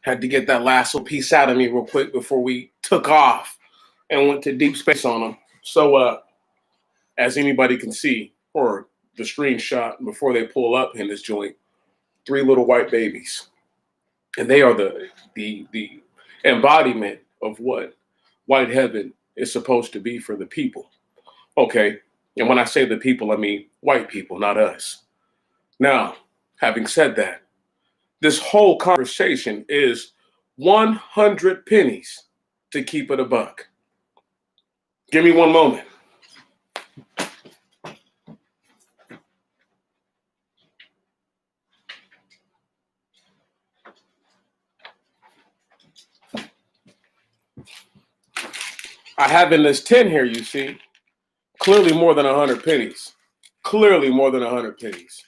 Had to get that last little piece out of me real quick before we took off and went to deep space on them. So, as anybody can see, or the screenshot before they pull up in this joint, 3 little white babies, and they are the embodiment of what white heaven is supposed to be for the people. Okay, and when I say the people, I mean white people, not us. Now, having said that, this whole conversation is 100 pennies to keep it a buck. Give me one moment. I have in this tin here, you see, clearly more than 100 pennies. Clearly more than 100 pennies.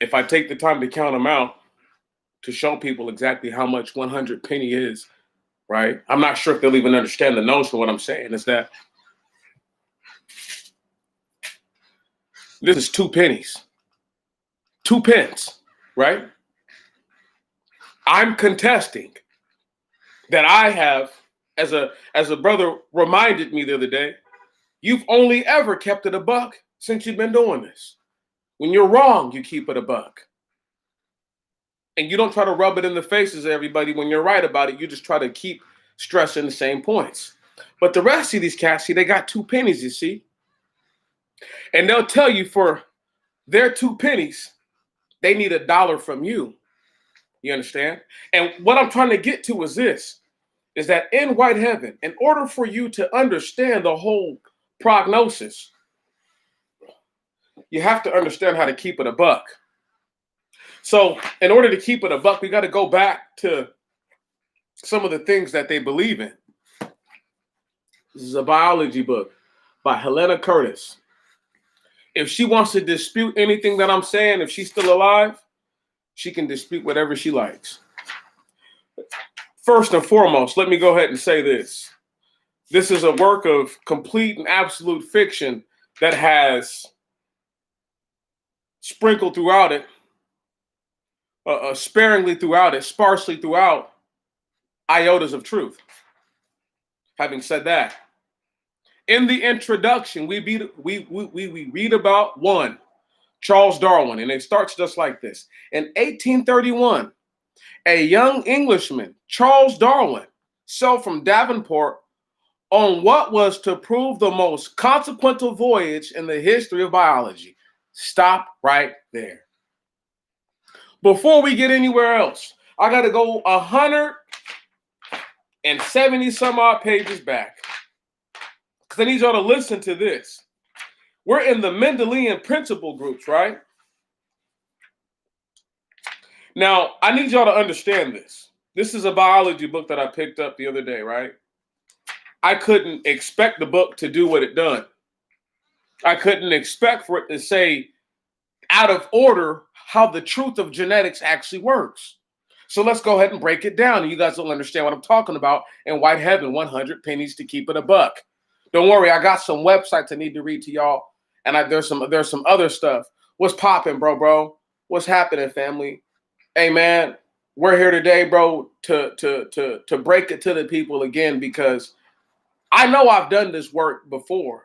If I take the time to count them out to show people exactly how much 100 penny is, right? I'm not sure if they'll even understand the notion of what I'm saying. Is that this is 2 pennies, 2 pence, right? I'm contesting that I have, as a brother reminded me the other day, you've only ever kept it a buck since you've been doing this. When you're wrong, you keep it a buck. And you don't try to rub it in the faces of everybody when you're right about it. You just try to keep stressing the same points. But the rest of these cats, see, they got 2 pennies, you see. And they'll tell you for their 2 pennies, they need $1 from you. You understand? And what I'm trying to get to is this, is that in white heaven, in order for you to understand the whole prognosis, you have to understand how to keep it a buck. So in order to keep it a buck, we got to go back to some of the things that they believe in. This is a biology book by Helena Curtis. If she wants to dispute anything that I'm saying, if she's still alive, she can dispute whatever she likes. First and foremost, let me go ahead and say this. This is a work of complete and absolute fiction that has sprinkled throughout it, sparingly throughout it, sparsely throughout, iotas of truth. Having said that, in the introduction, we read about one, Charles Darwin, and it starts just like this. In 1831, a young Englishman, Charles Darwin, sailed from Davenport on what was to prove the most consequential voyage in the history of biology. Stop right there. Before we get anywhere else, I got to go 170 some odd pages back, because I need y'all to listen to this. We're in the Mendelian principle groups, right? Now, I need y'all to understand this. This is a biology book that I picked up the other day, right? I couldn't expect the book to do what it done. I couldn't expect for it to say out of order how the truth of genetics actually works. So let's go ahead and break it down, and you guys will understand what I'm talking about in White Heaven, 100 pennies to keep it a buck. Don't worry, I got some websites I need to read to y'all, and there's some other stuff. What's popping, bro? What's happening, family? Hey, man, we're here today, bro, to break it to the people again, because I know I've done this work before,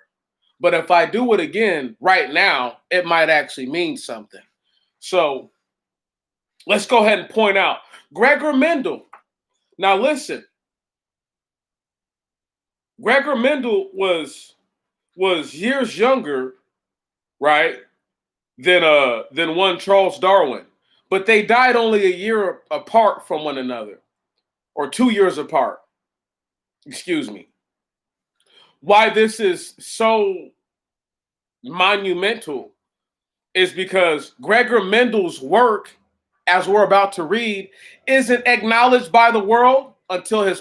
but if I do it again right now, it might actually mean something. So let's go ahead and point out Gregor Mendel. Now listen, Gregor Mendel was years younger, right, than one Charles Darwin, but they died only a year apart from one another, or 2 years apart. Excuse me. Why this is so monumental is because Gregor Mendel's work, as we're about to read, isn't acknowledged by the world until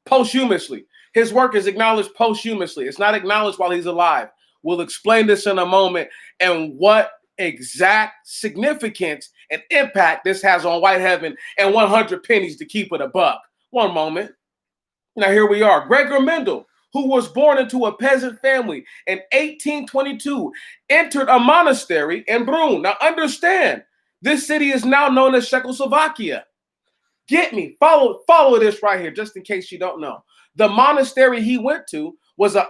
posthumously. His work is acknowledged posthumously. It's not acknowledged while he's alive. We'll explain this in a moment and what exact significance and impact this has on White Heaven and 100 pennies to keep it a buck. One moment. Now here we are. Gregor Mendel who was born into a peasant family in 1822, entered a monastery in Brunn. Now understand, this city is now known as Czechoslovakia. Get me, follow this right here, just in case you don't know. The monastery he went to was an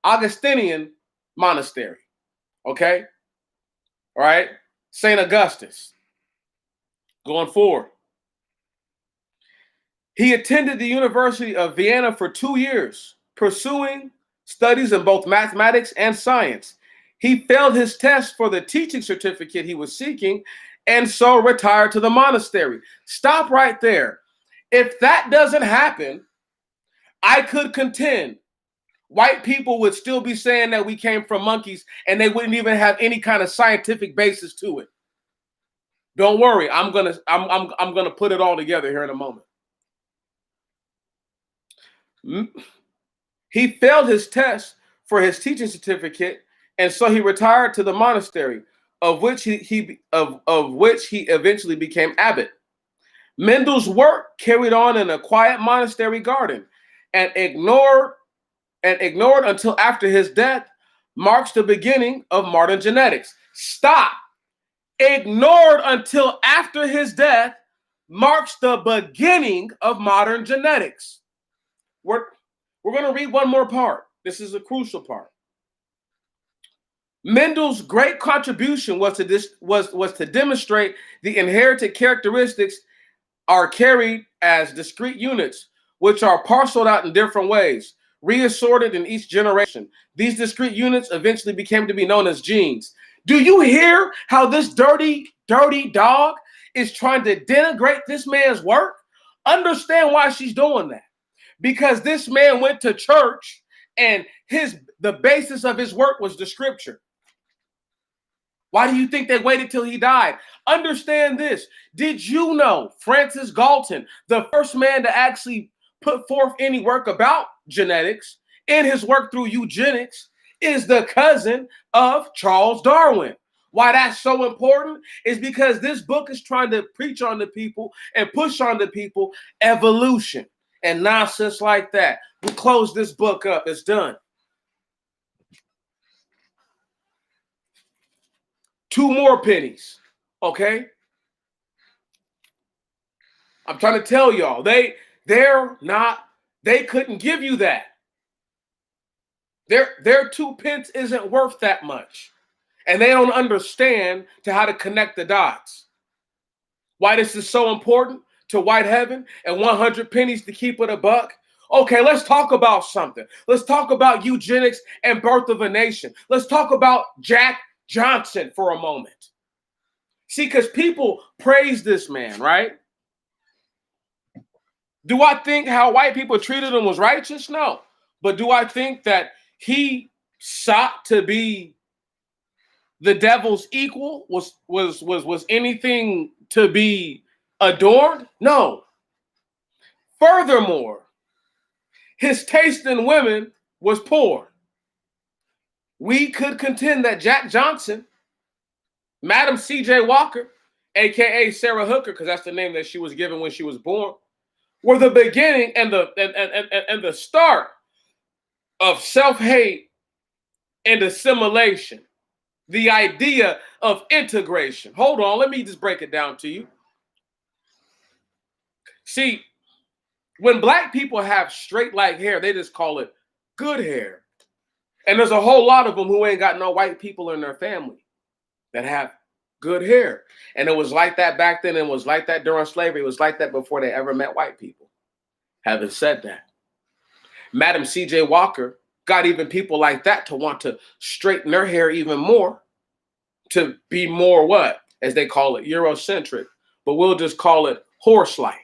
Augustinian monastery. Okay, all right, Saint Augustus. Going forward, he attended the University of Vienna for 2 years, pursuing studies in both mathematics and science. He failed his test for the teaching certificate he was seeking and so retired to the monastery. Stop right there. If that doesn't happen, I could contend white people would still be saying that we came from monkeys and they wouldn't even have any kind of scientific basis to it. Don't worry, I'm gonna put it all together here in a moment. He failed his test for his teaching certificate, and so he retired to the monastery, of which he eventually became abbot. Mendel's work carried on in a quiet monastery garden, and ignored until after his death, marks the beginning of modern genetics. Stop. Ignored until after his death marks the beginning of modern genetics. We're going to read one more part. This is a crucial part. Mendel's great contribution was to demonstrate the inherited characteristics are carried as discrete units, which are parceled out in different ways, reassorted in each generation. These discrete units eventually became to be known as genes. Do you hear how this dirty dog is trying to denigrate this man's work? Understand why she's doing that. Because this man went to church and the basis of his work was the scripture. Why do you think they waited till he died? Understand this. Did you know Francis Galton, the first man to actually put forth any work about genetics in his work through eugenics, is the cousin of Charles Darwin? Why that's so important is because this book is trying to preach on the people and push on the people evolution and nonsense like that. We close this book up. It's done. 2 more pennies, okay? I'm trying to tell y'all, they couldn't give you that. Their 2 pence isn't worth that much. And they don't understand to how to connect the dots. Why this is so important to white heaven and 100 pennies to keep it a buck. Okay, let's talk about something. Let's talk about eugenics and birth of a nation. Let's talk about Jack Johnson for a moment. See, because people praise this man, right? Do I think how white people treated him was righteous? No. But do I think that he sought to be the devil's equal? Was anything to be adored? No. Furthermore, his taste in women was poor. We could contend that Jack Johnson, Madam C.J. Walker, aka Sarah Hooker, because that's the name that she was given when she was born, were the beginning and the start of self-hate and assimilation. The idea of integration. Hold on, let me just break it down to you. See, when black people have straight like hair, they just call it good hair. And there's a whole lot of them who ain't got no white people in their family that have good hair. And it was like that back then. It was like that during slavery. It was like that before they ever met white people. Having said that, Madam C.J. Walker got even people like that to want to straighten their hair even more, to be more what? As they call it, Eurocentric. But we'll just call it horse-like.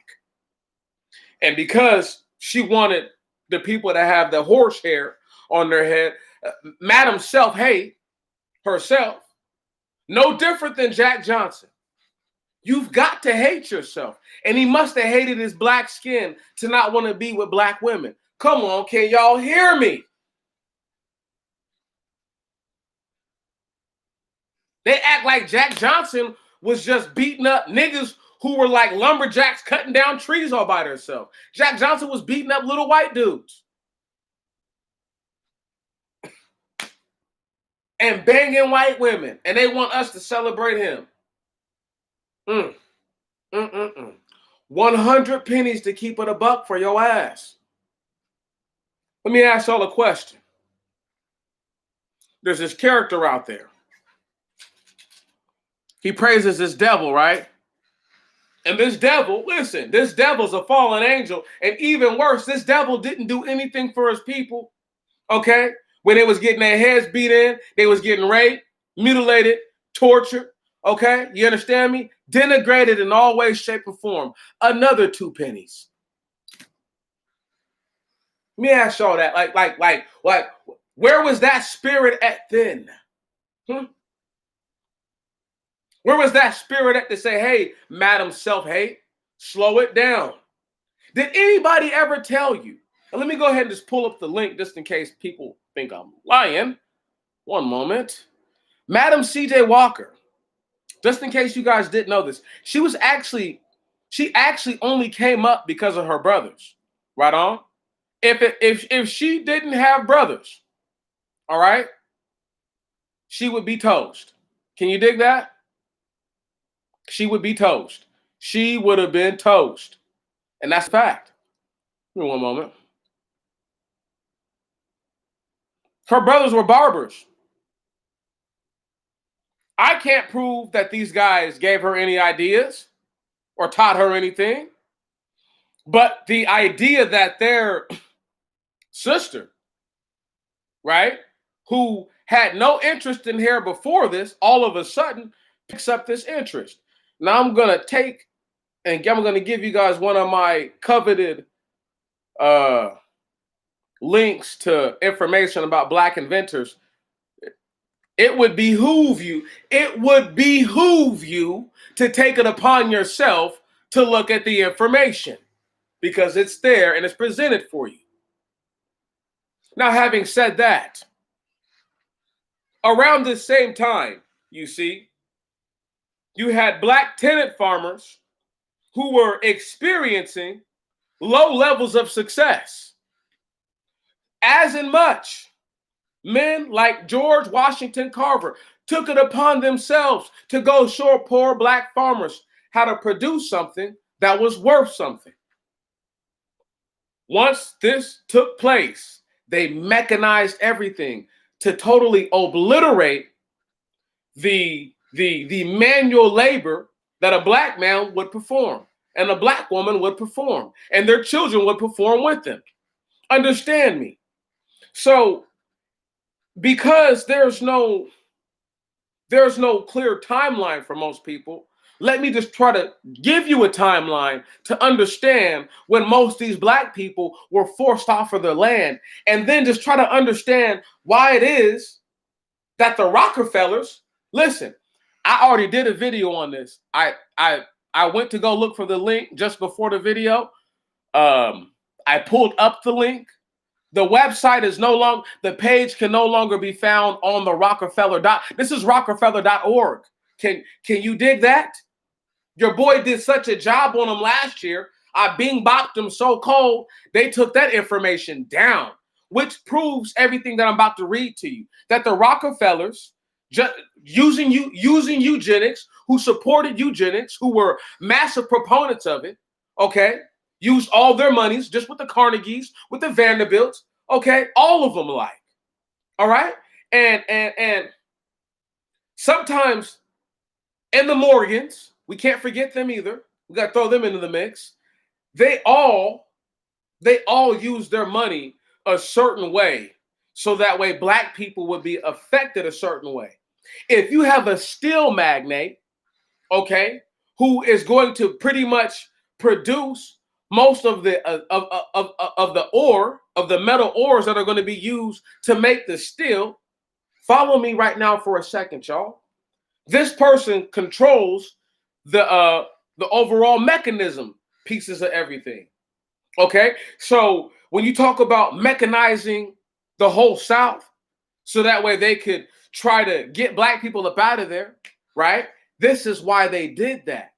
And because she wanted the people to have the horse hair on their head, Madam Self-Hate herself, no different than Jack Johnson. You've got to hate yourself. And he must have hated his black skin to not want to be with black women. Come on, can y'all hear me? They act like Jack Johnson was just beating up niggas who were like lumberjacks cutting down trees all by themselves. Jack Johnson was beating up little white dudes and banging white women, and they want us to celebrate him. 100 pennies to keep it a buck for your ass. Let me ask y'all a question. There's this character out there. He praises this devil, right? And this devil, listen, this devil's a fallen angel. And even worse, this devil didn't do anything for his people, okay? When they was getting their heads beat in, they was getting raped, mutilated, tortured, okay? You understand me? Denigrated in all ways, shape, or form. Another 2 pennies. Let me ask y'all that. Like, where was that spirit at then? Where was that spirit at to say, hey, Madam Self-Hate, slow it down? Did anybody ever tell you? And let me go ahead and just pull up the link just in case people think I'm lying. One moment. Madam C.J. Walker, just in case you guys didn't know this, she actually only came up because of her brothers. Right on? If she didn't have brothers, all right, she would be toast. Can you dig that? She would be toast. She would have been toast. And that's a fact. Give me one moment. Her brothers were barbers. I can't prove that these guys gave her any ideas or taught her anything. But the idea that their sister, right, who had no interest in hair before this, all of a sudden picks up this interest. Now I'm going to take and I'm going to give you guys one of my coveted links to information about Black inventors. It would behoove you to take it upon yourself to look at the information because it's there and it's presented for you. Now, having said that, around this same time, you see, you had Black tenant farmers who were experiencing low levels of success. As in much, men like George Washington Carver took it upon themselves to go show poor Black farmers how to produce something that was worth something. Once this took place, they mechanized everything to totally obliterate the manual labor that a Black man would perform and a Black woman would perform and their children would perform with them. Understand me. So because there's no clear timeline for most people, let me just try to give you a timeline to understand when most of these Black people were forced off of their land, and then just try to understand why it is that the Rockefellers, listen, I already did a video on this. I went to go look for the link just before the video. I pulled up the link. The website is the page can no longer be found on the Rockefeller. This is Rockefeller.org. Can you dig that? Your boy did such a job on them last year. I bing-bopped them so cold, they took that information down, which proves everything that I'm about to read to you. That the Rockefellers, using eugenics, who supported eugenics, who were massive proponents of it, okay, used all their monies, just with the Carnegies, with the Vanderbilts, okay, all of them alike, all right? And sometimes, and the Morgans, we can't forget them either. We got to throw them into the mix. They all use their money a certain way, so that way Black people would be affected a certain way. If you have a steel magnate, okay, who is going to pretty much produce most of the metal ores that are going to be used to make the steel, follow me right now for a second, y'all. This person controls the overall mechanism pieces of everything. Okay, so when you talk about mechanizing the whole South, so that way they could try to get Black people up out of there, right? This is why they did that.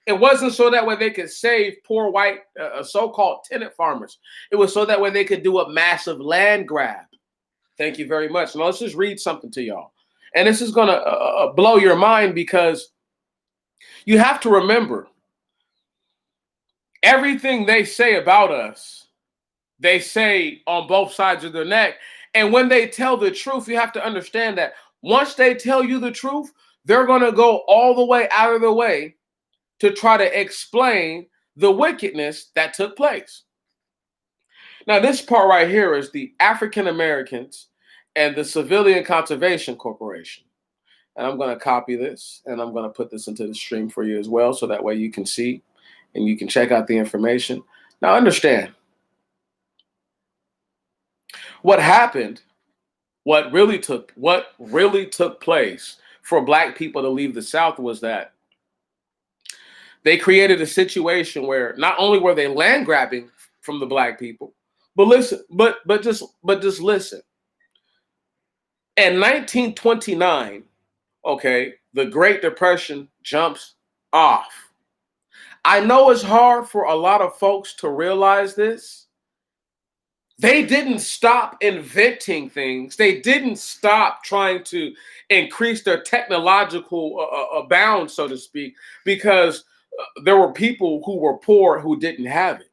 It wasn't so that way they could save poor white so-called tenant farmers. It was so that way they could do a massive land grab. Thank you very much. Now let's just read something to y'all. And this is going to blow your mind, because you have to remember everything they say about us, they say on both sides of their neck. And when they tell the truth, you have to understand that once they tell you the truth, they're going to go all the way out of their way to try to explain the wickedness that took place. Now, this part right here is the African Americans and the Civilian Conservation Corporation. And I'm going to copy this and I'm going to put this into the stream for you as well, so that way you can see and you can check out the information. Now, understand what happened, what really took place for Black people to leave the South was that they created a situation where not only were they land grabbing from the Black people, but just listen. In 1929, okay, the Great Depression jumps off. I know it's hard for a lot of folks to realize this. They didn't stop inventing things. They didn't stop trying to increase their technological bounds, so to speak, because there were people who were poor who didn't have it.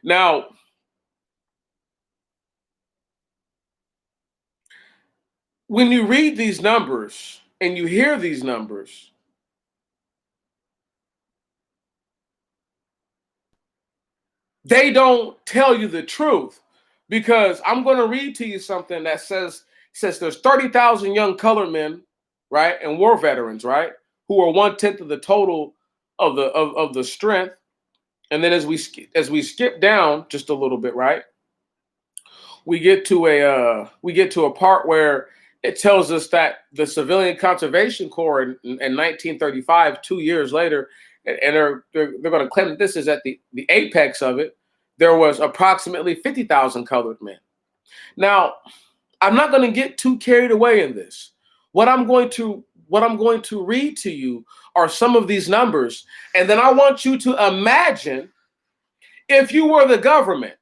Now, when you read these numbers and you hear these numbers, they don't tell you the truth, because I'm going to read to you something that says there's 30,000 young colored men, right, and war veterans, right, who are 1/10 of the total of the strength. And then as we skip down just a little bit, right, we get to a part where it tells us that the Civilian Conservation Corps in 1935, 2 years later, and they're going to claim that this is at the apex of it, there was approximately 50,000 colored men. Now, I'm not going to get too carried away in this. What I'm going to read to you are some of these numbers, and then I want you to imagine if you were the government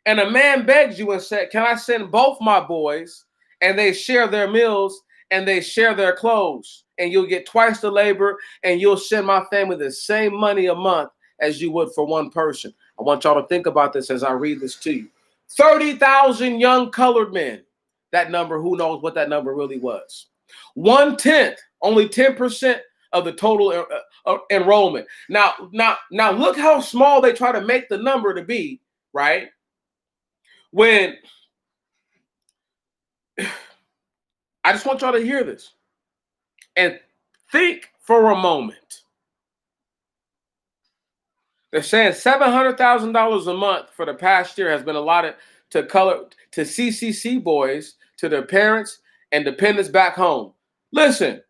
and a man begs you and said, "Can I send both my boys, and they share their meals and they share their clothes, and you'll get twice the labor and you'll send my family the same money a month as you would for one person." I want y'all to think about this as I read this to you. 30,000 young colored men. That number, who knows what that number really was. 1/10, only 10% of the total enrollment. Now, look how small they try to make the number to be, right? When I just want y'all to hear this and think for a moment. They're saying $700,000 a month for the past year has been allotted to CCC boys, to their parents and dependents back home. Listen,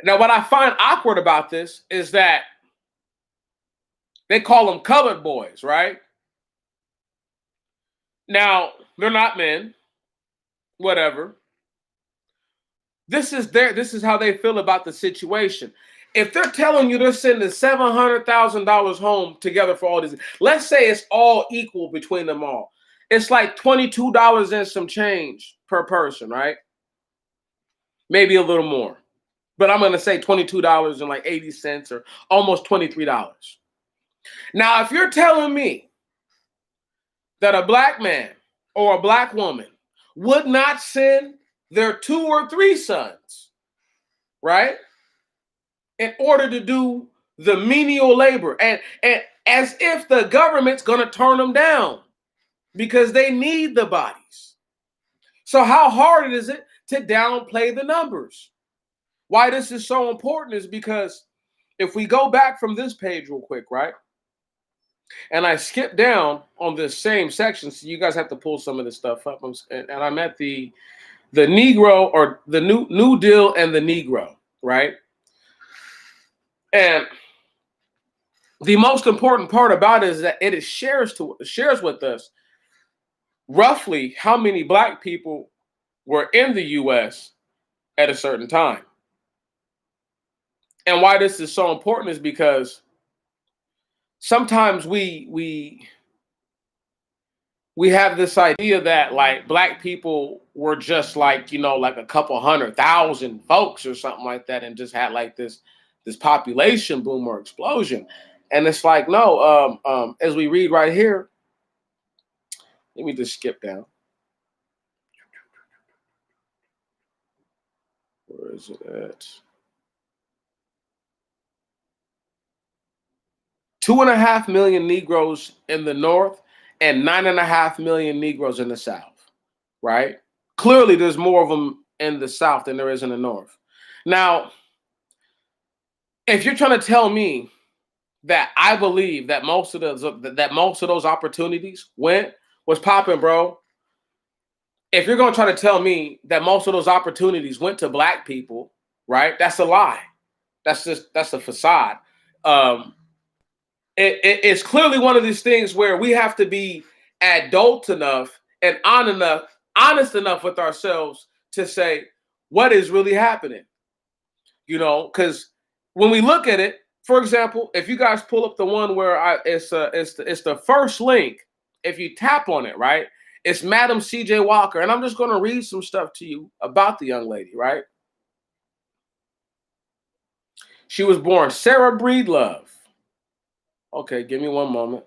now what I find awkward about this is that they call them colored boys, right? Now, they're not men, whatever. This is how they feel about the situation. If they're telling you they're sending $700,000 home together for all these, let's say it's all equal between them all. It's like $22 and some change per person, right? Maybe a little more. But I'm going to say $22 and like 80 cents, or almost $23. Now, if you're telling me that a Black man or a Black woman would not send their 2 or 3 sons, right, in order to do the menial labor, and as if the government's going to turn them down because they need the bodies. So how hard is it to downplay the numbers? Why this is so important is because if we go back from this page real quick, right, and I skip down on this same section, so you guys have to pull some of this stuff up, and I'm at the Negro, or the New Deal and the Negro, right? And the most important part about it is that it shares with us roughly how many Black people were in the U.S. at a certain time. And why this is so important is because sometimes we have this idea that like black people were just like, like a couple 100,000 folks or something like that, and just had like this population boom or explosion. And it's like, no, as we read right here, let me just skip down. Where is it at? 2.5 million Negroes in the North and 9.5 million Negroes in the South, right? Clearly, there's more of them in the South than there is in the North. Now, if you're trying to tell me that I believe that most of those opportunities was popping, bro. If you're gonna try to tell me that most of those opportunities went to black people, right? That's a lie. That's a facade. Um, it's clearly one of these things where we have to be adult enough and honest enough with ourselves to say what is really happening. Because when we look at it, for example, if you guys pull up the one where it's the first link. If you tap on it, right, it's Madam C.J. Walker, and I'm just going to read some stuff to you about the young lady, right? She was born Sarah Breedlove. Okay, give me one moment.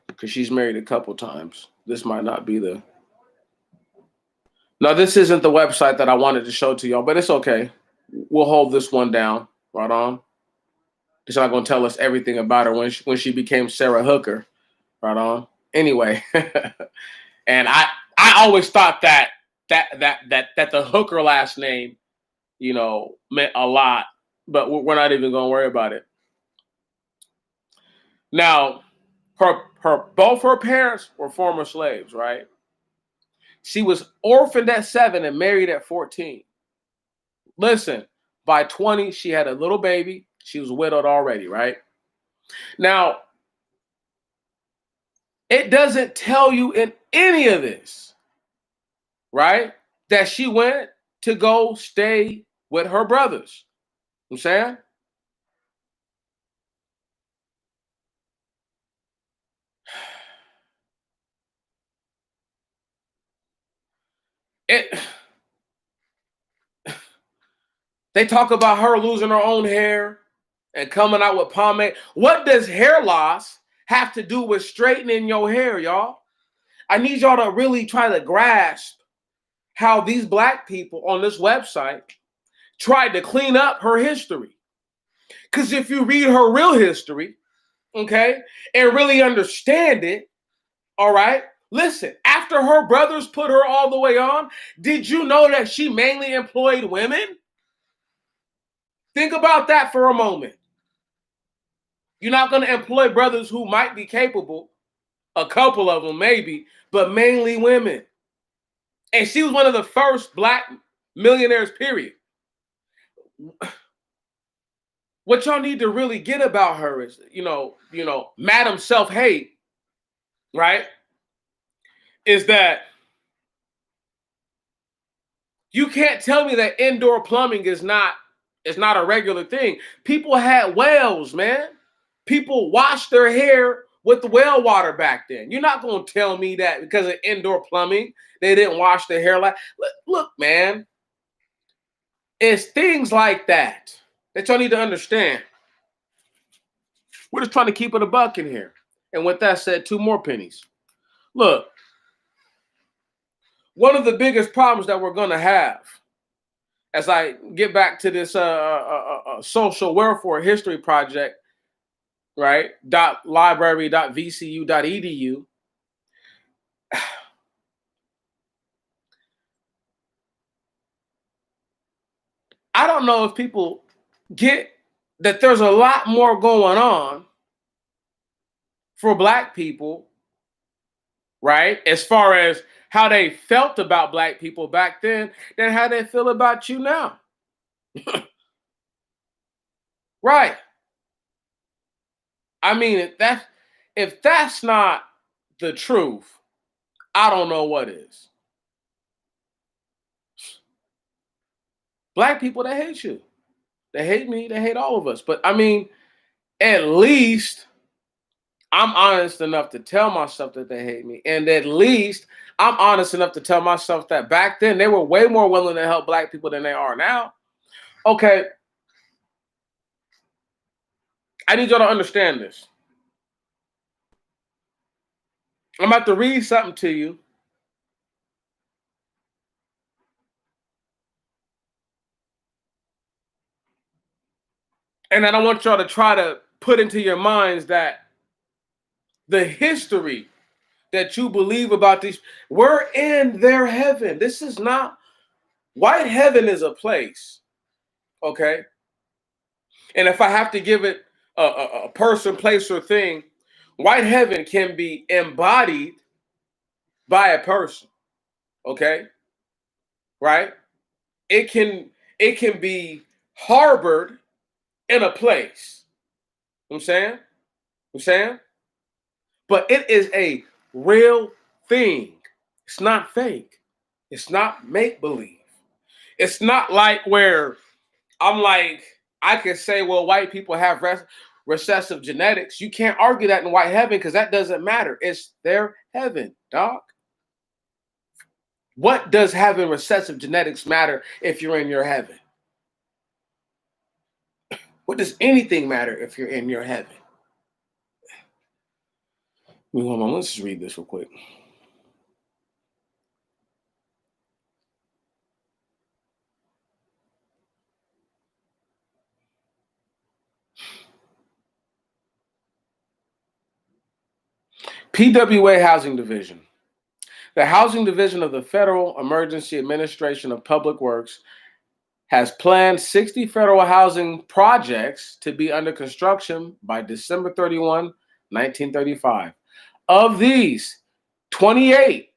Because she's married a couple times. This might not be the. No, this isn't the website that I wanted to show to y'all, but it's okay. We'll hold this one down. Right on. She's not going to tell us everything about her when she became Sarah Hooker. Right on. Anyway, and I always thought that the Hooker last name, meant a lot, but we're not even going to worry about it. Now, both her parents were former slaves, right? She was orphaned at 7 and married at 14. Listen, by 20, she had a little baby. She was widowed already, right? Now, it doesn't tell you in any of this, right, that she went to go stay with her brothers. You know what I'm saying? It, they talk about her losing her own hair and coming out with pomade. What does hair loss have to do with straightening your hair, y'all? I need y'all to really try to grasp how these black people on this website tried to clean up her history. Because if you read her real history, okay, and really understand it, all right, listen, after her brothers put her all the way on, did you know that she mainly employed women? Think about that for a moment. You're not going to employ brothers who might be capable, a couple of them maybe, but mainly women. And she was one of the first black millionaires, period. What y'all need to really get about her is, Madam Self-Hate, right? Is that you can't tell me that indoor plumbing is not a regular thing. People had wells, man. People washed their hair with the well water back then. You're not going to tell me that because of indoor plumbing, they didn't wash their hair like. Look, man, it's things like that y'all need to understand. We're just trying to keep it a buck in here. And with that said, 2 more pennies. Look, one of the biggest problems that we're going to have as I get back to this social welfare history project, right? .library.vcu.edu. I don't know if people get that there's a lot more going on for black people, right? As far as how they felt about black people back then than how they feel about you now. Right. I mean, if that's not the truth, I don't know what is. Black people, they hate you. They hate me. They hate all of us. But I mean, at least I'm honest enough to tell myself that they hate me. And at least I'm honest enough to tell myself that back then they were way more willing to help black people than they are now. Okay, I need y'all to understand this. I'm about to read something to you. And then I want y'all to try to put into your minds that the history that you believe about these, we're in their heaven. This is not, white heaven is a place, okay? And if I have to give it a person, place, or thing, white heaven can be embodied by a person, okay? Right? It can be harbored in a place. You know what I'm saying? I'm saying? But it is a real thing. It's not fake. It's not make believe. It's not like where I'm like, I can say, well, white people have recessive genetics. You can't argue that in white heaven because that doesn't matter. It's their heaven, dog. What does having recessive genetics matter if you're in your heaven? What does anything matter if you're in your heaven? Hold on, let's just read this real quick. PWA Housing Division. The Housing Division of the Federal Emergency Administration of Public Works has planned 60 federal housing projects to be under construction by December 31, 1935. Of these, 28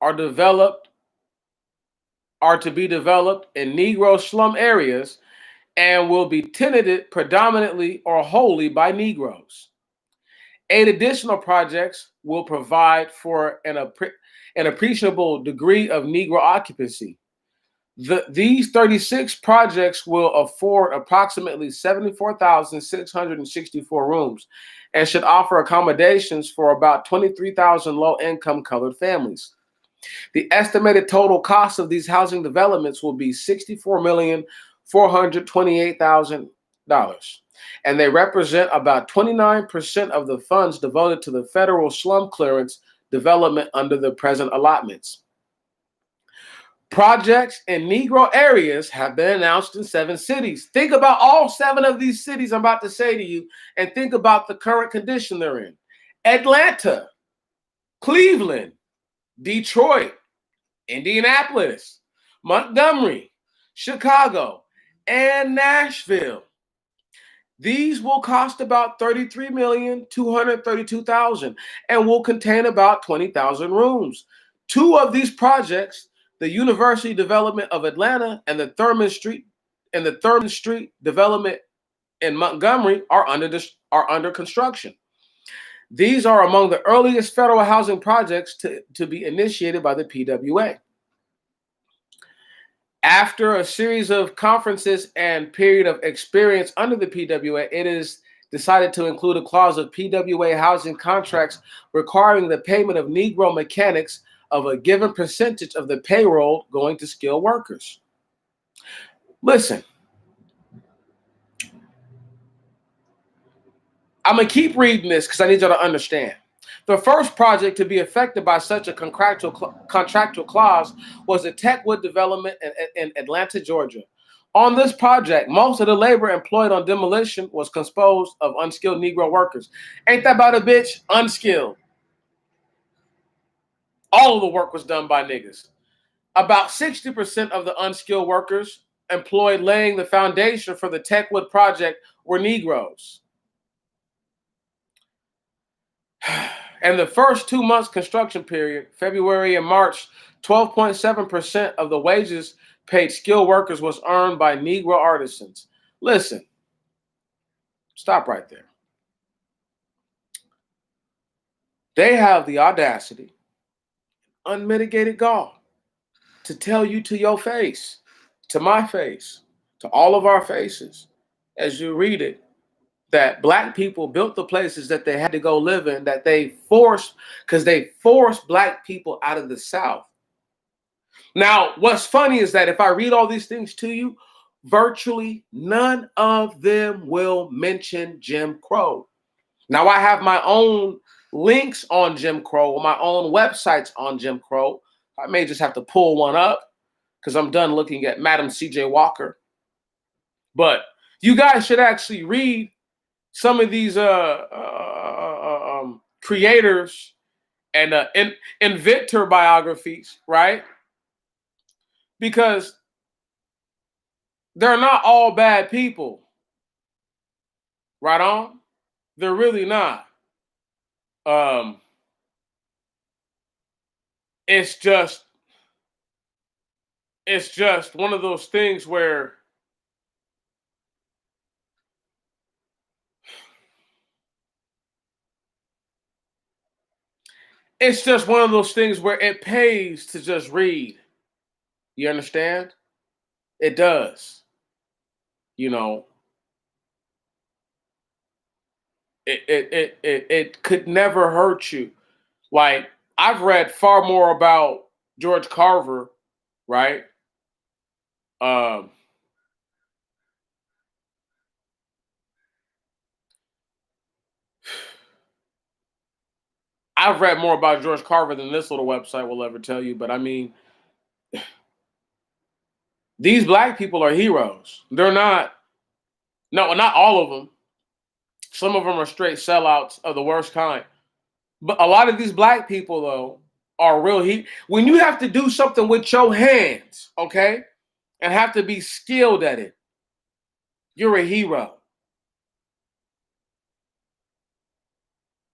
are to be developed in Negro slum areas and will be tenanted predominantly or wholly by Negroes. 8 additional projects will provide for an appreciable degree of Negro occupancy. These 36 projects will afford approximately 74,664 rooms and should offer accommodations for about 23,000 low-income colored families. The estimated total cost of these housing developments will be $64,428,000, and they represent about 29% of the funds devoted to the federal slum clearance development under the present allotments. Projects in Negro areas have been announced in 7 cities. Think about all 7 of these cities I'm about to say to you, and think about the current condition they're in. Atlanta, Cleveland, Detroit, Indianapolis, Montgomery, Chicago, and Nashville. These will cost about $33,232,000 and will contain about 20,000 rooms. 2 of these projects, the University Development of Atlanta and the Thurman Street Development in Montgomery, are under construction. These are among the earliest federal housing projects to be initiated by the PWA. After a series of conferences and period of experience under the PWA, it is decided to include a clause of PWA housing contracts requiring the payment of Negro mechanics of a given percentage of the payroll going to skilled workers. Listen, I'm going to keep reading this because I need y'all to understand. The first project to be affected by such a contractual clause was the Techwood development in Atlanta, Georgia. On this project, most of the labor employed on demolition was composed of unskilled Negro workers. Ain't that about a bitch? Unskilled. All of the work was done by niggas. About 60% of the unskilled workers employed laying the foundation for the Techwood project were Negroes. And the first 2 months construction period, February and March, 12.7% of the wages paid skilled workers was earned by Negro artisans. Listen, stop right there. They have the audacity, unmitigated gall, to tell you to your face to my face, to all of our faces, as you read it, that black people built the places that they had to go live in, that they forced, because they forced black people out of the South. Now, what's funny is that if I read all these things to you, virtually none of them will mention Jim Crow. Now, I have my own links on Jim Crow, or my own websites on Jim Crow. I may just have to pull one up because I'm done looking at Madam C.J. Walker. But you guys should actually read some of these creators and inventor biographies, right? Because they're not all bad people, right on? They're really not. It's just one of those things where it's just one of those things where it pays to just read. You understand? It does. You know, it could never hurt you. Like, I've read far more about George Carver, right? Um, I've read more about George Carver than this little website will ever tell you. But I mean, these black people are heroes. They're not, no, not all of them. Some of them are straight sellouts of the worst kind. But a lot of these black people, though, are real when you have to do something with your hands, okay, and have to be skilled at it, you're a hero.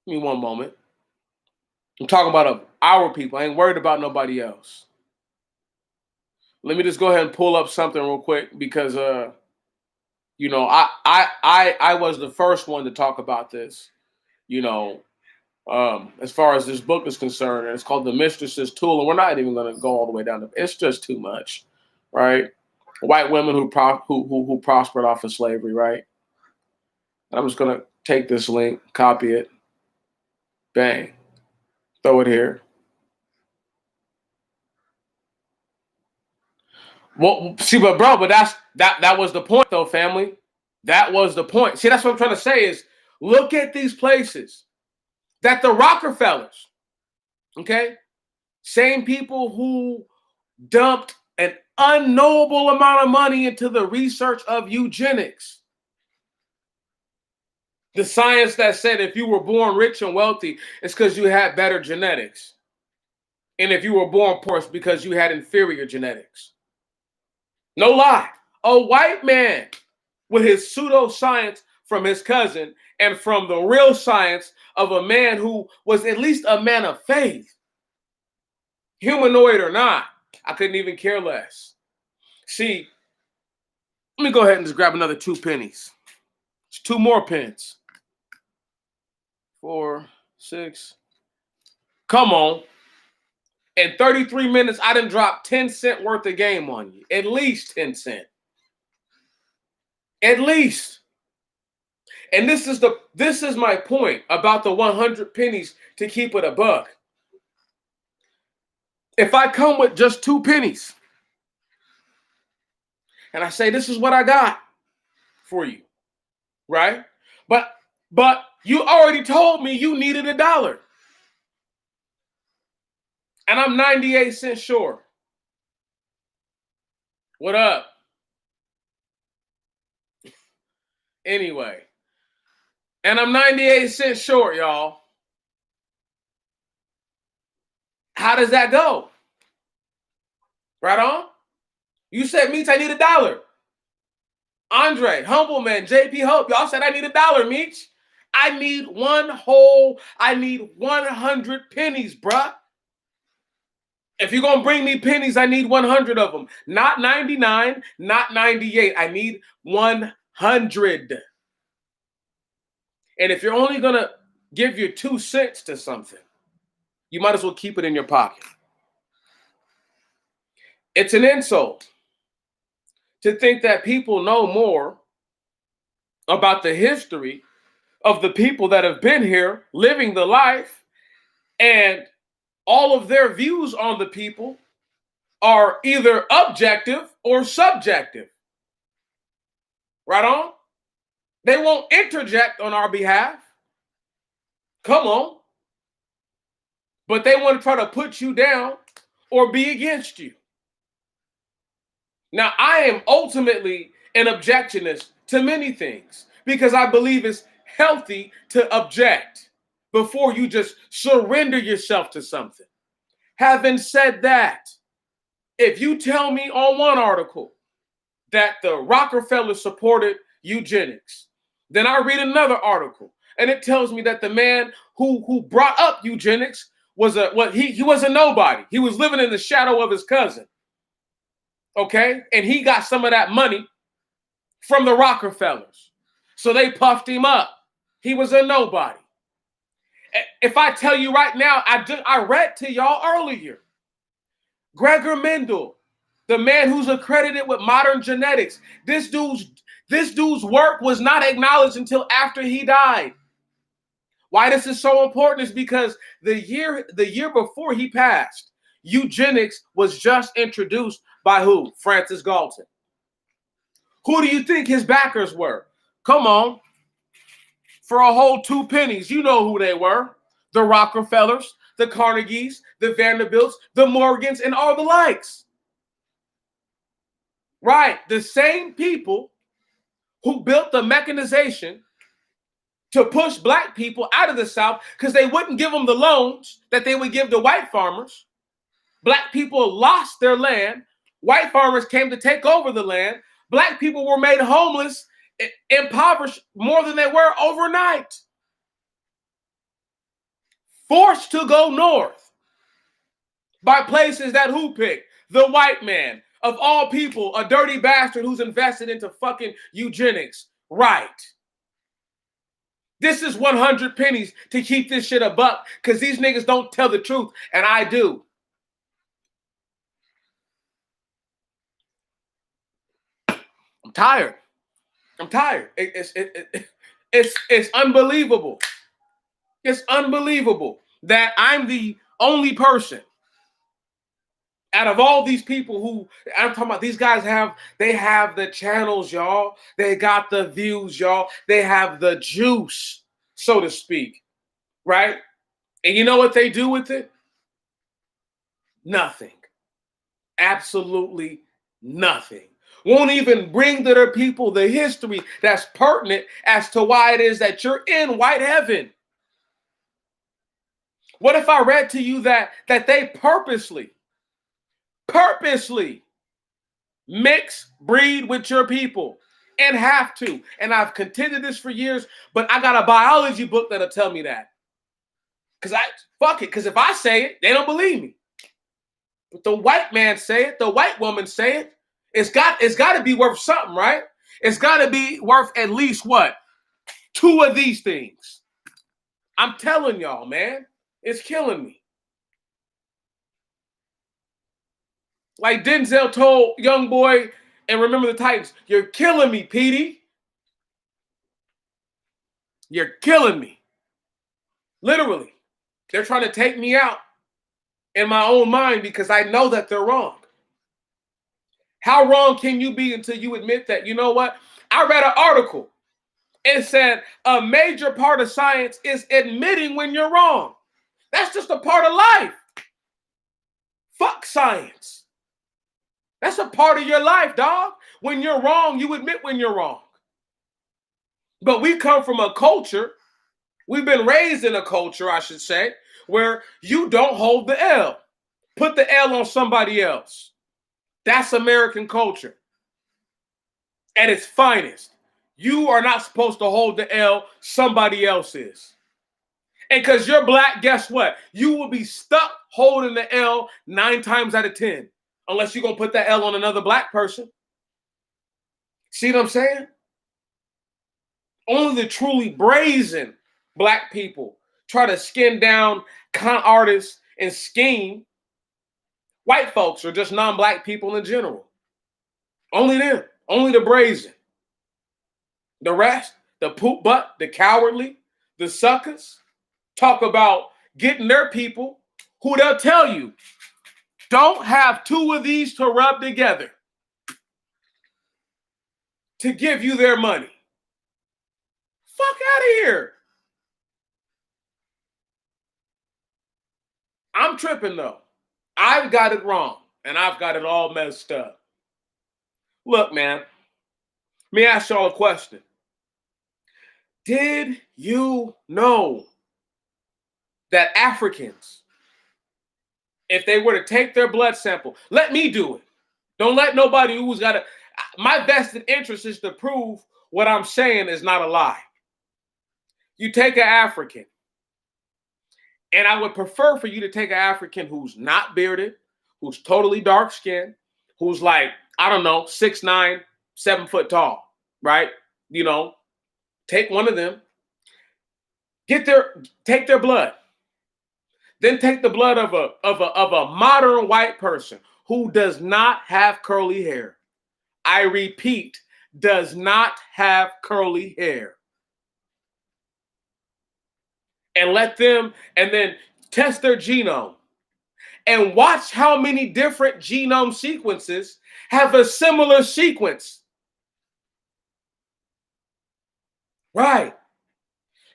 Give me one moment. I'm talking about our people. I ain't worried about nobody else. Let me just go ahead and pull up something real quick because you know, I was the first one to talk about this, you know, as far as this book is concerned. And it's called The Mistress's Tool, and we're not even going to go all the way down to it's just too much, right? White women who prospered off of slavery, right? And I'm just going to take this link, copy it, bang, throw it here. Well, see, but that was the point, though, family. That was the point. See, that's what I'm trying to say is look at these places that the Rockefellers, okay, same people who dumped an unknowable amount of money into the research of eugenics. The science that said if you were born rich and wealthy, it's because you had better genetics. And if you were born poor, it's because you had inferior genetics. No lie. A white man with his pseudoscience from his cousin and from the real science of a man who was at least a man of faith, humanoid or not, I couldn't even care less. See, let me go ahead and just grab another 2 pennies. It's 2 more pence. 4, 6. Come on. In 33 minutes, I done dropped 10 cents worth of game on you. At least 10 cents. At least. And this is my point about the 100 pennies to keep it a buck. If I come with just 2 pennies and I say this is what I got for you, right? But you already told me you needed $1. And I'm 98 cents short. What up? Anyway. And I'm 98 cents short, y'all. How does that go? Right on? You said, Meech, I need $1. Andre, Humble Man, JP Hope, y'all said I need $1, Meech. I need 100 pennies, bruh. If you're going to bring me pennies, I need 100 of them. Not 99, not 98. I need 100. And if you're only going to give your 2 cents to something, you might as well keep it in your pocket. It's an insult. to think that people know more about the history of the people that have been here living the life, and all of their views on the people are either objective or subjective. Right on? They won't interject on our behalf. Come on. But they want to try to put you down or be against you. Now, I am ultimately an objectionist to many things because I believe it's healthy to object before you just surrender yourself to something. Having said that, if you tell me on one article that the Rockefellers supported eugenics, then I read another article and it tells me that the man who brought up eugenics was he was a nobody. He was living in the shadow of his cousin. Okay? And he got some of that money from the Rockefellers. So they puffed him up. He was a nobody. If I tell you right now, I read to y'all earlier, Gregor Mendel, the man who's accredited with modern genetics, this dude's work was not acknowledged until after he died. Why this is so important is because the year before he passed, eugenics was just introduced by who? Francis Galton. Who do you think his backers were? Come on. For a whole 2 pennies, you know who they were. The Rockefellers, the Carnegies, the Vanderbilts, the Morgans, and all the likes. Right. The same people who built the mechanization to push black people out of the South because they wouldn't give them the loans that they would give to white farmers. Black people lost their land. White farmers came to take over the land. Black people were made homeless, impoverished more than they were overnight. Forced to go north by places that who picked? The white man. Of all people, a dirty bastard who's invested into fucking eugenics. Right. This is 100 pennies to keep this shit a buck because these niggas don't tell the truth, and I do. I'm tired. It's unbelievable. It's unbelievable that I'm the only person out of all these people who I'm talking about. These guys have the channels, y'all. They got the views, y'all. They have the juice, so to speak, right? And you know what they do with it? Nothing. Absolutely nothing. Won't even bring to their people the history that's pertinent as to why it is that you're in white heaven. What if I read to you that they purposely mix, breed with your people and have to? And I've contended this for years, but I got a biology book that'll tell me that. Because if I say it, they don't believe me. But the white man say it, the white woman say it. It's got to be worth something, right? It's got to be worth at least what? 2 of these things. I'm telling y'all, man, it's killing me. Like Denzel told Young Boy and Remember the Titans, you're killing me, Petey. You're killing me. Literally. They're trying to take me out in my own mind because I know that they're wrong. How wrong can you be until you admit that? You know what? I read an article. It said a major part of science is admitting when you're wrong. That's just a part of life. Fuck science. That's a part of your life, dog. When you're wrong, you admit when you're wrong. But we come from a culture, we've been raised in a culture, I should say, where you don't hold the L. Put the L on somebody else. That's American culture at its finest. You are not supposed to hold the L, somebody else is. And because you're black, guess what? You will be stuck holding the L 9 times out of 10, unless you're going to put that L on another black person. See what I'm saying? Only the truly brazen black people try to skin down con artists and scheme. White folks are just non-black people in general. Only them. Only the brazen. The rest, the poop butt, the cowardly, the suckers, talk about getting their people who they'll tell you don't have two of these to rub together to give you their money. Fuck out of here. I'm tripping though. I've got it wrong and I've got it all messed up. Look, man, let me ask y'all a question. Did you know that Africans, if they were to take their blood sample, let me do it. Don't let nobody who's got it. My vested interest is to prove what I'm saying is not a lie. You take an African, and I would prefer for you to take an African who's not bearded, who's totally dark skinned, who's like, I don't know, 6'9", 7 foot tall, right? You know, take one of them, take their blood. Then take the blood of a modern white person who does not have curly hair. I repeat, does not have curly hair. And let them, and then test their genome and watch how many different genome sequences have a similar sequence. Right.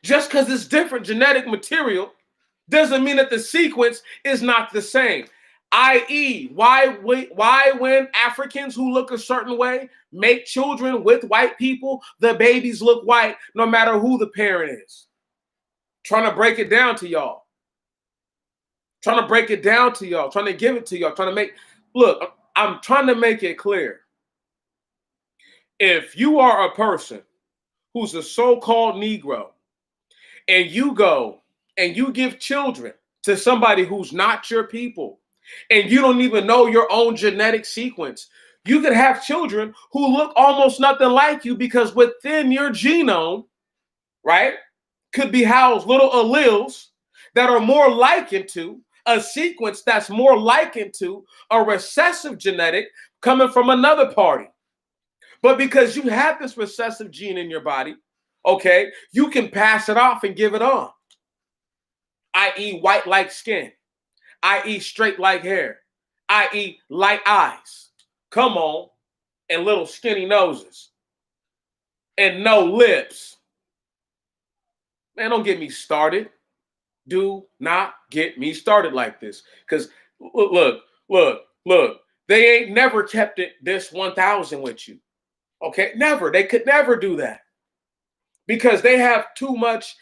Just because it's different genetic material doesn't mean that the sequence is not the same. I.e., why when Africans who look a certain way make children with white people, the babies look white no matter who the parent is? Trying to break it down to y'all. Trying to break it down to y'all. Trying to give it to y'all. Look, I'm trying to make it clear. If you are a person who's a so-called Negro and you go and you give children to somebody who's not your people, and you don't even know your own genetic sequence, you could have children who look almost nothing like you because within your genome, right, could be housed little alleles that are more likened to a sequence that's more likened to a recessive genetic coming from another party. But because you have this recessive gene in your body, okay, you can pass it off and give it on, i.e. white like skin, i.e. straight like hair, i.e. light eyes, come on, and little skinny noses, and no lips. Man, don't get me started. Do not get me started like this. Because look, they ain't never kept it this 1,000 with you. Okay, never. They could never do that. Because they have too much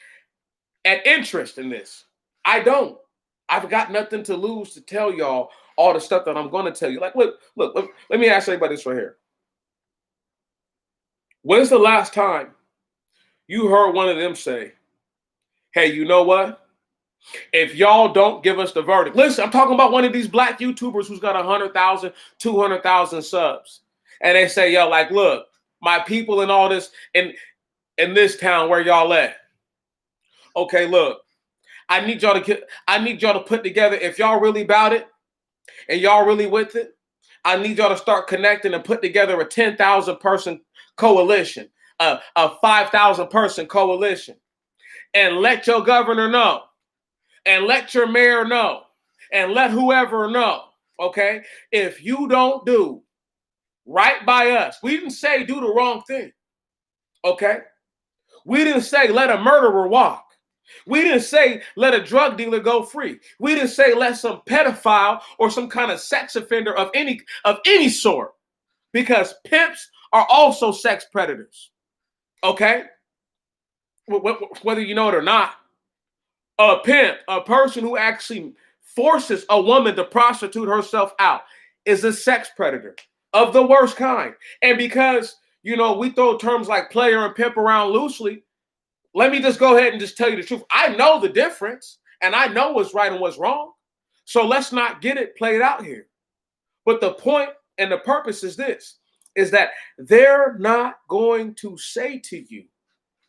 an interest in this. I don't. I've got nothing to lose to tell y'all all the stuff that I'm going to tell you. Like, look, let me ask everybody this right here. When's the last time you heard one of them say, hey, you know what? If y'all don't give us the verdict, listen, I'm talking about one of these black YouTubers who's got 100,000, 200,000 subs. And they say, yo, like, look, my people and all this in this town, where y'all at? Okay, look, I need y'all to put together, if y'all really about it and y'all really with it, I need y'all to start connecting and put together a 10,000 person coalition, a 5,000 person coalition, and let your governor know, and let your mayor know, and let whoever know, okay? If you don't do right by us, we didn't say do the wrong thing, okay? We didn't say let a murderer walk. We didn't say let a drug dealer go free. We didn't say let some pedophile or some kind of sex offender of any sort, because pimps are also sex predators, okay? Whether you know it or not. A pimp, a person who actually forces a woman to prostitute herself out, is a sex predator of the worst kind. And because, we throw terms like player and pimp around loosely, let me just go ahead and just tell you the truth. I know the difference, and I know what's right and what's wrong. So let's not get it played out here. But the point and the purpose is this, is that they're not going to say to you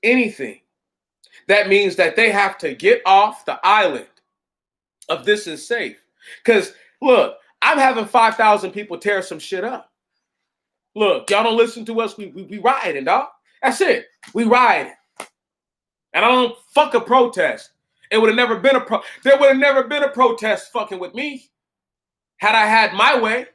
anything that means that they have to get off the island of this is safe. Because, look, I'm having 5,000 people tear some shit up. Look, y'all don't listen to us. We rioting, dog. That's it. We rioting. And I don't fuck a protest. It would have never been there would have never been a protest fucking with me. Had I had my way,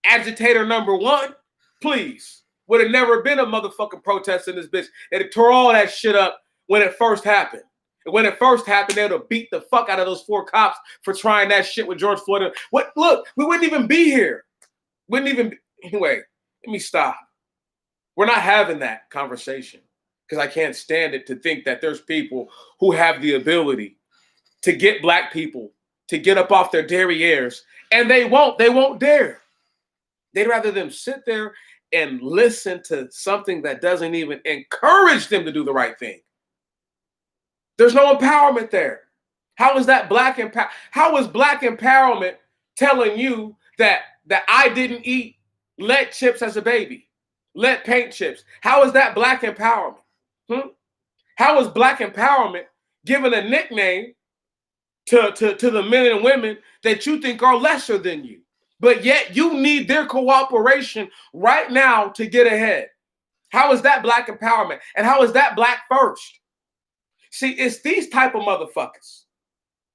agitator number one, please. Would have never been a motherfucking protest in this bitch. They'd tore all that shit up when it first happened. And when it first happened, they'd have beat the fuck out of those 4 cops for trying that shit with George Floyd. What? Look, we wouldn't even be here. Anyway, let me stop. We're not having that conversation because I can't stand it to think that there's people who have the ability to get black people to get up off their derrieres, and they won't dare. They'd rather them sit there and listen to something that doesn't even encourage them to do the right thing. There's no empowerment there. How is that black empowerment? How is black empowerment telling you that I didn't eat lead chips as a baby, lead paint chips? How is that black empowerment? How is black empowerment giving a nickname to the men and women that you think are lesser than you, but yet you need their cooperation right now to get ahead? How is that black empowerment? And how is that black first? See, it's these type of motherfuckers,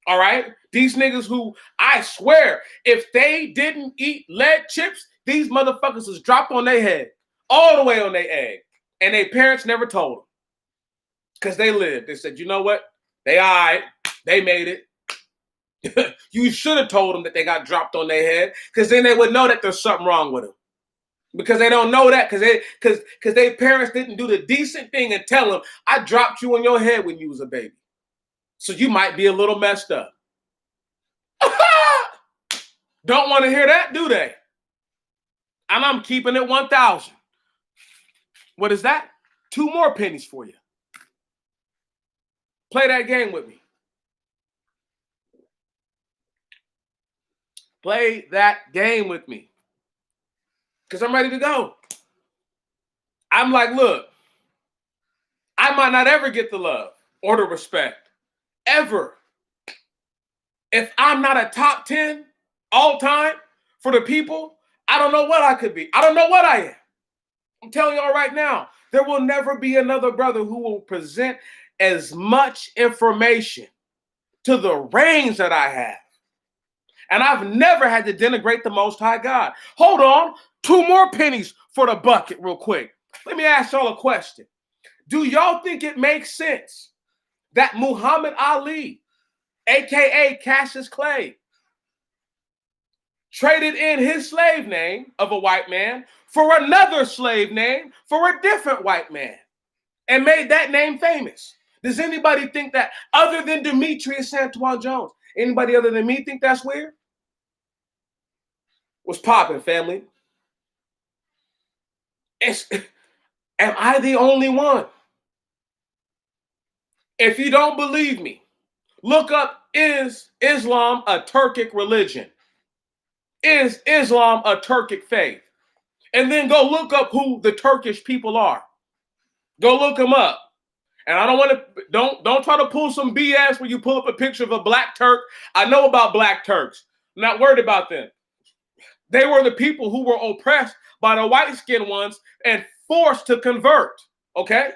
all right? These niggas who, I swear, if they didn't eat lead chips, these motherfuckers was dropped on their head, all the way on their egg. And their parents never told them because they lived. They said, you know what? They all right. They made it. You should have told them that they got dropped on their head because then they would know that there's something wrong with them. Because they don't know that because their parents didn't do the decent thing and tell them, I dropped you on your head when you was a baby. So you might be a little messed up. Don't want to hear that, do they? And I'm keeping it 1,000. What is that? 2 more pennies for you. Play that game with me. Play that game with me. Because I'm ready to go. I'm like, look, I might not ever get the love or the respect. Ever. If I'm not a top 10 all time for the people, I don't know what I could be. I don't know what I am. I'm telling y'all right now, there will never be another brother who will present as much information to the range that I have. And I've never had to denigrate the Most High God. Hold on. 2 more pennies for the bucket real quick. Let me ask y'all a question. Do y'all think it makes sense that Muhammad Ali, a.k.a. Cassius Clay, traded in his slave name of a white man for another slave name for a different white man and made that name famous? Does anybody think that, other than Demetrius Santuan Jones, anybody other than me think that's weird? What's popping, family? Am I the only one? If you don't believe me, look up, is Islam a Turkic religion? Is Islam a Turkic faith? And then go look up who the Turkish people are. Go look them up. And I don't want to, don't try to pull some BS where you pull up a picture of a black Turk. I know about black Turks. I'm not worried about them. They were the people who were oppressed by the white-skinned ones and forced to convert, okay?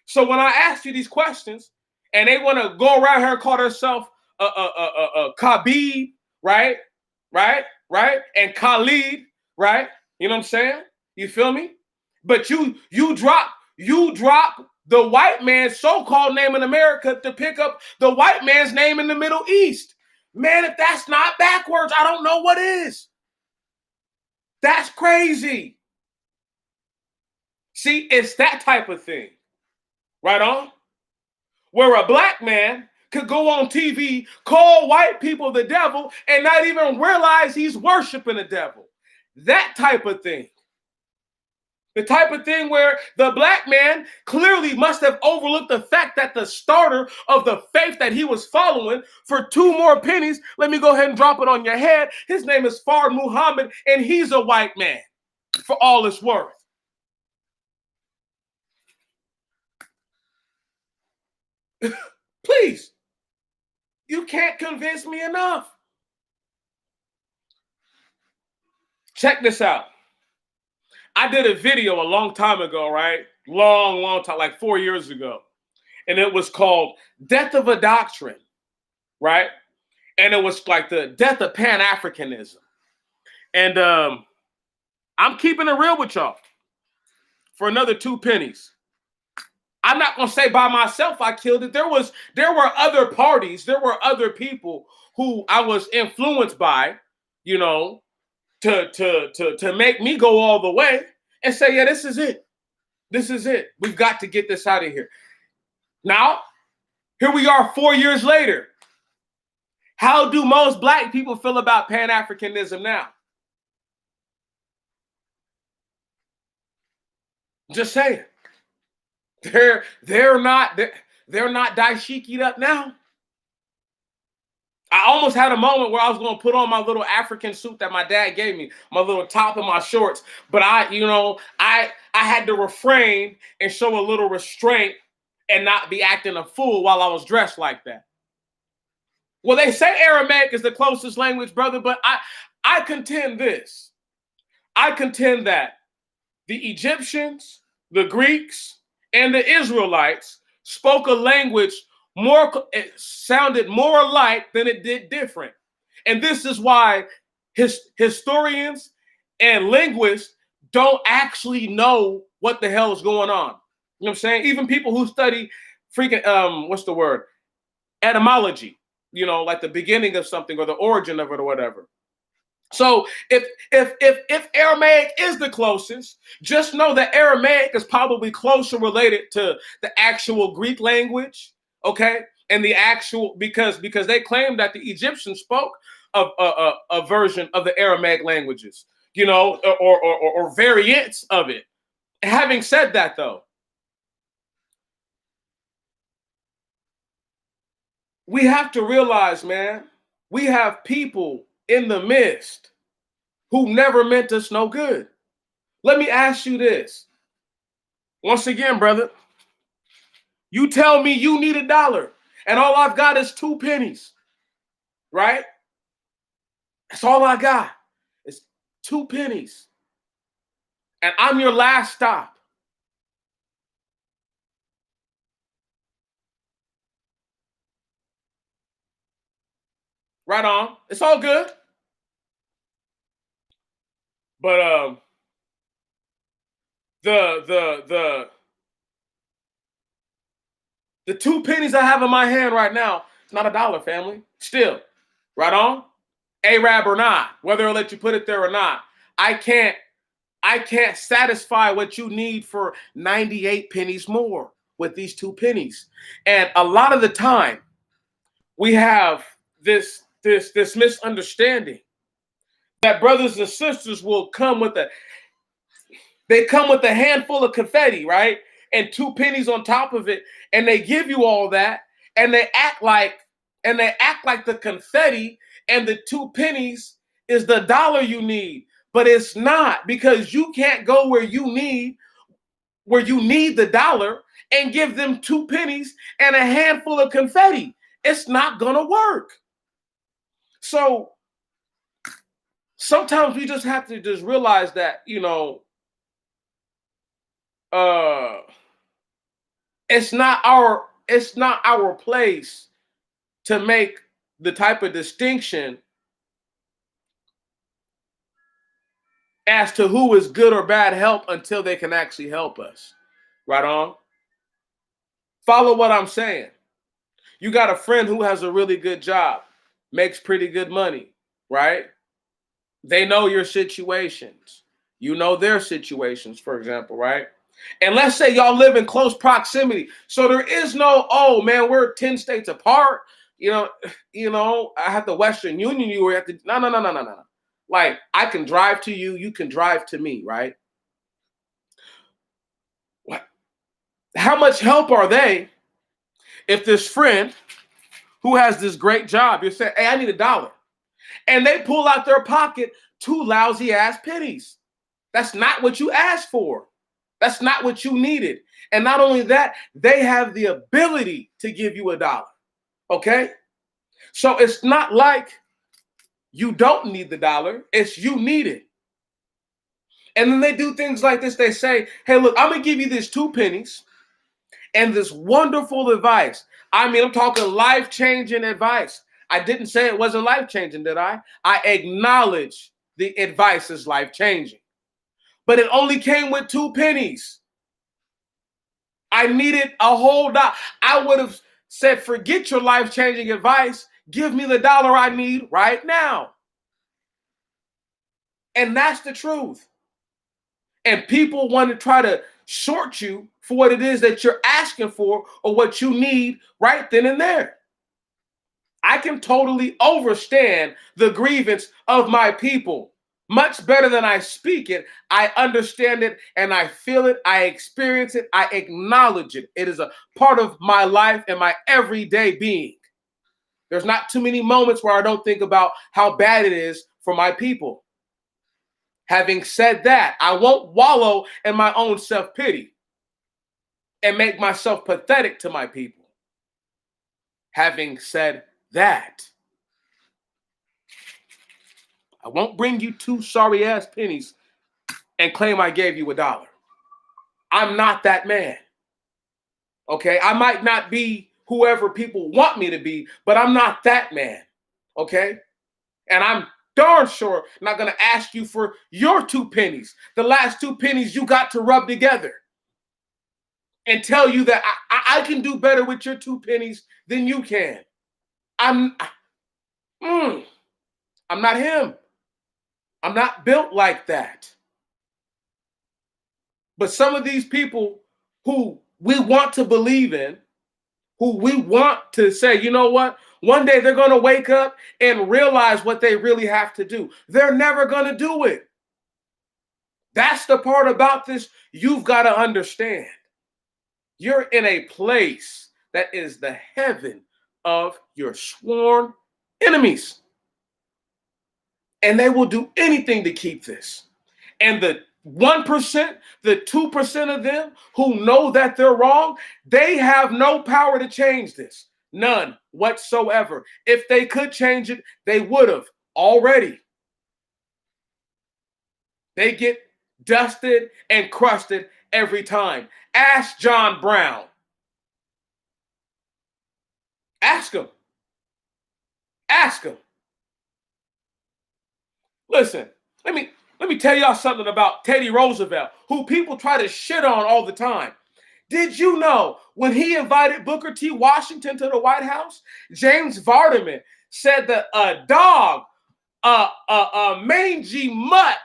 So when I ask you these questions, and they want to go around here and call themselves Khabib, right? And Khalid, right? You know what I'm saying? You feel me? But you drop the white man's so-called name in America to pick up the white man's name in the Middle East. Man, if that's not backwards, I don't know what is. That's crazy. See, it's that type of thing. Right on? Where a black man could go on TV, call white people the devil, and not even realize he's worshiping the devil. That type of thing. The type of thing where the black man clearly must have overlooked the fact that the starter of the faith that he was following, for 2 more pennies, let me go ahead and drop it on your head. His name is Fard Muhammad, and he's a white man for all it's worth. Please. You can't convince me enough. Check this out. I did a video a long time ago, right? Long time, like 4 years ago. And it was called Death of a Doctrine, right? And it was like the death of Pan-Africanism. And I'm keeping it real with y'all for another 2 pennies. I'm not gonna say by myself I killed it. There were other parties, there were other people who I was influenced by, you know, to make me go all the way and say, yeah, this is it. This is it. We've got to get this out of here. Now, here we are 4 years later. How do most black people feel about Pan-Africanism now? Just saying. They're not daishiki'd up now. I almost had a moment where I was going to put on my little African suit that my dad gave me, my little top and my shorts, but I had to refrain and show a little restraint and not be acting a fool while I was dressed like that. Well, they say Aramaic is the closest language, brother, but I contend this. I contend that the Egyptians, the Greeks, and the Israelites spoke a language it sounded more alike than it did different. And this is why historians and linguists don't actually know what the hell is going on. You know what I'm saying? Even people who study freaking what's the word? Etymology, like the beginning of something or the origin of it or whatever. So if Aramaic is the closest, just know that Aramaic is probably closer related to the actual Greek language, okay? And the actual because they claim that the Egyptians spoke of a version of the Aramaic languages, or variants of it. Having said that, though, we have to realize, man, we have people in the midst who never meant us no good. Let me ask you this. Once again, brother, you tell me you need $1 and all I've got is 2 pennies, right? That's all I got. It's 2 pennies. And I'm your last stop. Right on. It's all good. But the 2 pennies I have in my hand right now, it's not $1, family. Still, right on. Arab or not, whether I'll let you put it there or not, I can't satisfy what you need for 98 pennies more with these 2 pennies. And a lot of the time, we have this misunderstanding that brothers and sisters will come with a handful of confetti, right? And 2 pennies on top of it, and they give you all that, and they act like the confetti and the 2 pennies is the $1 you need. But it's not, because you can't go where you need the $1 and give them 2 pennies and a handful of confetti. It's not gonna work. So sometimes we just have to just realize that, it's not our place to make the type of distinction as to who is good or bad help until they can actually help us. Right on? Follow what I'm saying. You got a friend who has a really good job, makes pretty good money, right? They know your situations. You know their situations, for example, right? And let's say y'all live in close proximity. So there is no, oh man, we're 10 states apart. I have the Western Union, you have to, no. Like, I can drive to you, you can drive to me, right? What? How much help are they if this friend who has this great job, you're saying, hey, I need $1. And they pull out their pocket 2 lousy ass pennies. That's not what you asked for. That's not what you needed. And not only that, they have the ability to give you $1. Okay? So it's not like you don't need the $1, it's you need it. And then they do things like this. They say, hey, look, I'm going to give you these 2 pennies and this wonderful advice. I mean, I'm talking life-changing advice. I didn't say it wasn't life-changing, did I? I acknowledge the advice is life-changing. But it only came with 2 pennies. I needed a whole dollar. I would have said, forget your life-changing advice. Give me the dollar I need right now. And that's the truth. And people want to try to short you for what it is that you're asking for or what you need right then and there. I can totally understand the grievance of my people much better than I speak it. I understand it and I feel it. I experience it. I acknowledge it. It is a part of my life and my everyday being. There's not too many moments where I don't think about how bad it is for my people. Having said that, I won't wallow in my own self-pity and make myself pathetic to my people. Having said that, I won't bring you 2 sorry-ass pennies and claim I gave you a dollar. I'm not that man. Okay? I might not be whoever people want me to be, but I'm not that man. Okay? And I'm darn sure not going to ask you for your 2 pennies. The last 2 pennies you got to rub together. And tell you that I can do better with your 2 pennies than you can. I'm not him. I'm not built like that. But some of these people who we want to believe in, who we want to say, you know what? One day they're going to wake up and realize what they really have to do. They're never going to do it. That's the part about this you've got to understand. You're in a place that is the heaven of your sworn enemies. And they will do anything to keep this. And the 1%, the 2% of them who know that they're wrong, they have no power to change this. None whatsoever. If they could change it, they would have already. They get dusted and crusted every time. Ask John Brown. Ask him. Ask him. Listen, let me tell y'all something about Teddy Roosevelt, who people try to shit on all the time. Did you know when he invited Booker T. Washington to the White House, James Vardaman said that a dog, a mangy mutt,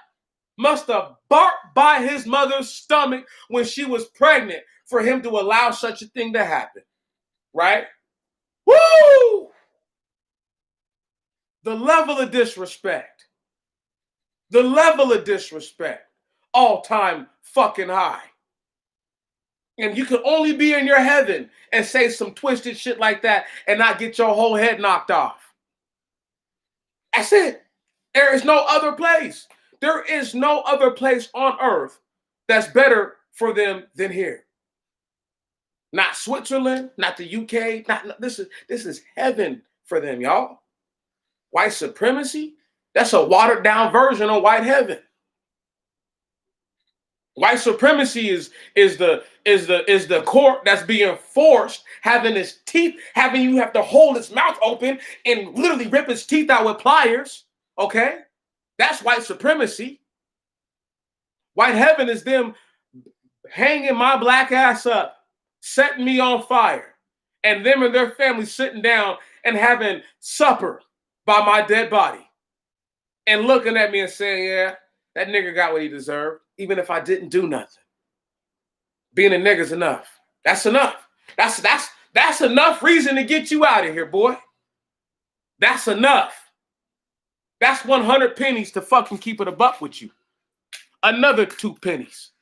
must have barked by his mother's stomach when she was pregnant for him to allow such a thing to happen, right? Woo! The level of disrespect. The level of disrespect, all-time fucking high. And you can only be in your heaven and say some twisted shit like that and not get your whole head knocked off. That's it. There is no other place. There is no other place on earth that's better for them than here. Not Switzerland, not the UK. This is heaven for them, y'all. White supremacy, that's a watered down version of white heaven. White supremacy is the court that's being forced, having its teeth, having you have to hold its mouth open and literally rip its teeth out with pliers. Okay, that's white supremacy. White heaven is them hanging my black ass up, setting me on fire, and them and their family sitting down and having supper by my dead body, and looking at me and saying, "Yeah, that nigga got what he deserved." Even if I didn't do nothing. Being a nigga's enough. That's enough. That's enough reason to get you out of here, boy. That's enough. That's 100 pennies to fucking keep it a buck with you. Another 2 pennies,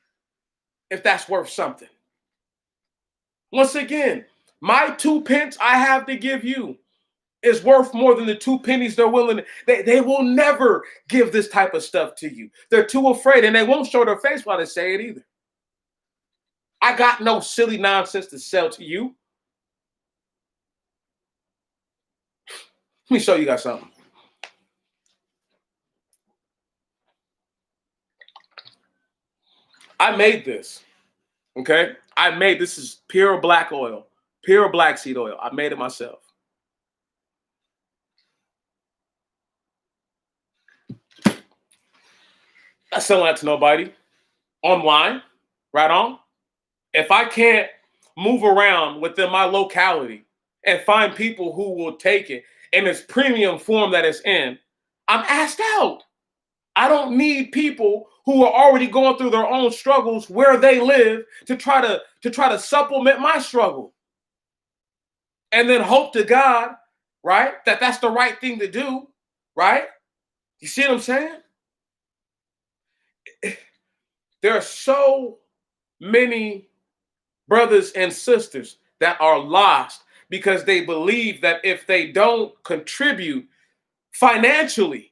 if that's worth something. Once again, my 2 pence I have to give you is worth more than the 2 pennies they're willing to. They will never give this type of stuff to you. They're too afraid, and they won't show their face while they say it either. I got no silly nonsense to sell to you. Let me show you guys something. I made this. Okay, this is pure black oil, pure black seed oil. I made it myself. Not selling that to nobody. Online, right on. If I can't move around within my locality and find people who will take it in its premium form that it's in, I'm asked out. I don't need people who are already going through their own struggles where they live to try to supplement my struggle. And then hope to God, right, that that's the right thing to do, right? You see what I'm saying? There are so many brothers and sisters that are lost because they believe that if they don't contribute financially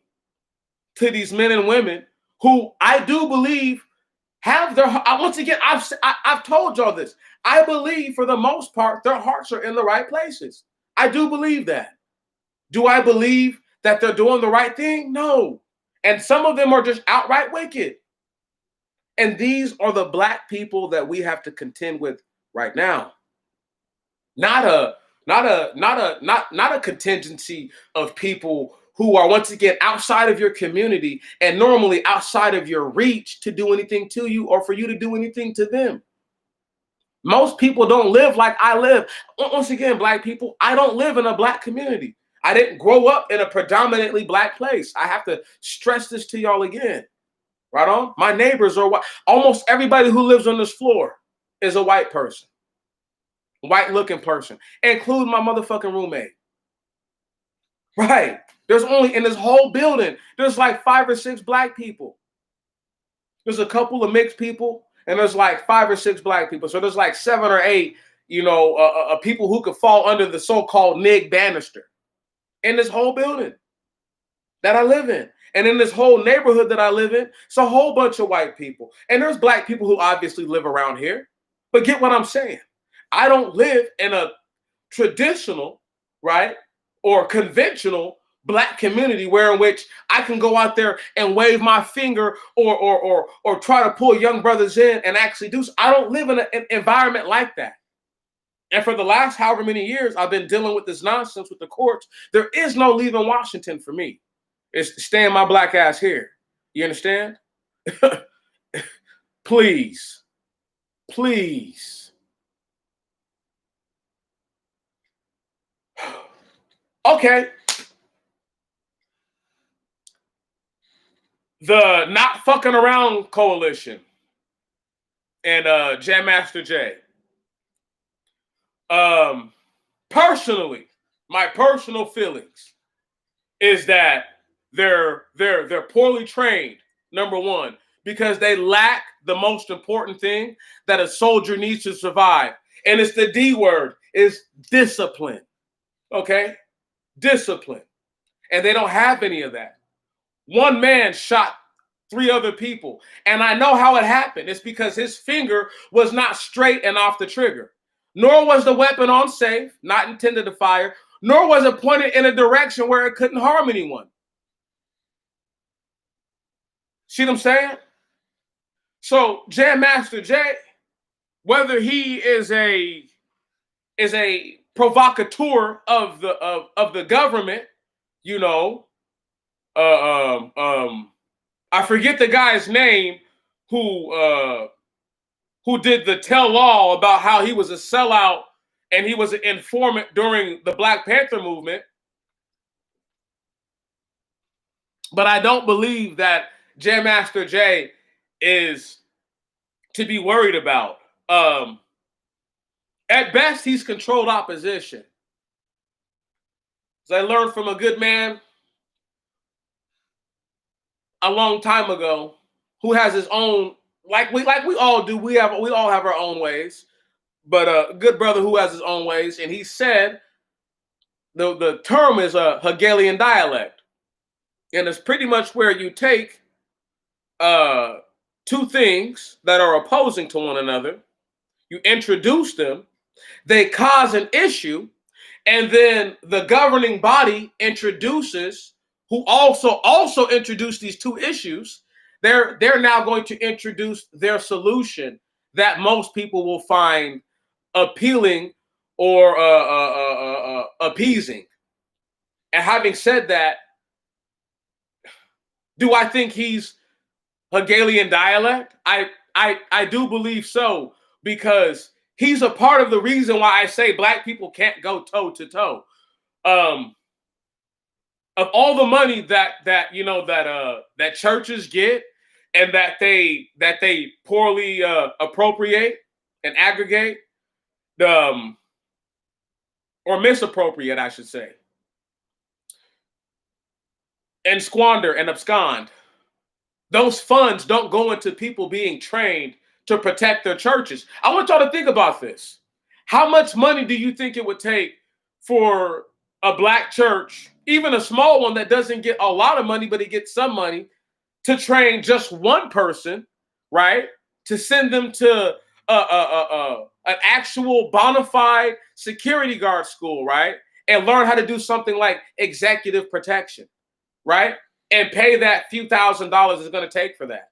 to these men and women who I do believe have their, once again, I've told y'all this. I believe for the most part, their hearts are in the right places. I do believe that. Do I believe that they're doing the right thing? No. And some of them are just outright wicked. And these are the black people that we have to contend with right now. Not a contingency of people who are once again outside of your community and normally outside of your reach to do anything to you or for you to do anything to them. Most people don't live like I live. Once again, black people, I don't live in a black community. I didn't grow up in a predominantly black place. I have to stress this to y'all again. Right on? My neighbors are white. Almost everybody who lives on this floor is a white person. White looking person. Including my motherfucking roommate. Right. There's only, in this whole building, there's like 5 or 6 black people. There's a couple of mixed people, and there's like 5 or 6 black people. So there's like 7 or 8, people who could fall under the so-called Nig Bannister in this whole building that I live in. And in this whole neighborhood that I live in, it's a whole bunch of white people. And there's black people who obviously live around here. But get what I'm saying? I don't live in a traditional, right, or conventional black community where in which I can go out there and wave my finger or try to pull young brothers in and actually do so. I don't live in an environment like that. And for the last however many years I've been dealing with this nonsense with the courts, there is no leaving Washington for me. It's staying my black ass here. You understand? Please. Please. Okay. The Not Fucking Around Coalition and Jam Master Jay. Personally, my personal feelings is that they're poorly trained, number one, because they lack the most important thing that a soldier needs to survive. And it's the D word, is discipline. Okay? Discipline. And they don't have any of that. One man shot 3 other people. And I know how it happened. It's because his finger was not straight and off the trigger. Nor was the weapon on safe, not intended to fire, nor was it pointed in a direction where it couldn't harm anyone. See what I'm saying? So Jam Master Jay, whether he is a provocateur of the government, I forget the guy's name who did the tell-all about how he was a sellout and he was an informant during the Black Panther movement. But I don't believe that Jam Master Jay is to be worried about. At best, he's controlled opposition. As I learned from a good man a long time ago, who has his own, like we all do. We all have our own ways, but a good brother who has his own ways, and he said the term is a Hegelian dialect, and it's pretty much where you take 2 things that are opposing to one another, you introduce them, they cause an issue, and then the governing body introduces, who also introduce these 2 issues. They're now going to introduce their solution that most people will find appealing or appeasing. And having said that, do I think he's Hegelian dialect? I do believe so, because he's a part of the reason why I say black people can't go toe to toe. Of all the money that churches get and that they poorly appropriate and aggregate, or misappropriate, I should say, and squander and abscond, those funds don't go into people being trained to protect their churches. I want y'all to think about this. How much money do you think it would take for a black church, even a small one that doesn't get a lot of money, but it gets some money, to train just one person, right? To send them to an actual bona fide security guard school, right? And learn how to do something like executive protection, right? And pay that few $1,000s it's going to take for that.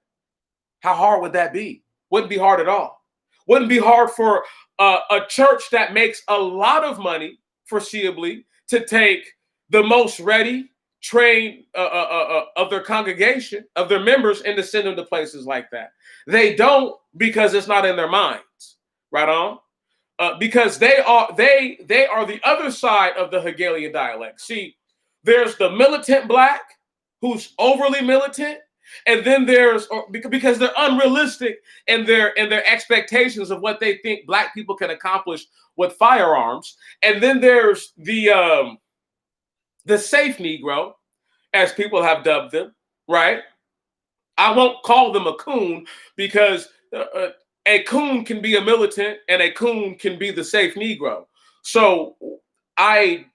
How hard would that be? Wouldn't be hard at all. Wouldn't be hard for a church that makes a lot of money, foreseeably, to take the most ready, trained of their congregation, of their members, and to send them to places like that. They don't, because it's not in their minds. Right on? Because they are the other side of the Hegelian dialect. See, there's the militant black who's overly militant, and then there's, because they're unrealistic in their expectations of what they think black people can accomplish with firearms. And then there's the safe Negro, as people have dubbed them, right? I won't call them a coon, because a coon can be a militant and a coon can be the safe Negro. So I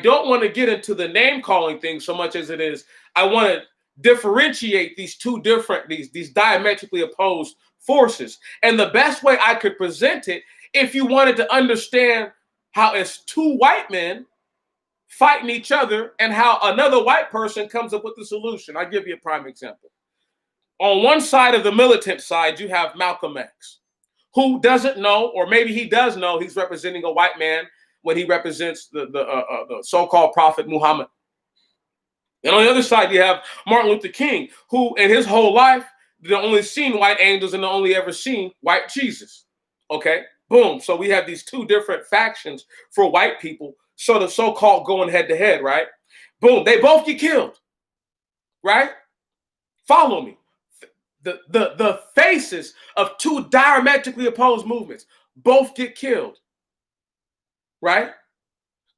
don't want to get into the name calling thing so much as it is, I want to differentiate these two different, these diametrically opposed forces. And the best way I could present it, if you wanted to understand how it's two white men fighting each other and how another white person comes up with the solution. I'll give you a prime example. On one side of the militant side, you have Malcolm X, who doesn't know, or maybe he does know, he's representing a white man when he represents the so-called prophet Muhammad. And on the other side, you have Martin Luther King, who in his whole life, they only seen white angels and they only ever seen white Jesus. Okay, boom. So we have these two different factions for white people, so the so-called going head to head, right? Boom, they both get killed, right? Follow me. The faces of two diametrically opposed movements both get killed, right?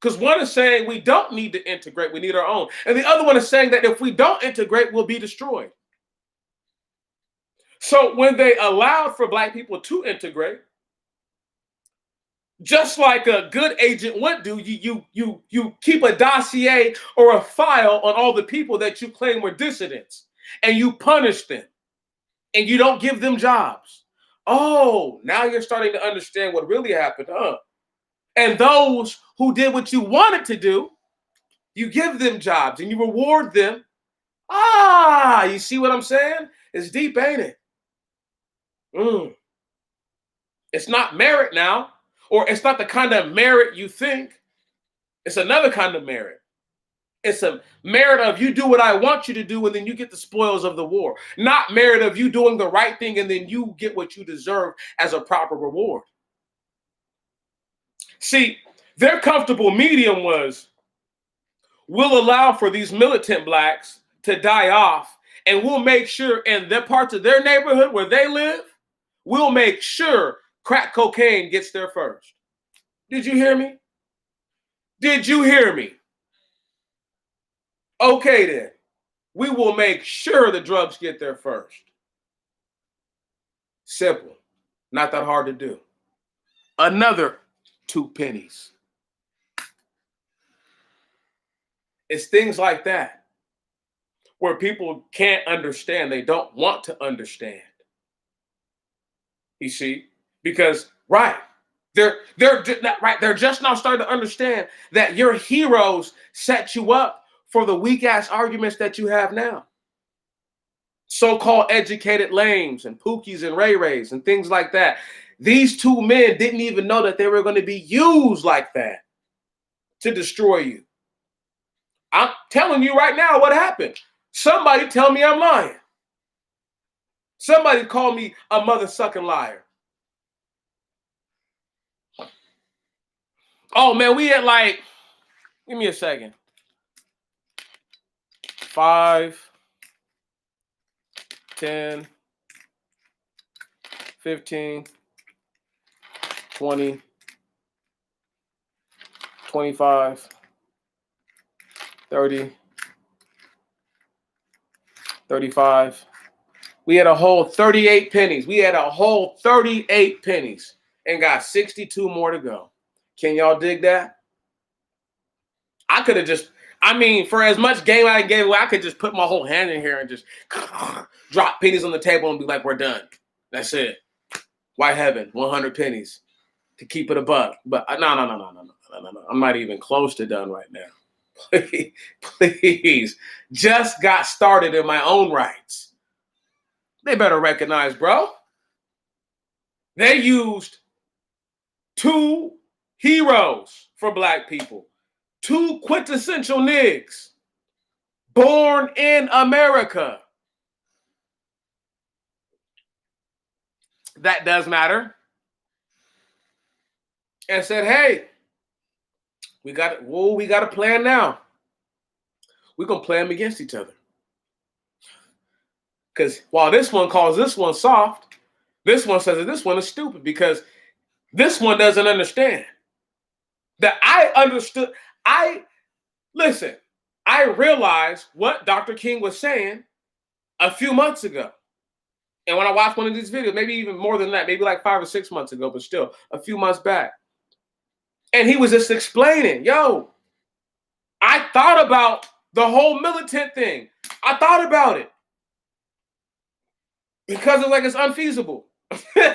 Because one is saying we don't need to integrate, we need our own. And the other one is saying that if we don't integrate, we'll be destroyed. So when they allowed for black people to integrate, just like a good agent would do, you keep a dossier or a file on all the people that you claim were dissidents, and you punish them, and you don't give them jobs. Oh, now you're starting to understand what really happened, huh? And those who did what you wanted to do, you give them jobs and you reward them. Ah, you see what I'm saying? It's deep, ain't it? It's not merit now, or it's not the kind of merit you think. It's another kind of merit. It's a merit of you do what I want you to do, and then you get the spoils of the war. Not merit of you doing the right thing, and then you get what you deserve as a proper reward. See, their comfortable medium was, we'll allow for these militant blacks to die off, and we'll make sure in the parts of their neighborhood where they live, we'll make sure crack cocaine gets there first. Did you hear me? Did you hear me? Okay, then. We will make sure the drugs get there first. Simple. Not that hard to do. Another 2 pennies. It's things like that where people can't understand. They don't want to understand. You see? Because, right, they're just now starting to understand that your heroes set you up for the weak ass arguments that you have now. so-called educated lames and Pookies and Ray Rays and things like that. These two men didn't even know that they were going to be used like that to destroy you. I'm telling you right now what happened. Somebody tell me I'm lying. Somebody call me a mother-sucking liar. Oh, man, we had like, give me a second. 5, 10, 15, 20, 25, 30, 35. We had a whole 38 pennies. We had a whole 38 pennies and got 62 more to go. Can y'all dig that? I could have just, for as much game I gave away, I could just put my whole hand in here and just drop pennies on the table and be like, we're done. That's it. White heaven, 100 pennies to keep it a buck. But no. I'm not even close to done right now. Please. Just got started in my own rights. They better recognize, bro. They used 2 heroes for black people. 2 quintessential niggas born in America. That does matter. And said, hey, we got a plan now. We're going to play them against each other. Because while this one calls this one soft, this one says that this one is stupid because this one doesn't understand. That I understood. I realized what Dr. King was saying a few months ago. And when I watched one of these videos, maybe even more than that, maybe like 5 or 6 months ago, but still a few months back. And he was just explaining, yo, I thought about the whole militant thing. I thought about it. Because it's unfeasible.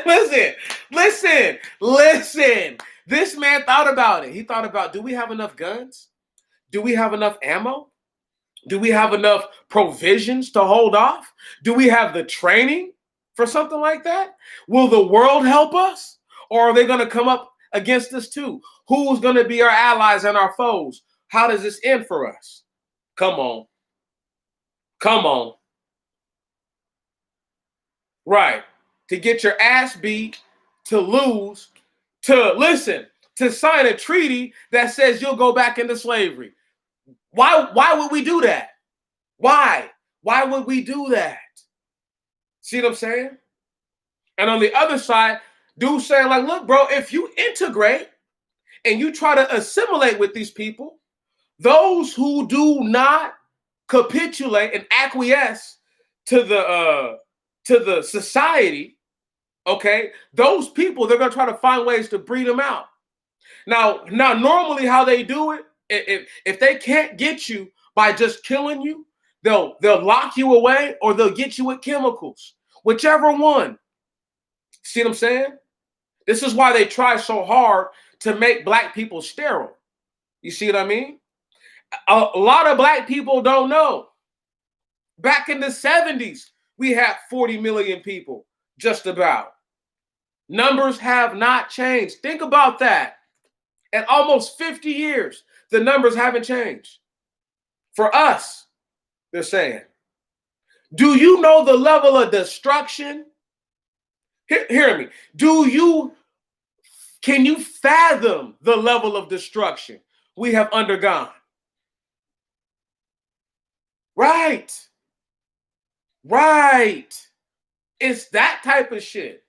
Listen. This man thought about it. He thought about, do we have enough guns? Do we have enough ammo? Do we have enough provisions to hold off? Do we have the training for something like that? Will the world help us? Or are they going to come up against us too? Who's going to be our allies and our foes? How does this end for us? Come on. Right. To get your ass beat, to lose, to sign a treaty that says you'll go back into slavery. Why would we do that? Why? Why would we do that? See what I'm saying? And on the other side, dude's saying like, look, bro, if you integrate and you try to assimilate with these people, those who do not capitulate and acquiesce to the society, okay, those people, they're going to try to find ways to breed them out. Now, normally how they do it, if they can't get you by just killing you, they'll lock you away or they'll get you with chemicals, whichever one. See what I'm saying? This is why they try so hard to make black people sterile. You see what I mean? A lot of black people don't know. Back in the 70s, we had 40 million people, just about. Numbers have not changed. Think about that. In almost 50 years, the numbers haven't changed. For us, they're saying. Do you know the level of destruction? Hear me. Can you fathom the level of destruction we have undergone? Right. It's that type of shit.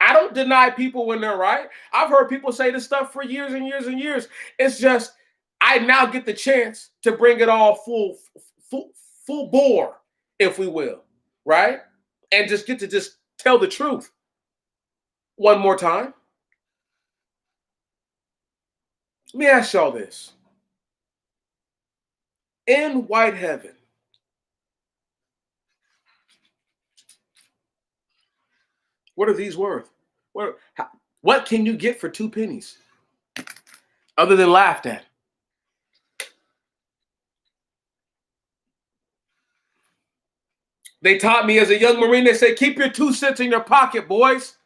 I don't deny people when they're right. I've heard people say this stuff for years and years and years. It's just, I now get the chance to bring it all full bore, if we will, right? And just get to just tell the truth. One more time. Let me ask y'all this. In white heaven, what are these worth? What can you get for 2 pennies? Other than laughed at? They taught me as a young Marine, they say, keep your 2 cents in your pocket, boys,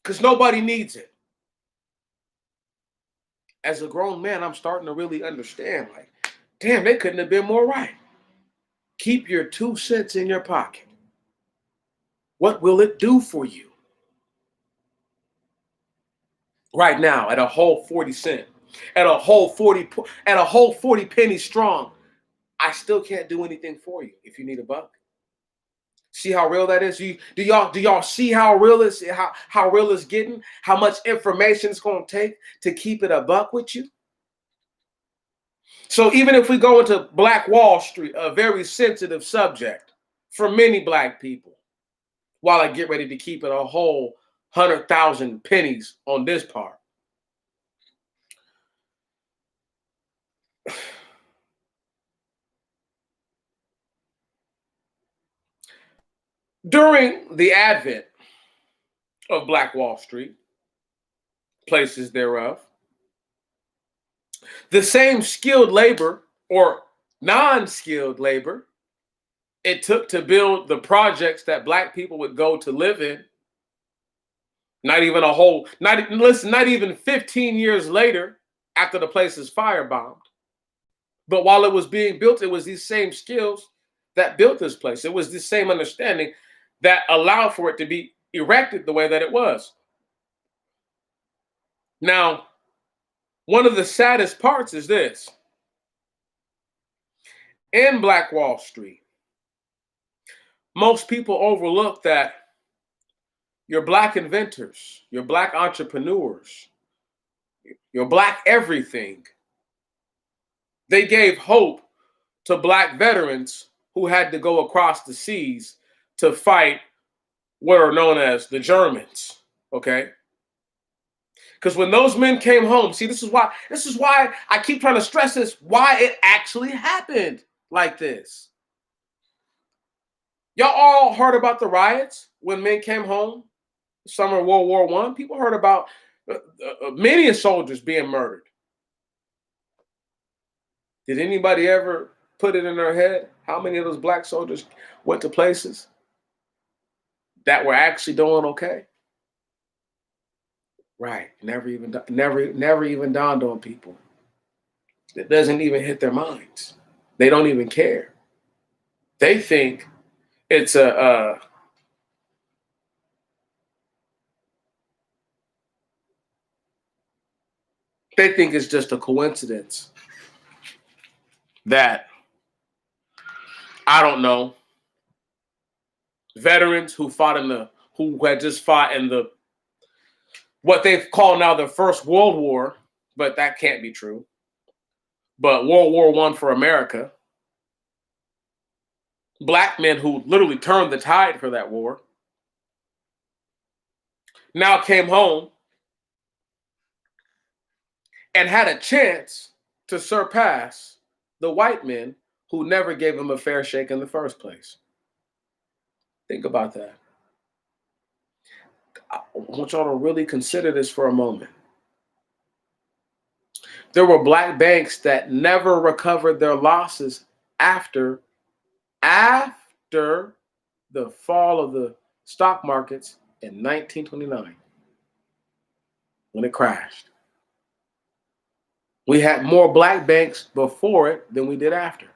because nobody needs it. As a grown man, I'm starting to really understand, like, damn, they couldn't have been more right. Keep your 2 cents in your pocket. What will it do for you? Right now, at a whole 40 cent, at a whole 40 pennies strong, I still can't do anything for you if you need a buck. See how real that is? Do y'all see how real it's how real it's getting? How much information it's going to take to keep it a buck with you? So even if we go into Black Wall Street, a very sensitive subject for many Black people, while I get ready to keep it a whole 100,000 pennies on this part. During the advent of Black Wall Street, places thereof, the same skilled labor or non-skilled labor it took to build the projects that Black people would go to live in, not even 15 years later after the place is firebombed. But while it was being built, it was these same skills that built this place. It was the same understanding that allowed for it to be erected the way that it was. Now, one of the saddest parts is this. In Black Wall Street, most people overlook that your Black inventors, your Black entrepreneurs, your Black everything, they gave hope to Black veterans who had to go across the seas to fight what are known as the Germans, okay? Because when those men came home, see, this is why I keep trying to stress this, why it actually happened like this. Y'all all heard about the riots when men came home, summer of World War I. People heard about many soldiers being murdered. Did anybody ever put it in their head how many of those Black soldiers went to places that were actually doing okay? Right. Never even dawned on people. It doesn't even hit their minds. They don't even care. They think it's they think it's just a coincidence that, I don't know, veterans who had just fought in the what they call now the First World War, but that can't be true. But World War I for America, Black men who literally turned the tide for that war, now came home and had a chance to surpass the white men who never gave them a fair shake in the first place. Think about that. I want y'all to really consider this for a moment. There were Black banks that never recovered their losses after the fall of the stock markets in 1929, when it crashed. We had more Black banks before it than we did after.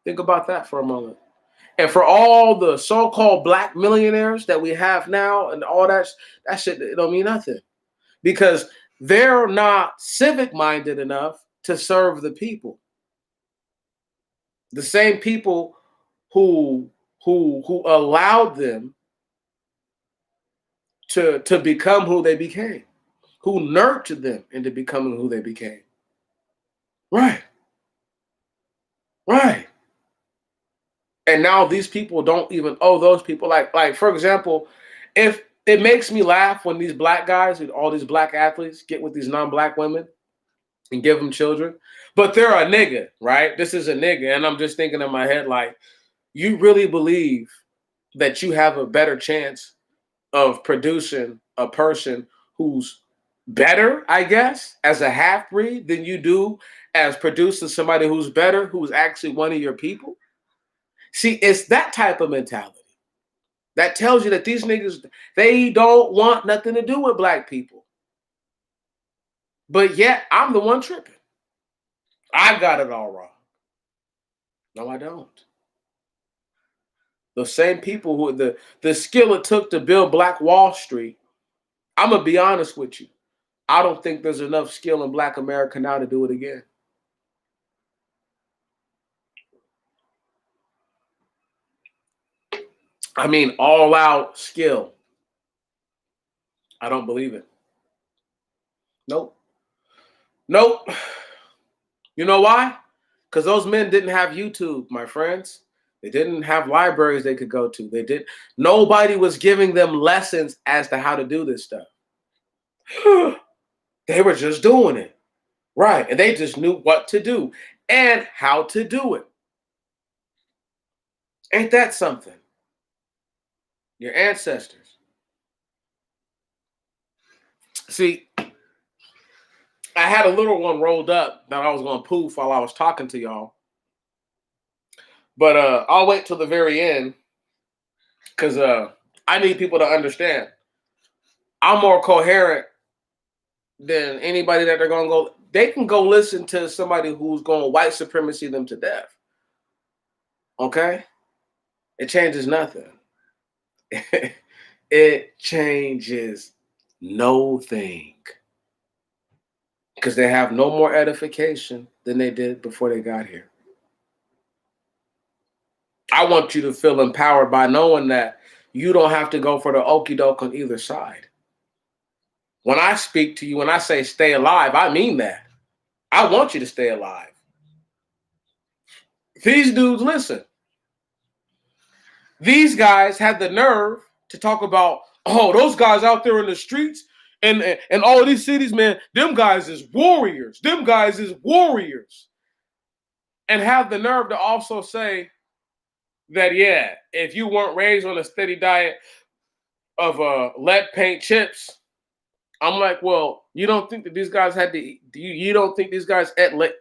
Think about that for a moment. And for all the so-called Black millionaires that we have now and all that shit, it don't mean nothing. Because they're not civic-minded enough to serve the people. The same people who allowed them to become who they became, who nurtured them into becoming who they became. Right. And now these people don't even owe those people. Like for example, if it makes me laugh when these Black guys, all these Black athletes get with these non-Black women and give them children, but they're a nigga, right? This is a nigga. And I'm just thinking in my head, like, you really believe that you have a better chance of producing a person who's better, I guess, as a half-breed than you do as producing somebody who's better, who's actually one of your people? See, it's that type of mentality that tells you that these niggas, they don't want nothing to do with black people. But yet, I'm the one tripping. I got it all wrong. No, I don't. The same people who the skill it took to build Black Wall Street, I'm gonna be honest with you. I don't think there's enough skill in Black America now to do it again. I mean, all out skill. I don't believe it. Nope. Nope. You know why? Because those men didn't have YouTube, my friends. They didn't have libraries they could go to. Nobody was giving them lessons as to how to do this stuff. They were just doing it. Right. And they just knew what to do and how to do it. Ain't that something? Your ancestors. See, I had a little one rolled up that I was going to poof while I was talking to y'all. But I'll wait till the very end because I need people to understand. I'm more coherent than anybody that they're going to go. They can go listen to somebody who's going to white supremacy them to death. Okay? It changes nothing. It changes no thing. Because they have no more edification than they did before they got here. I want you to feel empowered by knowing that you don't have to go for the okie doke on either side. When I speak to you, when I say stay alive, I mean that. I want you to stay alive. These dudes, listen. These guys had the nerve to talk about, oh, those guys out there in the streets and all of these cities, man, them guys is warriors. Them guys is warriors. And have the nerve to also say that, yeah, if you weren't raised on a steady diet of lead paint chips, I'm like, well, you don't think that these guys had to eat, you don't think these guys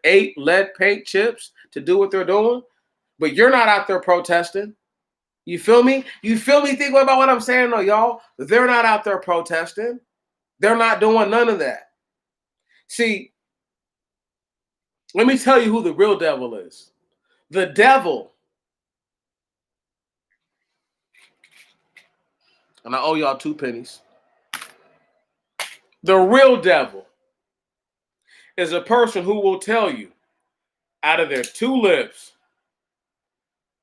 ate lead paint chips to do what they're doing? But you're not out there protesting. You feel me? You feel me? Think about what I'm saying, though, y'all. They're not out there protesting. They're not doing none of that. See, let me tell you who the real devil is. The devil, and I owe y'all 2 pennies. The real devil is a person who will tell you out of their 2 lips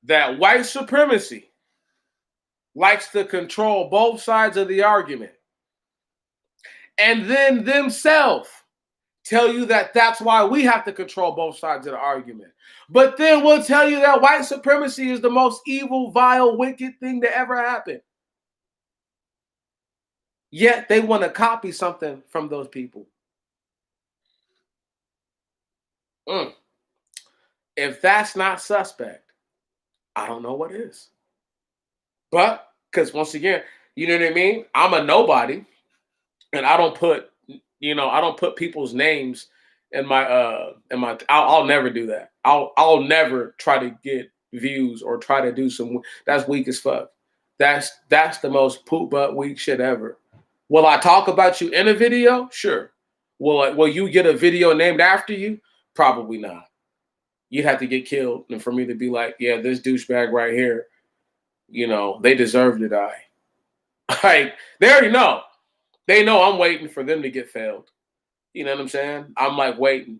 that white supremacy likes to control both sides of the argument. And then themselves tell you that that's why we have to control both sides of the argument. But then we'll tell you that white supremacy is the most evil, vile, wicked thing to ever happen. Yet they want to copy something from those people. If that's not suspect, I don't know what is. But, because once again, you know what I mean? I'm a nobody, and I don't put people's names in my I'll never do that. I'll never try to get views or try to do that's weak as fuck. That's the most poop butt weak shit ever. Will I talk about you in a video? Sure. Will you get a video named after you? Probably not. You'd have to get killed, and for me to be like, yeah, this douchebag right here, they deserve to die. Like, they already know. They know I'm waiting for them to get failed. You know what I'm saying? I'm like waiting.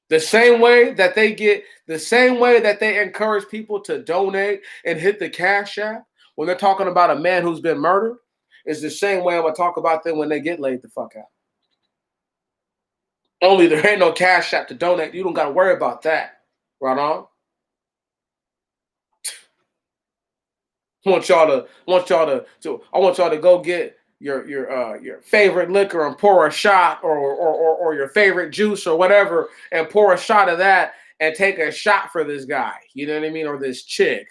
The same way that they encourage people to donate and hit the Cash App when they're talking about a man who's been murdered, is the same way I'm going to talk about them when they get laid the fuck out. Only there ain't no Cash App to donate. You don't got to worry about that. Right on? I want y'all to go get your favorite liquor and pour a shot or your favorite juice or whatever and pour a shot of that and take a shot for this guy. You know what I mean? Or this chick.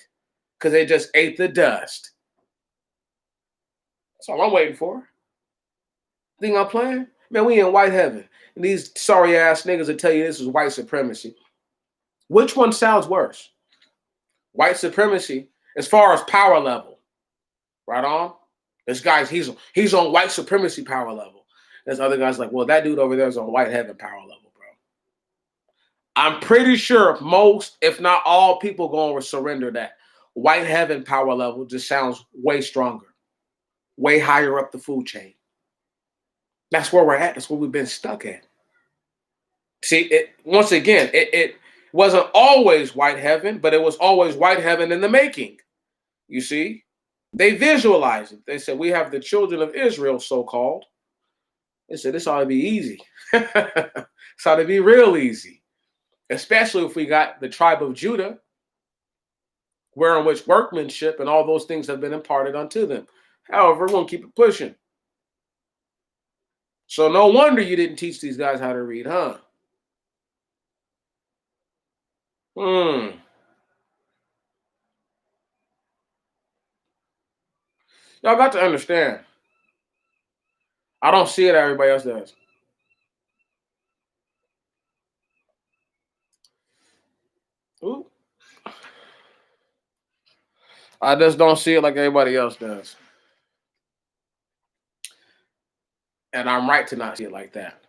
Because they just ate the dust. That's all I'm waiting for. Think I'm playing? Man, we in white heaven. And these sorry ass niggas will tell you this is white supremacy. Which one sounds worse? White supremacy, as far as power level, right on. This guy's he's on white supremacy power level. There's other guys like, well, that dude over there is on white heaven power level, bro. I'm pretty sure most, if not all, people going to surrender that. White heaven power level just sounds way stronger, way higher up the food chain. That's where we're at. That's where we've been stuck at. See, once again, it wasn't always white heaven, but it was always white heaven in the making. You see, they visualized it. They said, we have the children of Israel, so-called. They said, this ought to be easy. This ought to be real easy, especially if we got the tribe of Judah, where in which workmanship and all those things have been imparted unto them. However, we're going to keep it pushing. So no wonder you didn't teach these guys how to read, huh? Y'all got to understand. I don't see it, everybody else does. Ooh. I just don't see it like everybody else does. And I'm right to not see it like that.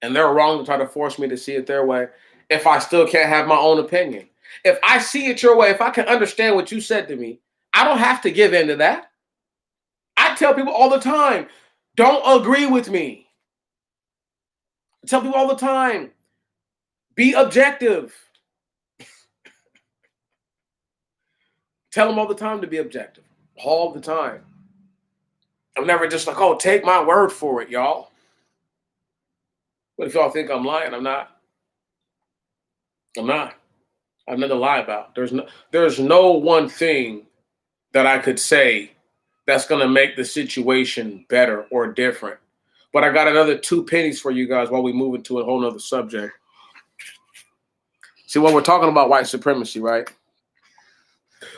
And they're wrong to try to force me to see it their way if I still can't have my own opinion. If I see it your way, if I can understand what you said to me, I don't have to give in to that. I tell people all the time, don't agree with me. I tell people all the time, be objective. Tell them all the time to be objective. All the time. I'm never just like, oh, take my word for it, y'all. But if y'all think I'm lying, I'm not. I'm not. I have nothing to lie about. There's no one thing that I could say that's going to make the situation better or different. But I got another 2 pennies for you guys while we move into a whole nother subject. See, when we're talking about white supremacy, right?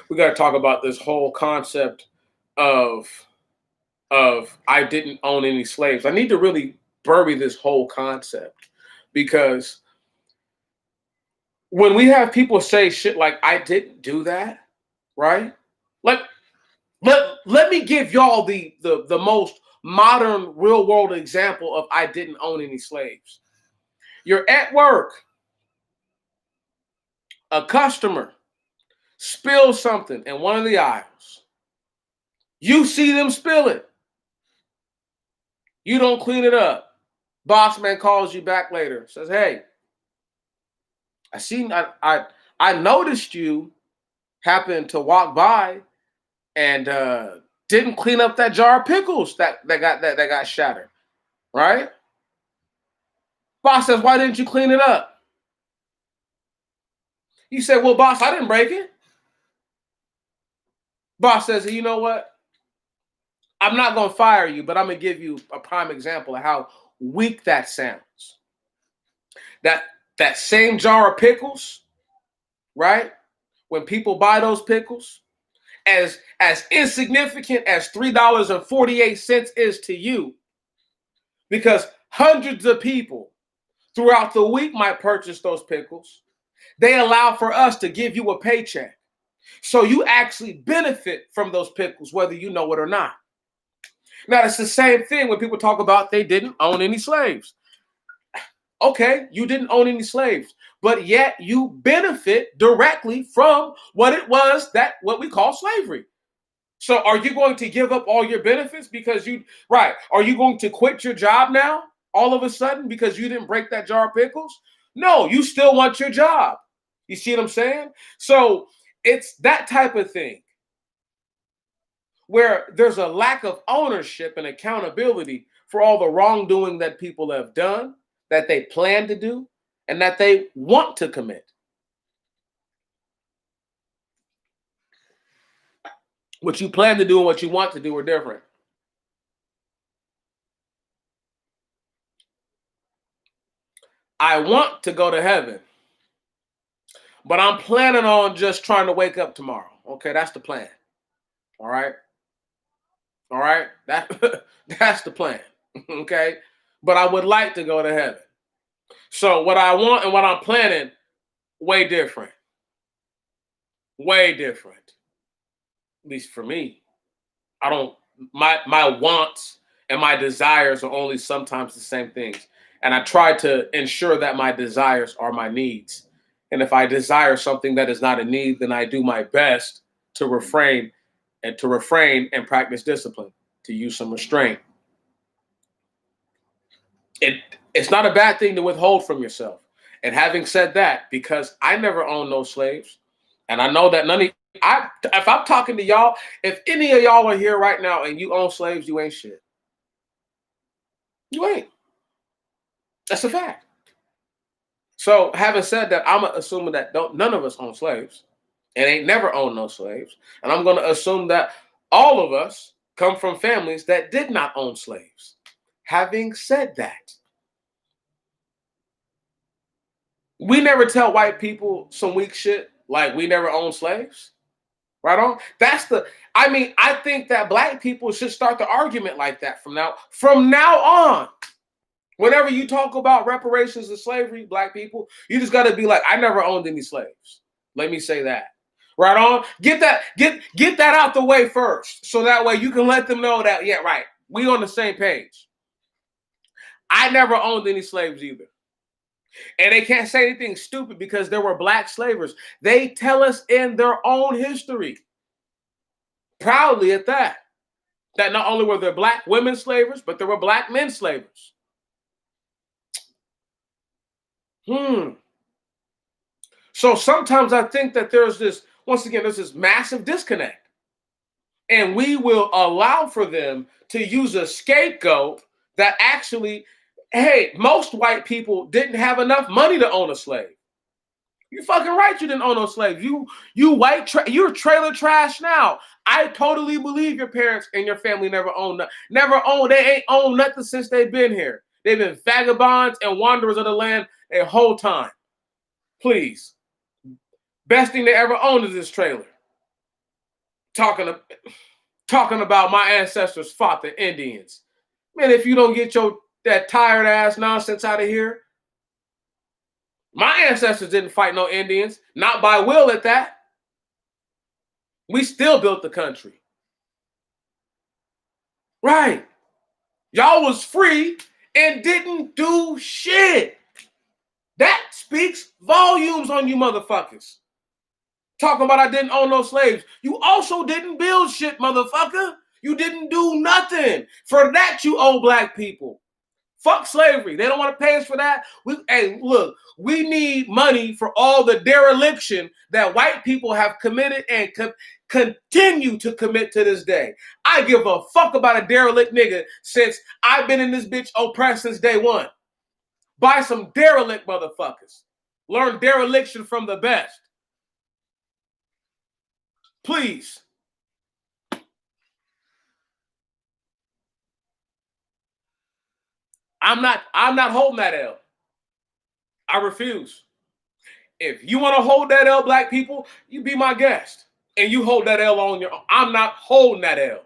We got to talk about this whole concept of I didn't own any slaves. I need to really bury this whole concept, because when we have people say shit like I didn't do that, right? Like let me give y'all the most modern real world example of I didn't own any slaves. You're at work, a customer spills something in one of the aisles. You see them spill it. You don't clean it up. Boss man calls you back later, says, hey, I noticed you happened to walk by and didn't clean up that jar of pickles that got shattered, right? Boss says, why didn't you clean it up? You said, well, boss, I didn't break it. Boss says, you know what? I'm not going to fire you, but I'm going to give you a prime example of how weak that sounds. That same jar of pickles, right? When people buy those pickles, as insignificant as $3.48 is to you, because hundreds of people throughout the week might purchase those pickles, they allow for us to give you a paycheck. So you actually benefit from those pickles, whether you know it or not. Now, it's the same thing when people talk about they didn't own any slaves. Okay, you didn't own any slaves, but yet you benefit directly from what it was what we call slavery. So are you going to give up all your benefits because are you going to quit your job now all of a sudden because you didn't break that jar of pickles? No, you still want your job. You see what I'm saying? So it's that type of thing where there's a lack of ownership and accountability for all the wrongdoing that people have done, that they plan to do, and that they want to commit. What you plan to do and what you want to do are different. I want to go to heaven, but I'm planning on just trying to wake up tomorrow. Okay, that's the plan. All right. All right. That's the plan. Okay. But I would like to go to heaven. So what I want and what I'm planning, way different. Way different. At least for me. I don't my wants and my desires are only sometimes the same things. And I try to ensure that my desires are my needs. And if I desire something that is not a need, then I do my best to refrain and practice discipline, to use some restraint. It it's not a bad thing to withhold from yourself. And having said that, because I never owned no slaves, and I know that none of I if I'm talking to y'all, if any of y'all are here right now and you own slaves, you ain't shit. You ain't. That's a fact. So having said that, I'm assuming that none of us own slaves and ain't never owned no slaves. And I'm gonna assume that all of us come from families that did not own slaves. Having said that, we never tell white people some weak shit like we never owned slaves. Right on. I mean, I think that black people should start the argument like that from now on. Whenever you talk about reparations and slavery, black people, you just got to be like, I never owned any slaves. Let me say that. Right on. Get that out the way first, so that way you can let them know that, yeah, right, we on the same page. I never owned any slaves either. And they can't say anything stupid because there were black slavers. They tell us in their own history, proudly at that not only were there black women slavers, but there were black men slavers. So sometimes I think that there's this massive disconnect. And we will allow for them to use a scapegoat that actually, hey, most white people didn't have enough money to own a slave. You fucking right, you didn't own no slaves. You're trailer trash now. I totally believe your parents and your family never owned. They ain't owned nothing since they've been here. They've been vagabonds and wanderers of the land their whole time. Please. Best thing they ever owned is this trailer. Talking about my ancestors fought the Indians. Man, if you don't get that tired ass nonsense out of here. My ancestors didn't fight no Indians, not by will at that. We still built the country. Right. Y'all was free and didn't do shit. That speaks volumes on you motherfuckers. Talking about I didn't own no slaves. You also didn't build shit, motherfucker. You didn't do nothing. For that, you owe black people. Fuck slavery. They don't want to pay us for that. Hey, look, we need money for all the dereliction that white people have committed and continue to commit to this day. I give a fuck about a derelict nigga since I've been in this bitch oppressed since day one. Buy some derelict motherfuckers. Learn dereliction from the best. Please. I'm not holding that L. I refuse. If you want to hold that L, black people, you be my guest. And you hold that L on your own. I'm not holding that L.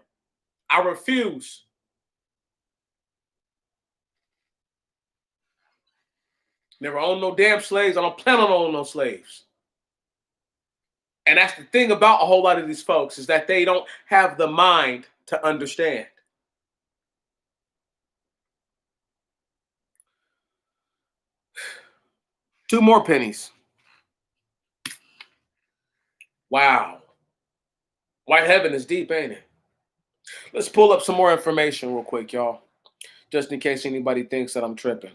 I refuse. Never owned no damn slaves. I don't plan on owning no slaves. And that's the thing about a whole lot of these folks, is that they don't have the mind to understand. Two more pennies. Wow. White heaven is deep, ain't it? Let's pull up some more information real quick, y'all. Just in case anybody thinks that I'm tripping.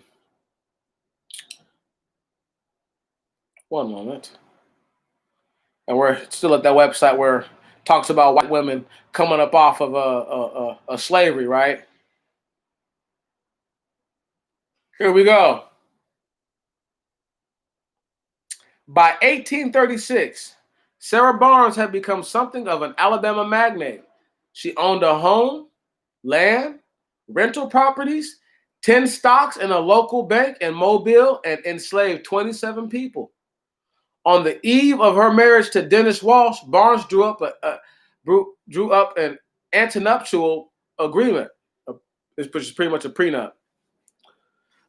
One moment. And we're still at that website where it talks about white women coming up off of a slavery, right? Here we go. By 1836, Sarah Barnes had become something of an Alabama magnate. She owned a home, land, rental properties, 10 stocks in a local bank in Mobile, and enslaved 27 people. On the eve of her marriage to Dennis Walsh, Barnes drew up an antenuptial agreement, which is pretty much a prenup.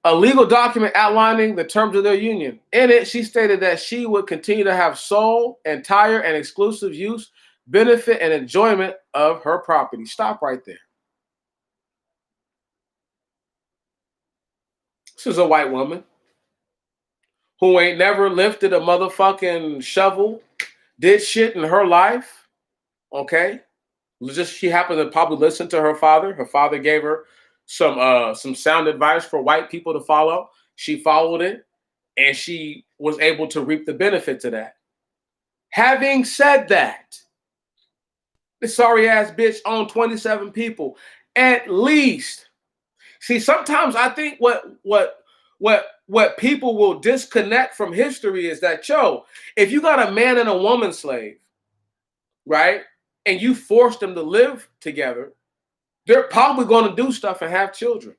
a legal document outlining the terms of their union. In it, she stated that she would continue to have sole, entire, and exclusive use, benefit, and enjoyment of her property. Stop right there. This is a white woman who ain't never lifted a motherfucking shovel, did shit in her life. Okay? Just she happened to probably listen to her father. Her father gave her some sound advice for white people to follow. She followed it, and she was able to reap the benefits of that. Having said that, this sorry ass bitch owned 27 people at least. See, sometimes I think what people will disconnect from history is that, yo, if you got a man and a woman slave, right, and you force them to live together, they're probably going to do stuff and have children.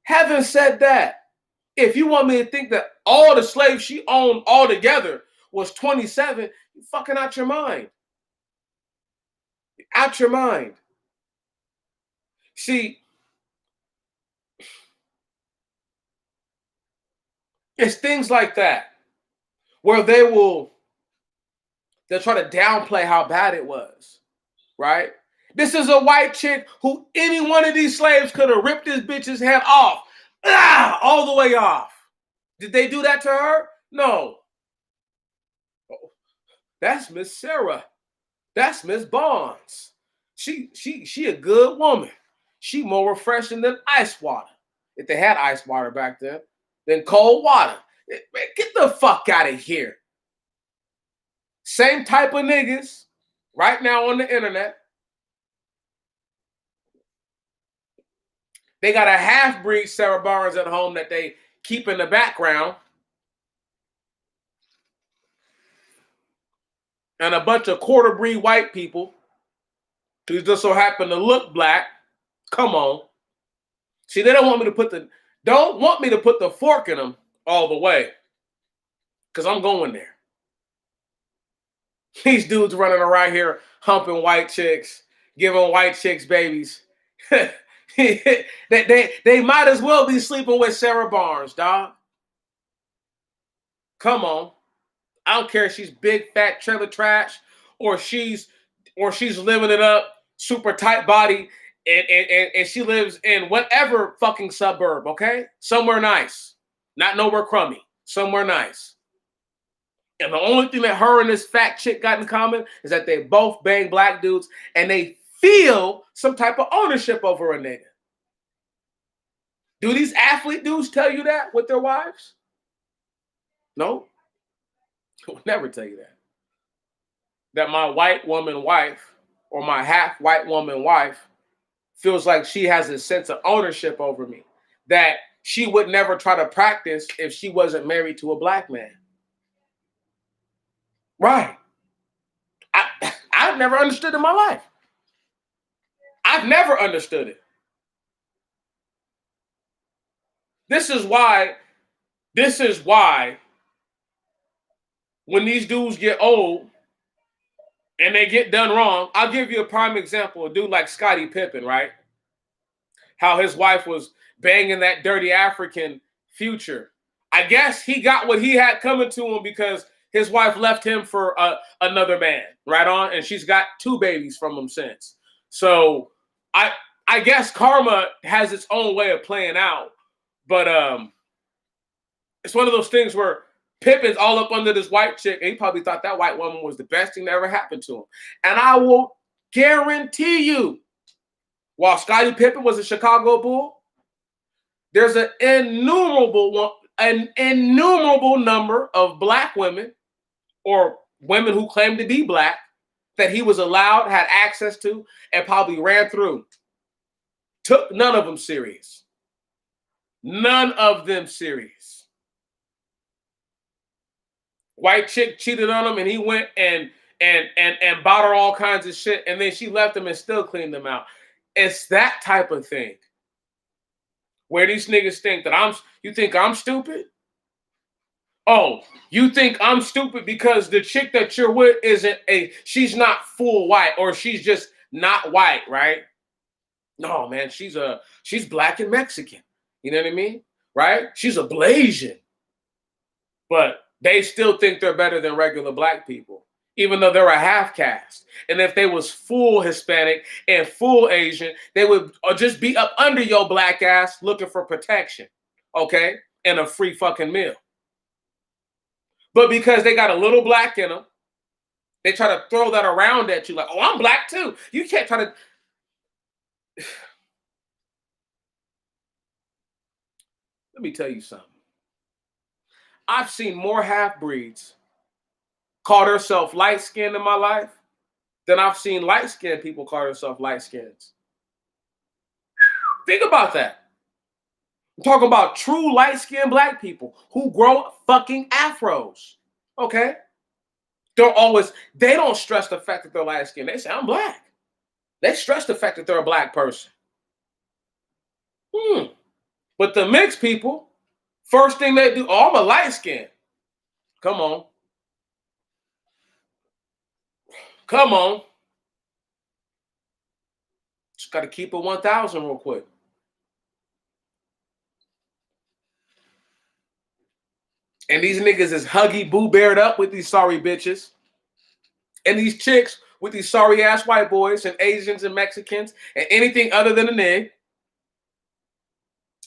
Having said that, if you want me to think that all the slaves she owned altogether was 27, you're fucking out your mind. Out your mind. See, it's things like that where they'll try to downplay how bad it was, right? This is a white chick who any one of these slaves could have ripped this bitch's head off, all the way off. Did they do that to her? No. That's Miss Sarah. That's Miss Barnes. She a good woman. She more refreshing than ice water. If they had ice water back then, than cold water. Man, get the fuck out of here. Same type of niggas right now on the internet. They got a half-breed Sarah Barnes at home that they keep in the background. And a bunch of quarter-breed white people who just so happen to look black. Come on. See, they don't want me to put the fork in them all the way. Because I'm going there. These dudes running around here humping white chicks, giving white chicks babies. they might as well be sleeping with Sarah Barnes, dog. Come on. I don't care if she's big, fat, trailer trash, or she's living it up, super tight body, and she lives in whatever fucking suburb, okay? Somewhere nice. Not nowhere crummy. Somewhere nice. And the only thing that her and this fat chick got in common is that they both bang black dudes and they feel some type of ownership over a nigga. Do these athlete dudes tell you that with their wives? No. I would never tell you that. That my white woman wife or my half white woman wife feels like she has a sense of ownership over me that she would never try to practice if she wasn't married to a black man. Right. I've never understood in my life. I've never understood it. This is why when these dudes get old and they get done wrong, I'll give you a prime example. A dude like Scottie Pippen, right? How his wife was banging that dirty African Future. I guess he got what he had coming to him because his wife left him for another man, right on? And she's got 2 babies from him since. So I guess karma has its own way of playing out. But it's one of those things where Pippen's all up under this white chick, and he probably thought that white woman was the best thing that ever happened to him. And I will guarantee you, while Scottie Pippen was a Chicago Bull, there's an innumerable number of black women or women who claim to be black that he was allowed, had access to, and probably ran through. Took none of them serious. None of them serious. White chick cheated on him and he went and bought her all kinds of shit, and then she left him and still cleaned them out. It's that type of thing. Where these niggas think that you think I'm stupid? Oh, you think I'm stupid because the chick that you're with she's not full white, or she's just not white, right? No, man, she's black and Mexican. You know what I mean? right? She's a Blasian. But they still think they're better than regular black people, even though they're a half caste. And if they was full Hispanic and full Asian, they would just be up under your black ass looking for protection, okay? And a free fucking meal. But because they got a little black in them, they try to throw that around at you like, oh, I'm black too. You can't try to. Let me tell you something. I've seen more half-breeds call themselves light-skinned in my life than I've seen light-skinned people call themselves light-skins. Think about that. I'm talking about true light-skinned black people who grow fucking afros. Okay? They don't stress the fact that they're light-skinned. They say, I'm black. They stress the fact that they're a black person. But the mixed people, first thing they do, oh, I'm a light-skinned. Come on. Come on. Just got to keep it 1,000 real quick. And these niggas is huggy boo bared up with these sorry bitches. And these chicks with these sorry ass white boys and Asians and Mexicans and anything other than a nig.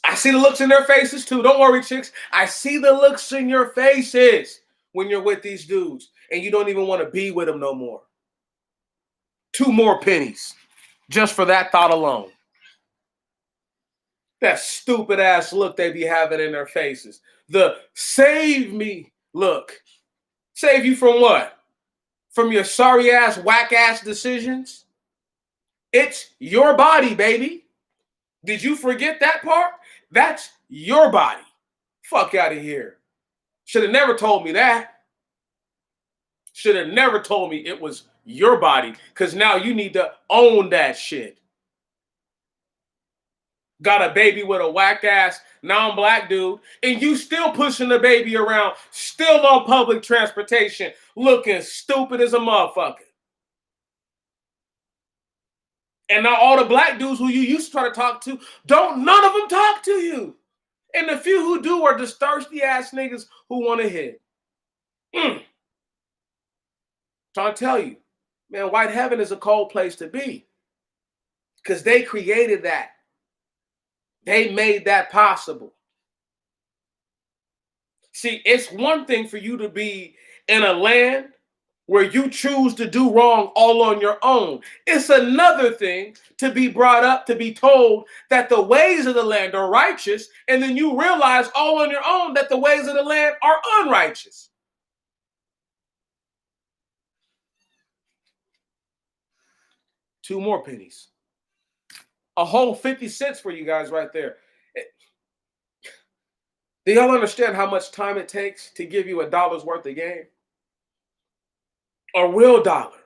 I see the looks in their faces too. Don't worry, chicks. I see the looks in your faces when you're with these dudes and you don't even want to be with them no more. 2 more pennies just for that thought alone. That stupid ass look they be having in their faces. The save me look. Save you from what? From your sorry ass, whack ass decisions? It's your body, baby. Did you forget that part? That's your body. Fuck out of here. Should have never told me that. Should have never told me it was your body, because now you need to own that shit. Got a baby with a whack ass non-black dude, and you still pushing the baby around, still on public transportation, looking stupid as a motherfucker. And now all the black dudes who you used to try to talk to, none of them talk to you. And the few who do are just thirsty ass niggas who want to hit. Trying to tell you, man, white heaven is a cold place to be. Because they created that. They made that possible. See, it's one thing for you to be in a land where you choose to do wrong all on your own. It's another thing to be brought up, to be told that the ways of the land are righteous, and then you realize all on your own that the ways of the land are unrighteous. Two more pennies. A whole 50 cents for you guys right there. Do y'all understand how much time it takes to give you $1 worth of game? A real dollar.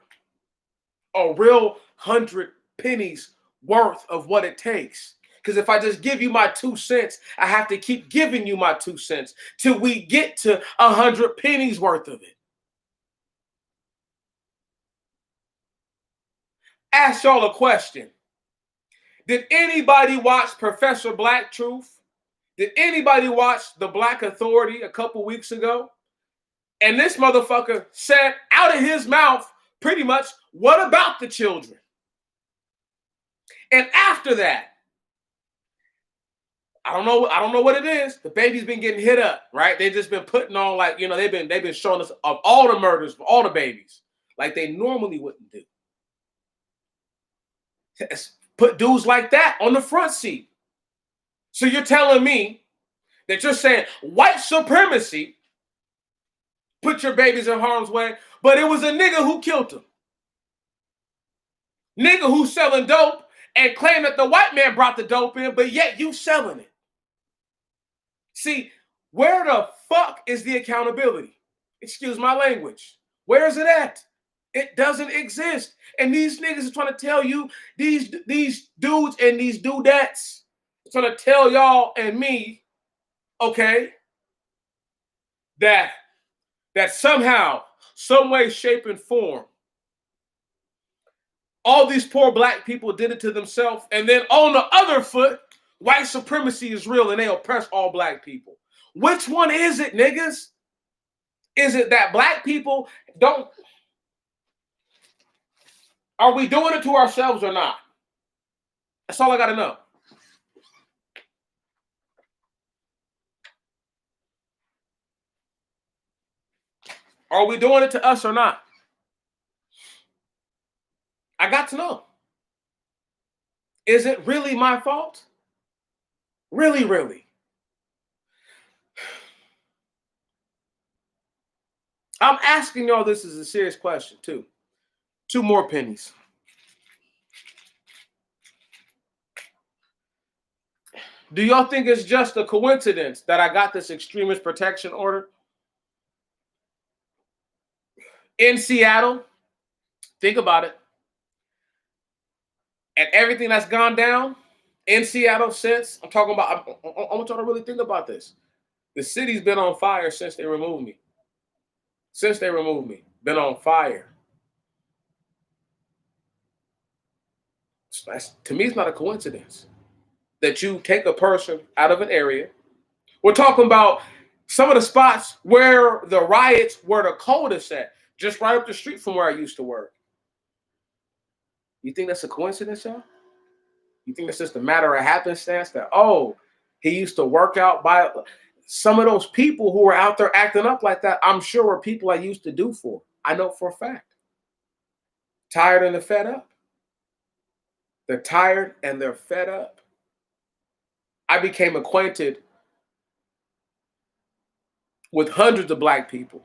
A real 100 pennies worth of what it takes. Because if I just give you my 2 cents, I have to keep giving you my 2 cents till we get to 100 pennies worth of it. Ask y'all a question. Did anybody watch Professor Black Truth? Did anybody watch The Black Authority a couple weeks ago? And this motherfucker said out of his mouth pretty much, what about the children? And after that, I don't know what it is. The baby's been getting hit up, right? They've just been putting on like, they've been showing us of all the murders for all the babies, like they normally wouldn't do. Put dudes like that on the front seat. So you're telling me that you're saying white supremacy put your babies in harm's way, but it was a nigga who killed them. Nigga who's selling dope and claim that the white man brought the dope in, but yet you selling it. See, where the fuck is the accountability? Excuse my language. Where is it at? It doesn't exist. And these niggas are trying to tell you, these dudes and these dudettes, trying to tell y'all and me, okay, that somehow, some way, shape, and form, all these poor black people did it to themselves. And then on the other foot, White supremacy is real and they oppress all black people. Which one is it, niggas? Is it that black people don't... Are we doing it to ourselves or not? That's all I got to know. Are we doing it to us or not? I got to know. Is it really my fault? Really, really? I'm asking y'all, this is a serious question, too. 2 more pennies. Do y'all think it's just a coincidence that I got this extremist protection order in Seattle? Think about it. And everything that's gone down in Seattle since, I'm talking about, I want y'all to really think about this. The city's been on fire since they removed me. Since they removed me, been on fire. So to me, it's not a coincidence that you take a person out of an area. We're talking about some of the spots where the riots were the coldest at, just right up the street from where I used to work. You think that's a coincidence, y'all? You think it's just a matter of happenstance that, oh, he used to work out by... Some of those people who were out there acting up like that, I'm sure were people I used to do for. I know for a fact. Tired and they're fed up. They're tired and they're fed up. I became acquainted with hundreds of black people.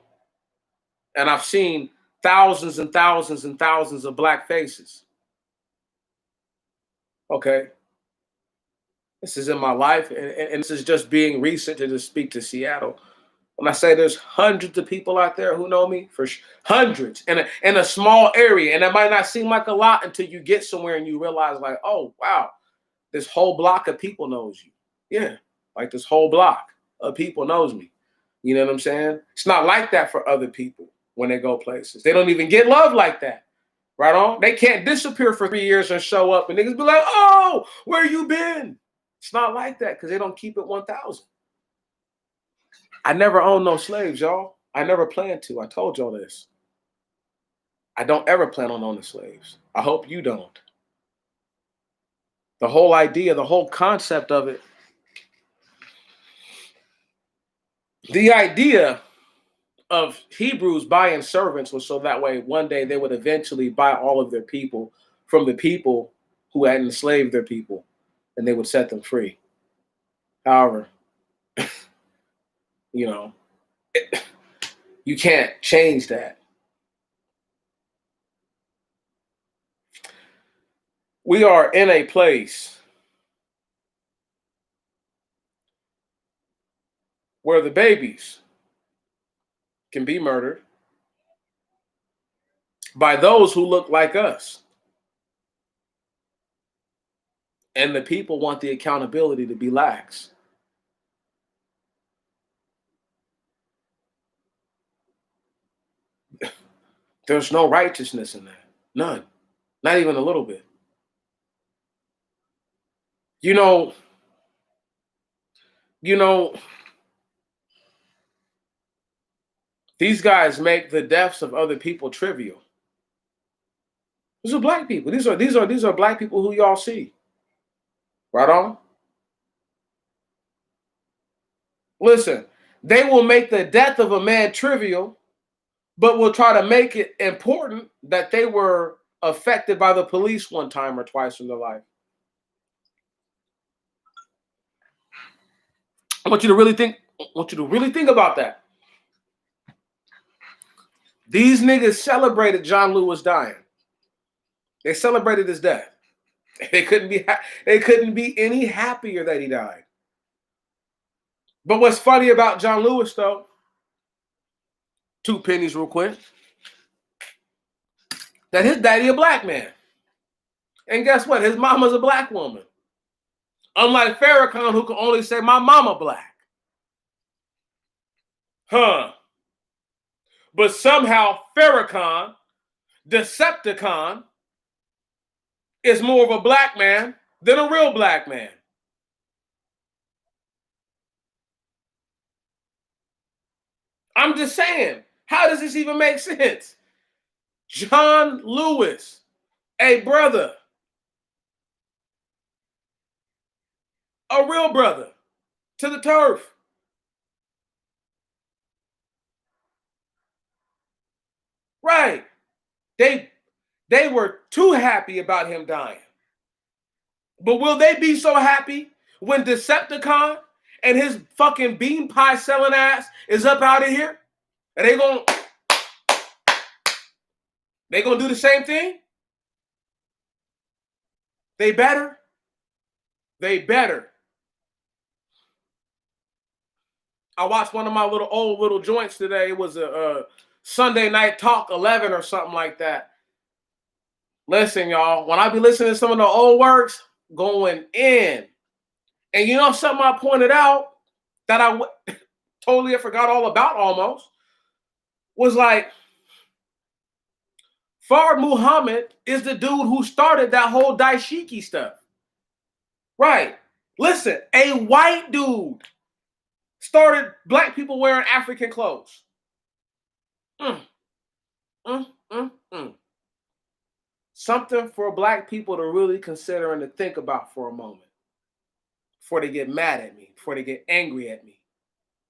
And I've seen thousands and thousands and thousands of black faces. Okay. This is in my life, and this is just being recent to just speak to Seattle. When I say there's hundreds of people out there who know me, for hundreds, in a small area, and it might not seem like a lot until you get somewhere and you realize, like, oh, wow, this whole block of people knows you. Yeah, like this whole block of people knows me. You know what I'm saying? It's not like that for other people when they go places. They don't even get love like that. Right on? They can't disappear for 3 years and show up and niggas be like, oh, where you been? It's not like that because they don't keep it 1,000. I never owned no slaves, y'all. I never planned to. I told y'all this. I don't ever plan on owning slaves. I hope you don't. The whole idea, the whole concept of it, the idea of Hebrews buying servants was so that way one day they would eventually buy all of their people from the people who had enslaved their people, and they would set them free. However, you can't change that. We are in a place where the babies can be murdered by those who look like us. And the people want the accountability to be lax. There's no righteousness in that. None. Not even a little bit. You know, these guys make the deaths of other people trivial. These are black people. These are black people who y'all see. Right on? Listen, they will make the death of a man trivial, but will try to make it important that they were affected by the police one time or twice in their life. I want you to really think about that. These niggas celebrated John Lewis dying. They celebrated his death. They couldn't be any happier that he died. But what's funny about John Lewis, though, 2 pennies real quick, that his daddy a black man. And guess what? His mama's a black woman. Unlike Farrakhan, who can only say, my mama black. Huh. But somehow Farrakhan, Decepticon, is more of a black man than a real black man. I'm just saying, how does this even make sense? John Lewis, a brother, a real brother, to the turf. Right. They they were too happy about him dying. But will they be so happy when Decepticon and his fucking bean pie selling ass is up out of here? And they gonna do the same thing? They better. They better. I watched one of my little joints today. It was a Sunday Night Talk 11 or something like that. Listen, y'all, when I be listening to some of the old works, going in. And you know something I pointed out that I totally forgot all about almost was like, Fard Muhammad is the dude who started that whole daishiki stuff. Right. Listen, a white dude started black people wearing African clothes. Mm, mm. Something for black people to really consider and to think about for a moment. Before they get mad at me, before they get angry at me.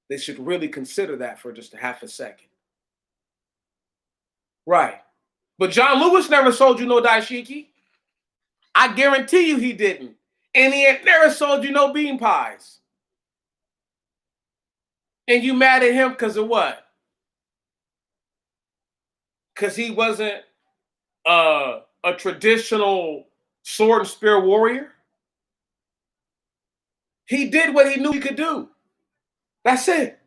They should really consider that for just a half a second. Right. But John Lewis never sold you no daishiki. I guarantee you he didn't. And he had never sold you no bean pies. And you mad at him because of what? Because he wasn't a traditional sword and spear warrior? He did what he knew he could do. That's it.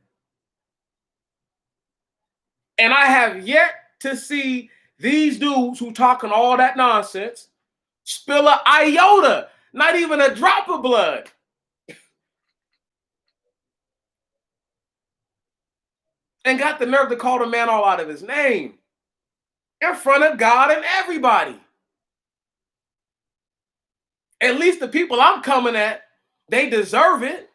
And I have yet to see these dudes who talking all that nonsense spill an iota, not even a drop of blood. And got the nerve to call the man all out of his name in front of God and everybody. At least the people I'm coming at, they deserve it.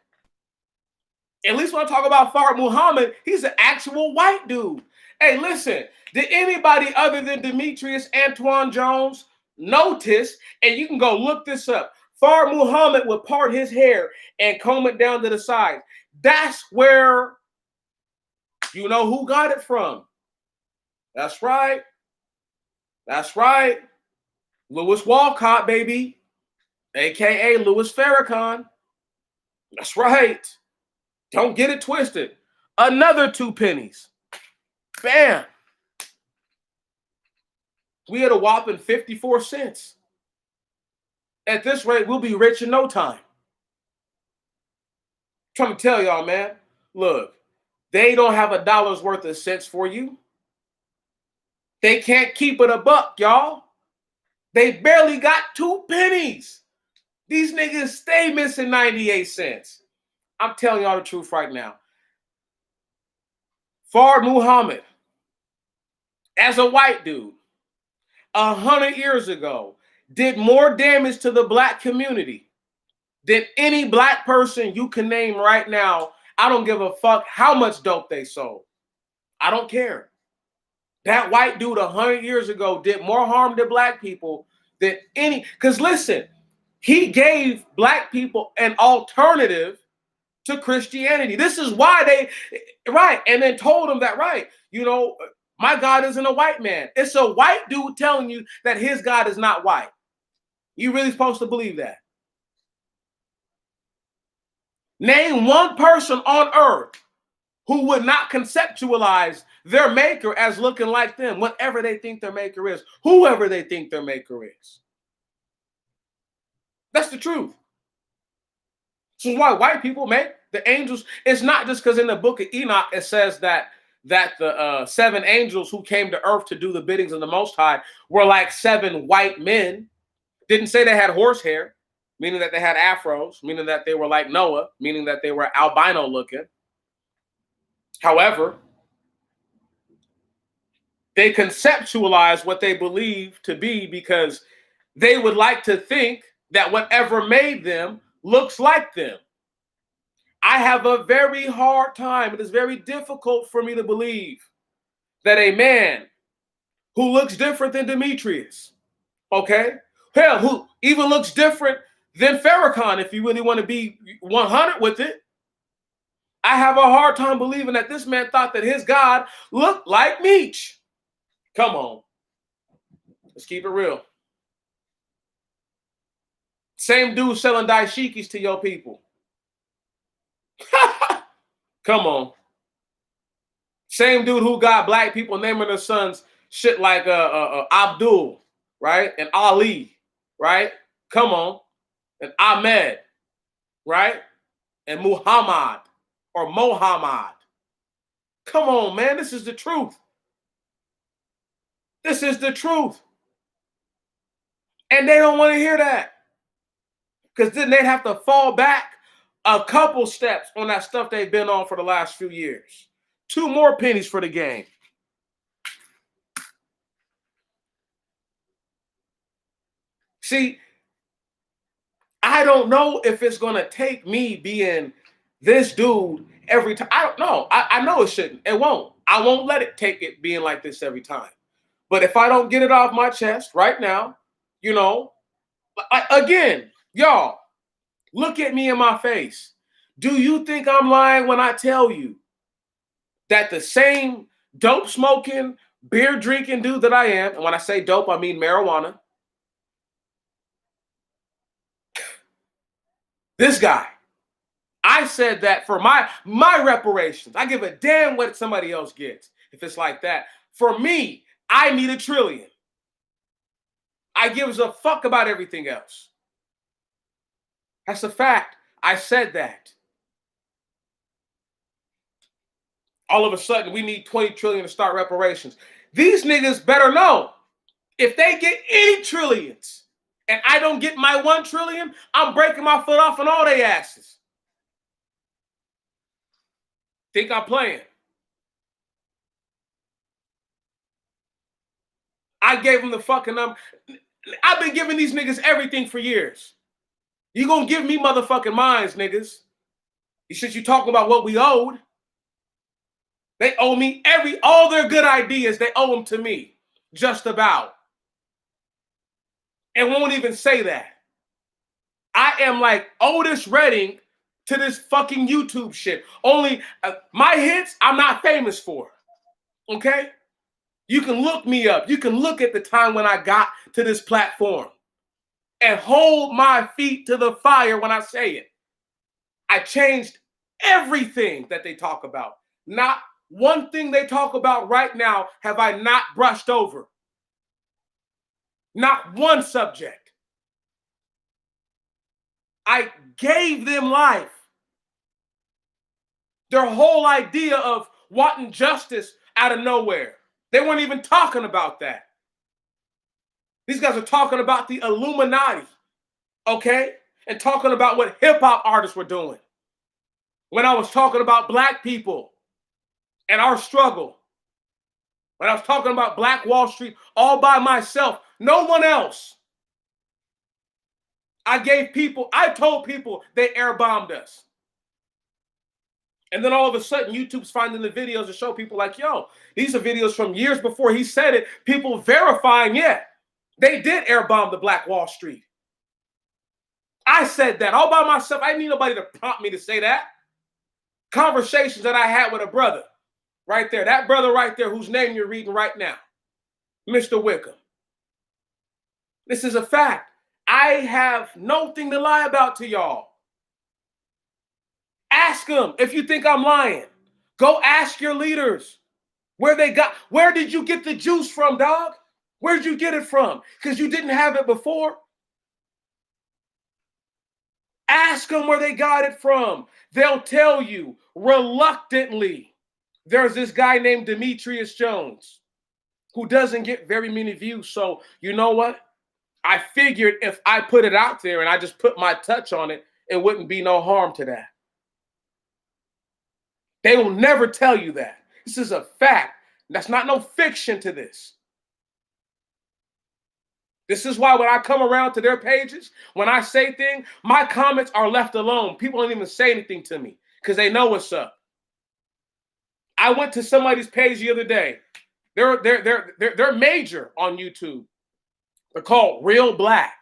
At least when I talk about Fard Muhammad, he's an actual white dude. Hey, listen, did anybody other than Demetrius Antoine Jones notice, and you can go look this up, Fard Muhammad would part his hair and comb it down to the side. That's where you know who got it from. That's right. That's right. Louis Walcott, baby. AKA Louis Farrakhan. That's right. Don't get it twisted. Another 2 pennies. Bam. We had a whopping 54 cents. At this rate, we'll be rich in no time. I'm trying to tell y'all, man. Look, they don't have a dollar's worth of cents for you. They can't keep it a buck, y'all. They barely got 2 pennies. These niggas stay missing 98 cents. I'm telling y'all the truth right now. Fard Muhammad, as a white dude, 100 years ago, did more damage to the black community than any black person you can name right now. I don't give a fuck how much dope they sold. I don't care. That white dude 100 years ago did more harm to black people than any. Because listen, he gave black people an alternative to Christianity. This is why they, right, and then told them that, right, you know, my God isn't a white man. It's a white dude telling you that his God is not white. You really supposed to believe that? Name one person on earth who would not conceptualize their maker as looking like them, whatever they think their maker is, whoever they think their maker is. That's the truth. This is why white people make the angels. It's not just because in the book of Enoch it says that the 7 angels who came to earth to do the biddings of the Most High were like 7 white men. Didn't say they had horsehair, meaning that they had afros, meaning that they were like Noah, meaning that they were albino looking. However, they conceptualize what they believe to be because they would like to think that whatever made them looks like them. I have a very hard time. It is very difficult for me to believe that a man who looks different than Demetrius, okay, hell, who even looks different than Farrakhan, if you really want to be 100 with it, I have a hard time believing that this man thought that his God looked like Meech. Come on. Let's keep it real. Same dude selling dashikis to your people. Come on. Same dude who got black people naming their sons shit like Abdul, right? And Ali, right? Come on. And Ahmed, right? And Muhammad or Mohammed. Come on, man. This is the truth. This is the truth. And they don't want to hear that. Because then they'd have to fall back a couple steps on that stuff they've been on for the last few years. 2 more pennies for the game. See, I don't know if it's going to take me being this dude every time. I don't know. I know it shouldn't. It won't. I won't let it take it being like this every time. But if I don't get it off my chest right now, you know, again, y'all, look at me in my face. Do you think I'm lying when I tell you that the same dope smoking, beer drinking dude that I am, and when I say dope, I mean marijuana, this guy, I said that for my reparations, I give a damn what somebody else gets if it's like that. For me, I need $1 trillion. I give a fuck about everything else. That's a fact. I said that. All of a sudden, we need 20 trillion to start reparations. These niggas better know if they get any trillions and I don't get my 1 trillion, I'm breaking my foot off on all they asses. Think I'm playing? I gave them the fucking number. I've been giving these niggas everything for years. You gonna give me motherfucking mines, niggas. Since you talking about what we owed. They owe me all their good ideas, they owe them to me. Just about. And won't even say that. I am like Otis Redding to this fucking YouTube shit. Only my hits, I'm not famous for. Okay? You can look me up. You can look at the time when I got to this platform and hold my feet to the fire when I say it. I changed everything that they talk about. Not one thing they talk about right now have I not brushed over. Not one subject. I gave them life. Their whole idea of wanting justice out of nowhere. They weren't even talking about that. These guys are talking about the Illuminati, okay? And talking about what hip-hop artists were doing. When I was talking about black people and our struggle. When I was talking about Black Wall Street all by myself, no one else. I told people they air bombed us. And then all of a sudden, YouTube's finding the videos to show people like, yo, these are videos from years before he said it. People verifying, yeah, they did air bomb the Black Wall Street. I said that all by myself. I didn't need nobody to prompt me to say that. Conversations that I had with a brother right there. That brother right there whose name you're reading right now. Mr. Wickham. This is a fact. I have nothing to lie about to y'all. Ask them if you think I'm lying. Go ask your leaders where did you get the juice from, dog? Where'd you get it from? Because you didn't have it before. Ask them where they got it from. They'll tell you reluctantly. There's this guy named Demetrius Jones who doesn't get very many views. So you know what? I figured if I put it out there and I just put my touch on it, it wouldn't be no harm to that. They will never tell you that. This is a fact. That's not no fiction to this. This is why when I come around to their pages, when I say things, my comments are left alone. People don't even say anything to me because they know what's up. I went to somebody's page the other day. They're major on YouTube. They're called Real Black,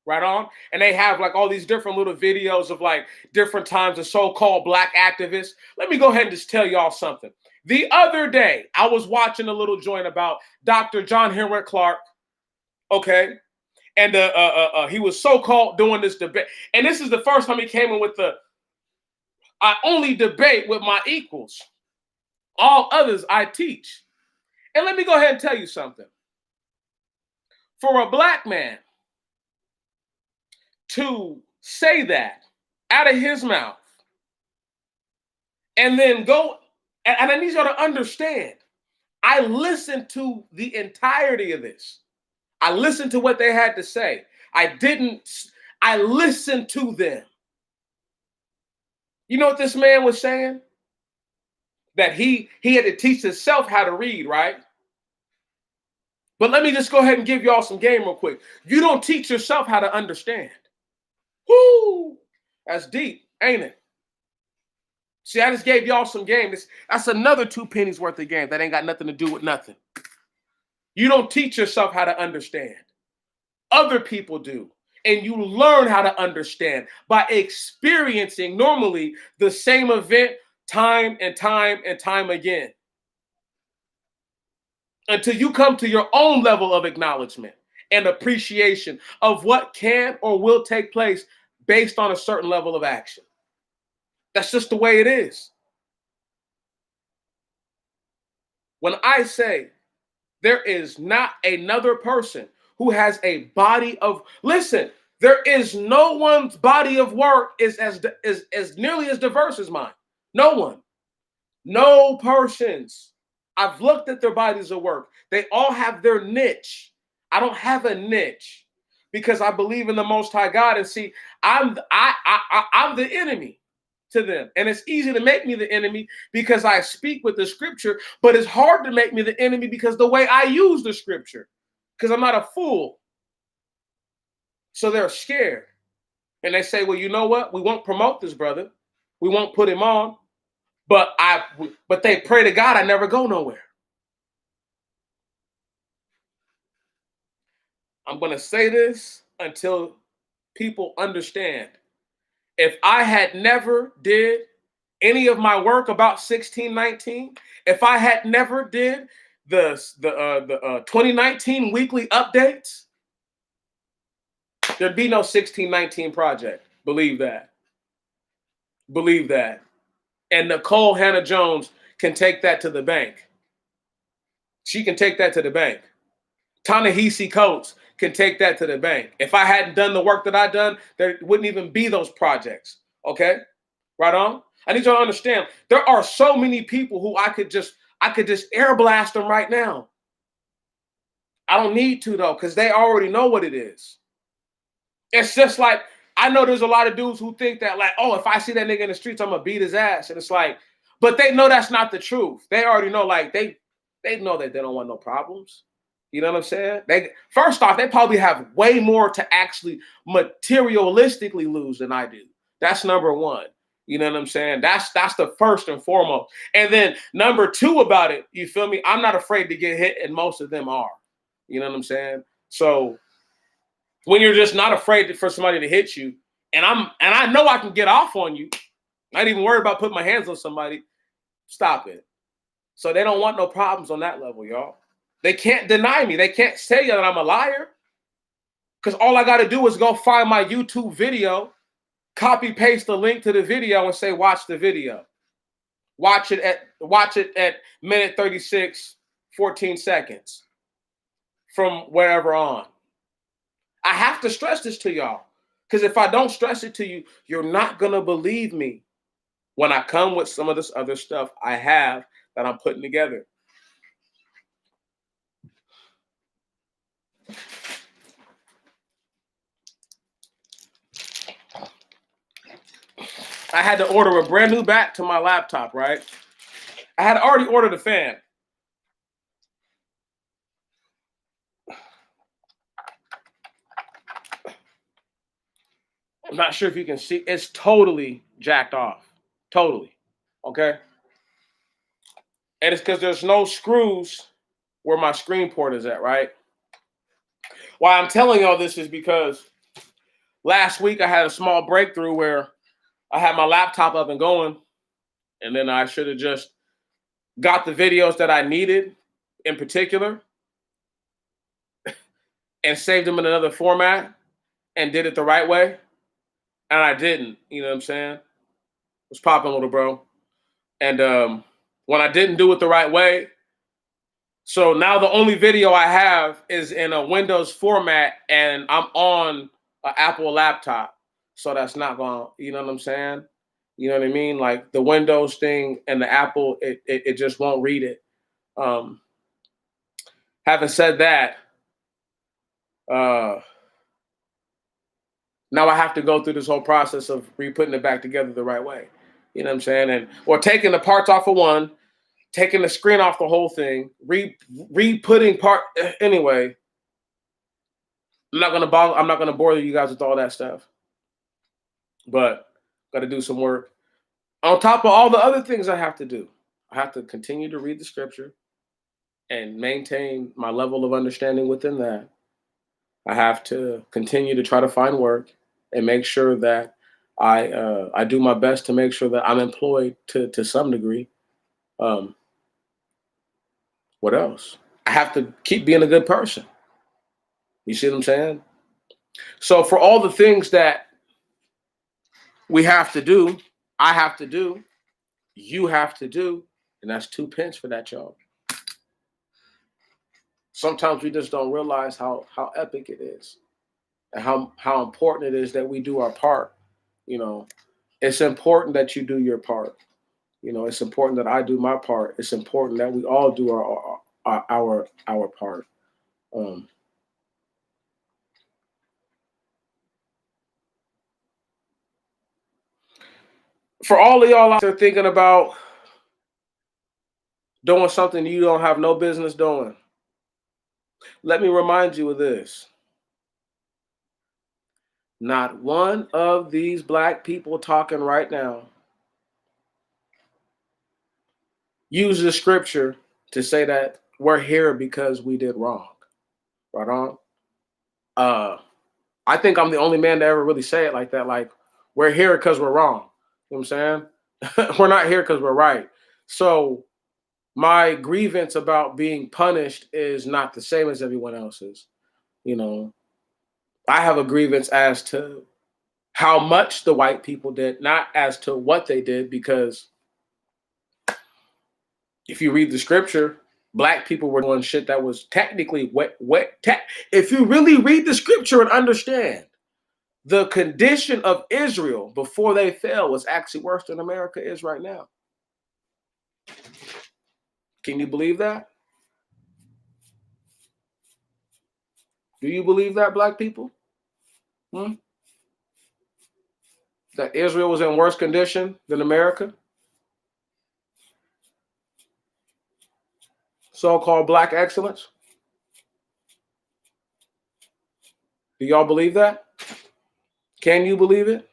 right on? And they have like all these different little videos of like different times of so-called black activists. Let me go ahead and just tell y'all something. The other day, I was watching a little joint about Dr. John Henrik Clark, okay? And he was so-called doing this debate. And this is the first time he came in with I only debate with my equals. All others I teach. And let me go ahead and tell you something. For a black man to say that out of his mouth and then go, and I need y'all to understand, I listened to the entirety of this. I listened to what they had to say. I listened to them. You know what this man was saying? That he had to teach himself how to read, right? But let me just go ahead and give y'all some game real quick. You don't teach yourself how to understand. Whoo! That's deep, ain't it? See, I just gave y'all some game. That's another 2 pennies worth of game that ain't got nothing to do with nothing. You don't teach yourself how to understand. Other people do. And you learn how to understand by experiencing normally the same event time and time and time again. Until you come to your own level of acknowledgement and appreciation of what can or will take place based on a certain level of action. That's just the way it is. When I say there is not another person who has a body of, listen, there is no one's body of work is as nearly as diverse as mine. No one. No persons. I've looked at their bodies of work. They all have their niche. I don't have a niche because I believe in the Most High God. And see, I'm the enemy to them. And it's easy to make me the enemy because I speak with the scripture, but it's hard to make me the enemy because the way I use the scripture, because I'm not a fool. So they're scared. And they say, well, you know what? We won't promote this brother. We won't put him on. But they pray to God I never go nowhere. I'm going to say this until people understand. If I had never did any of my work about 1619, if I had never did the 2019 weekly updates, there'd be no 1619 project. Believe that. Believe that. And Nicole Hannah Jones can take that to the bank. She can take that to the bank. Ta-Nehisi Coates can take that to the bank. If I hadn't done the work that I've done, there wouldn't even be those projects. Okay? Right on? I need you to understand, there are so many people who I could just air blast them right now. I don't need to though, because they already know what it is. It's just like, I know there's a lot of dudes who think that like, oh, if I see that nigga in the streets, I'm gonna beat his ass. And it's like, but they know that's not the truth. They already know, like they know that they don't want no problems. You know what I'm saying? First off, they probably have way more to actually materialistically lose than I do. That's number one. You know what I'm saying? That's the first and foremost. And then number two about it, you feel me? I'm not afraid to get hit, and most of them are. You know what I'm saying? So when you're just not afraid for somebody to hit you, and I know I can get off on you, not even worried about putting my hands on somebody, stop it. So they don't want no problems on that level, y'all. They can't deny me. They can't say that I'm a liar. Because all I got to do is go find my YouTube video, copy paste the link to the video and say, watch the video. Watch it at minute 36, 14 seconds from wherever on. I have to stress this to y'all. Because if I don't stress it to you, you're not going to believe me when I come with some of this other stuff I have that I'm putting together. I had to order a brand new back to my laptop, right? I had already ordered a fan. I'm not sure if you can see. It's totally jacked off. Totally. Okay. And it's because there's no screws where my screen port is at, right? Why I'm telling y'all this is because last week I had a small breakthrough where I had my laptop up and going, and then I should have just got the videos that I needed in particular and saved them in another format and did it the right way. And I didn't, you know what I'm saying? What's popping, little bro? And when I didn't do it the right way, so now the only video I have is in a Windows format and I'm on an Apple laptop. So that's not going to, you know what I'm saying? You know what I mean? Like the Windows thing and the Apple, it just won't read it. Um, having said that, uh, now I have to go through this whole process of re-putting it back together the right way. You know what I'm saying? And or taking the parts off of one, taking the screen off the whole thing, re-putting part anyway. I'm not gonna bore you guys with all that stuff. But gotta do some work. On top of all the other things I have to do. I have to continue to read the scripture and maintain my level of understanding within that. I have to continue to try to find work and make sure that I do my best to make sure that I'm employed to some degree. Um, what else? I have to keep being a good person. You see what I'm saying? So for all the things that we have to do, I have to do, you have to do, and that's 2 pence for that, y'all. Sometimes we just don't realize how epic it is and how important it is that we do our part. You know, it's important that you do your part. You know, it's important that I do my part. It's important that we all do our part. Um, for all of y'all out there thinking about doing something you don't have no business doing, let me remind you of this. Not one of these black people talking right now uses scripture to say that we're here because we did wrong. Right on. Uh, I think I'm the only man to ever really say it like that. Like, we're here because we're wrong. You know what I'm saying? We're not here because we're right. So my grievance about being punished is not the same as everyone else's. You know, I have a grievance as to how much the white people did, not as to what they did, because if you read the scripture, black people were doing shit that was technically wet. If you really read the scripture and understand, the condition of Israel before they fell was actually worse than America is right now. Can you believe that? Do you believe that, black people? Hmm? That Israel was in worse condition than America? So-called black excellence? Do y'all believe that? Can you believe it?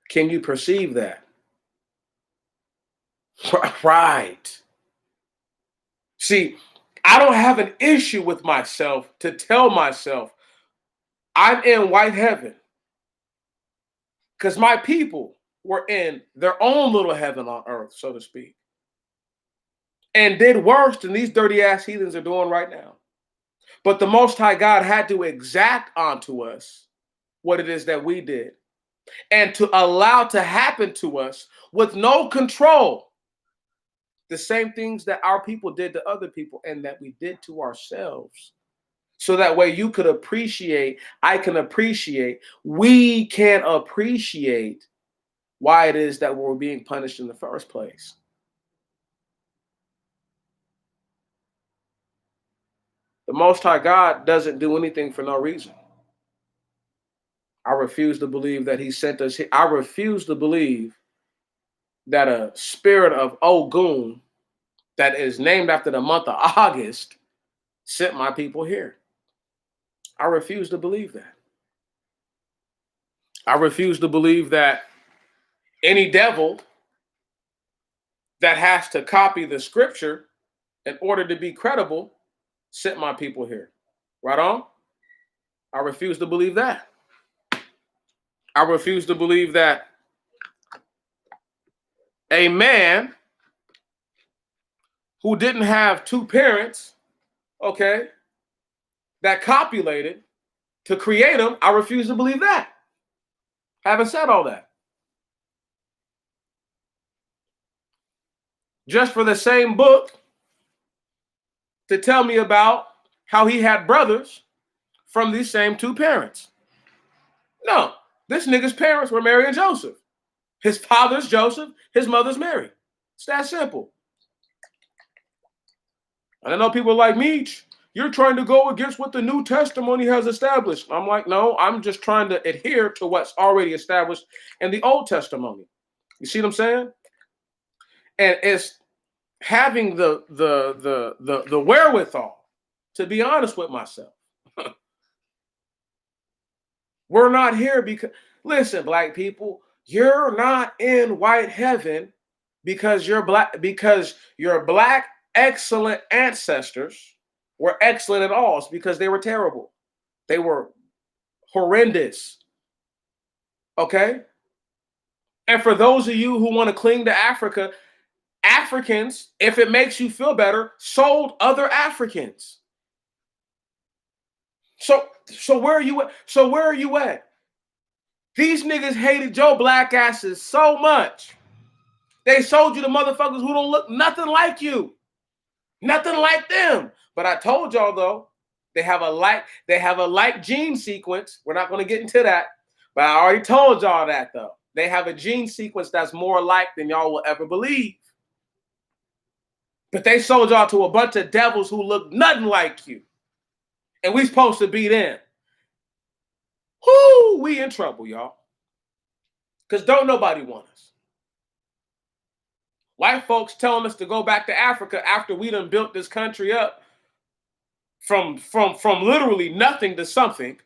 Can you perceive that? Right. See, I don't have an issue with myself to tell myself I'm in white heaven because my people were in their own little heaven on earth, so to speak, and did worse than these dirty ass heathens are doing right now. But the Most High God had to exact onto us what it is that we did and to allow to happen to us with no control. The same things that our people did to other people and that we did to ourselves. So that way you could appreciate, I can appreciate, we can appreciate why it is that we're being punished in the first place. The Most High God doesn't do anything for no reason. I refuse to believe that he sent us here. I refuse to believe that a spirit of Ogun that is named after the month of August sent my people here. I refuse to believe that. I refuse to believe that any devil that has to copy the scripture in order to be credible sent my people here. Right on? I refuse to believe that. I refuse to believe that a man who didn't have two parents, okay, that copulated to create him, I refuse to believe that. Having said all that, just for the same book to tell me about how he had brothers from these same two parents. No, this nigga's parents were Mary and Joseph. His father's Joseph, his mother's Mary. It's that simple. And I know people like me, you're trying to go against what the New Testimony has established. I'm like, no, I'm just trying to adhere to what's already established in the Old Testimony. You see what I'm saying? And it's having the wherewithal to be honest with myself. We're not here because, listen, black people, you're not in white heaven because you're black excellent ancestors were excellent at all. It's because they were terrible. They were horrendous. Okay? And for those of you who want to cling to Africa, Africans, if it makes you feel better, sold other Africans. So where are you at? So where are you at? These niggas hated your black asses so much. They sold you to motherfuckers who don't look nothing like you. Nothing like them. But I told y'all though, they have a like gene sequence. We're not going to get into that. But I already told y'all that though. They have a gene sequence that's more alike than y'all will ever believe. But they sold y'all to a bunch of devils who look nothing like you. And we supposed to be them. Whoo, we in trouble, y'all. Because don't nobody want us. White folks telling us to go back to Africa after we done built this country up from literally nothing to something.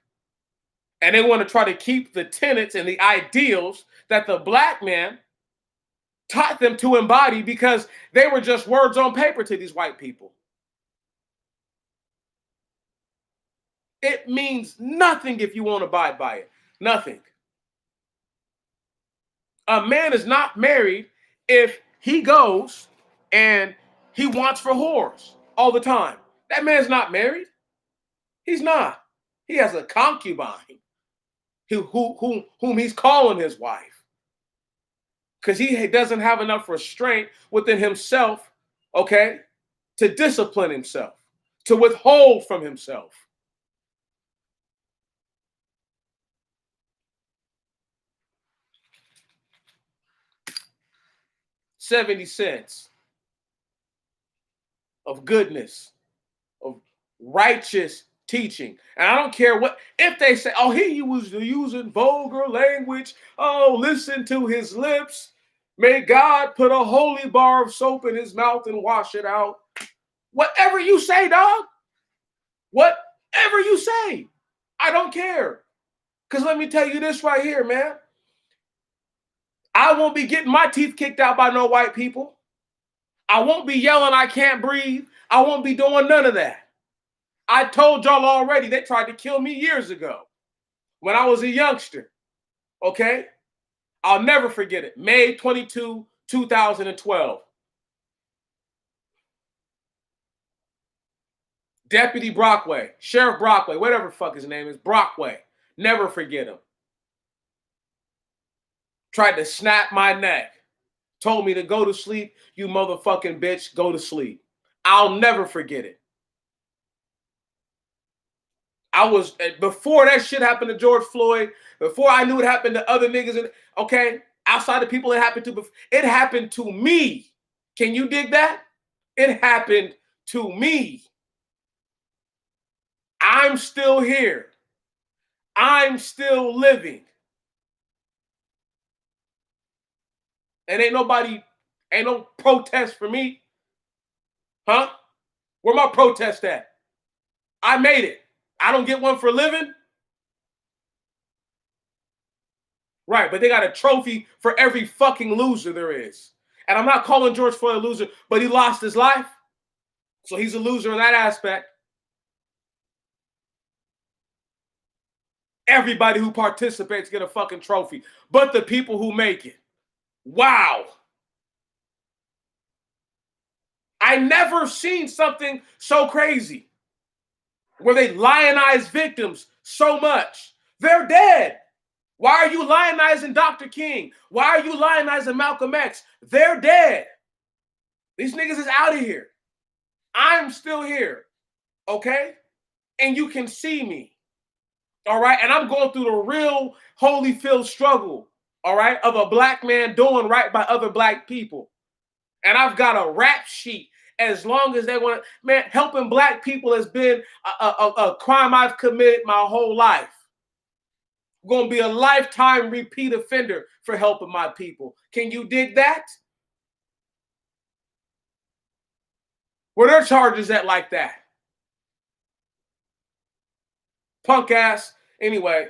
And they want to try to keep the tenets and the ideals that the black man taught them to embody because they were just words on paper to these white people. It means nothing if you won't abide by it. Nothing. A man is not married if he goes and he wants for whores all the time. That man's not married. He's not. He has a concubine whom he's calling his wife. Because he doesn't have enough restraint within himself, okay, to discipline himself, to withhold from himself. $0.70 of goodness, of righteous teaching. And I don't care what, if they say, oh, he was using vulgar language. Oh, listen to his lips. May God put a holy bar of soap in his mouth and wash it out. Whatever you say, dog. Whatever you say. I don't care. Because let me tell you this right here, man. I won't be getting my teeth kicked out by no white people. I won't be yelling I can't breathe. I won't be doing none of that. I told y'all already, they tried to kill me years ago when I was a youngster. Okay? I'll never forget it. May 22, 2012. Deputy Brockway, Sheriff Brockway, whatever the fuck his name is, Brockway. Never forget him. Tried to snap my neck. Told me to go to sleep. You motherfucking bitch, go to sleep. I'll never forget it. I was, before that shit happened to George Floyd, before I knew it happened to other niggas, okay, outside the people it happened to, it happened to me. Can you dig that? It happened to me. I'm still here. I'm still living. And ain't no protest for me. Huh? Where my protest at? I made it. I don't get one for a living? Right, but they got a trophy for every fucking loser there is. And I'm not calling George Floyd a loser, but he lost his life. So he's a loser in that aspect. Everybody who participates get a fucking trophy, but the people who make it. Wow. I never seen something so crazy where they lionize victims so much. They're dead. Why are you lionizing Dr. King? Why are you lionizing Malcolm X? They're dead. These niggas is out of here. I'm still here, okay? And you can see me, all right? And I'm going through the real Holyfield struggle, all right, of a black man doing right by other black people. And I've got a rap sheet as long as they want to. Man, helping black people has been a crime I've committed my whole life. I'm going to be a lifetime repeat offender for helping my people. Can you dig that? Where their charges at like that? Punk ass. Anyway,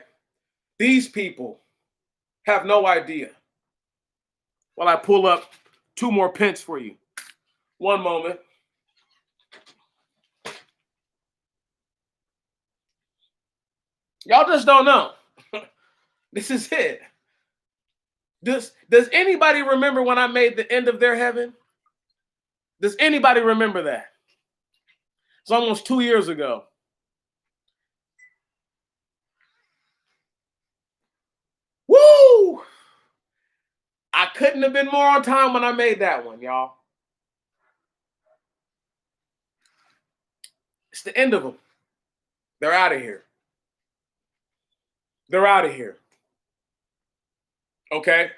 these people have no idea. While I pull up 2 more pence for you. One moment. Y'all just don't know. This is it. Does anybody remember when I made the end of their heaven? Does anybody remember that? It's almost 2 years ago. Woo! I couldn't have been more on time when I made that one, y'all. It's the end of them. They're out of here. They're out of here. Okay?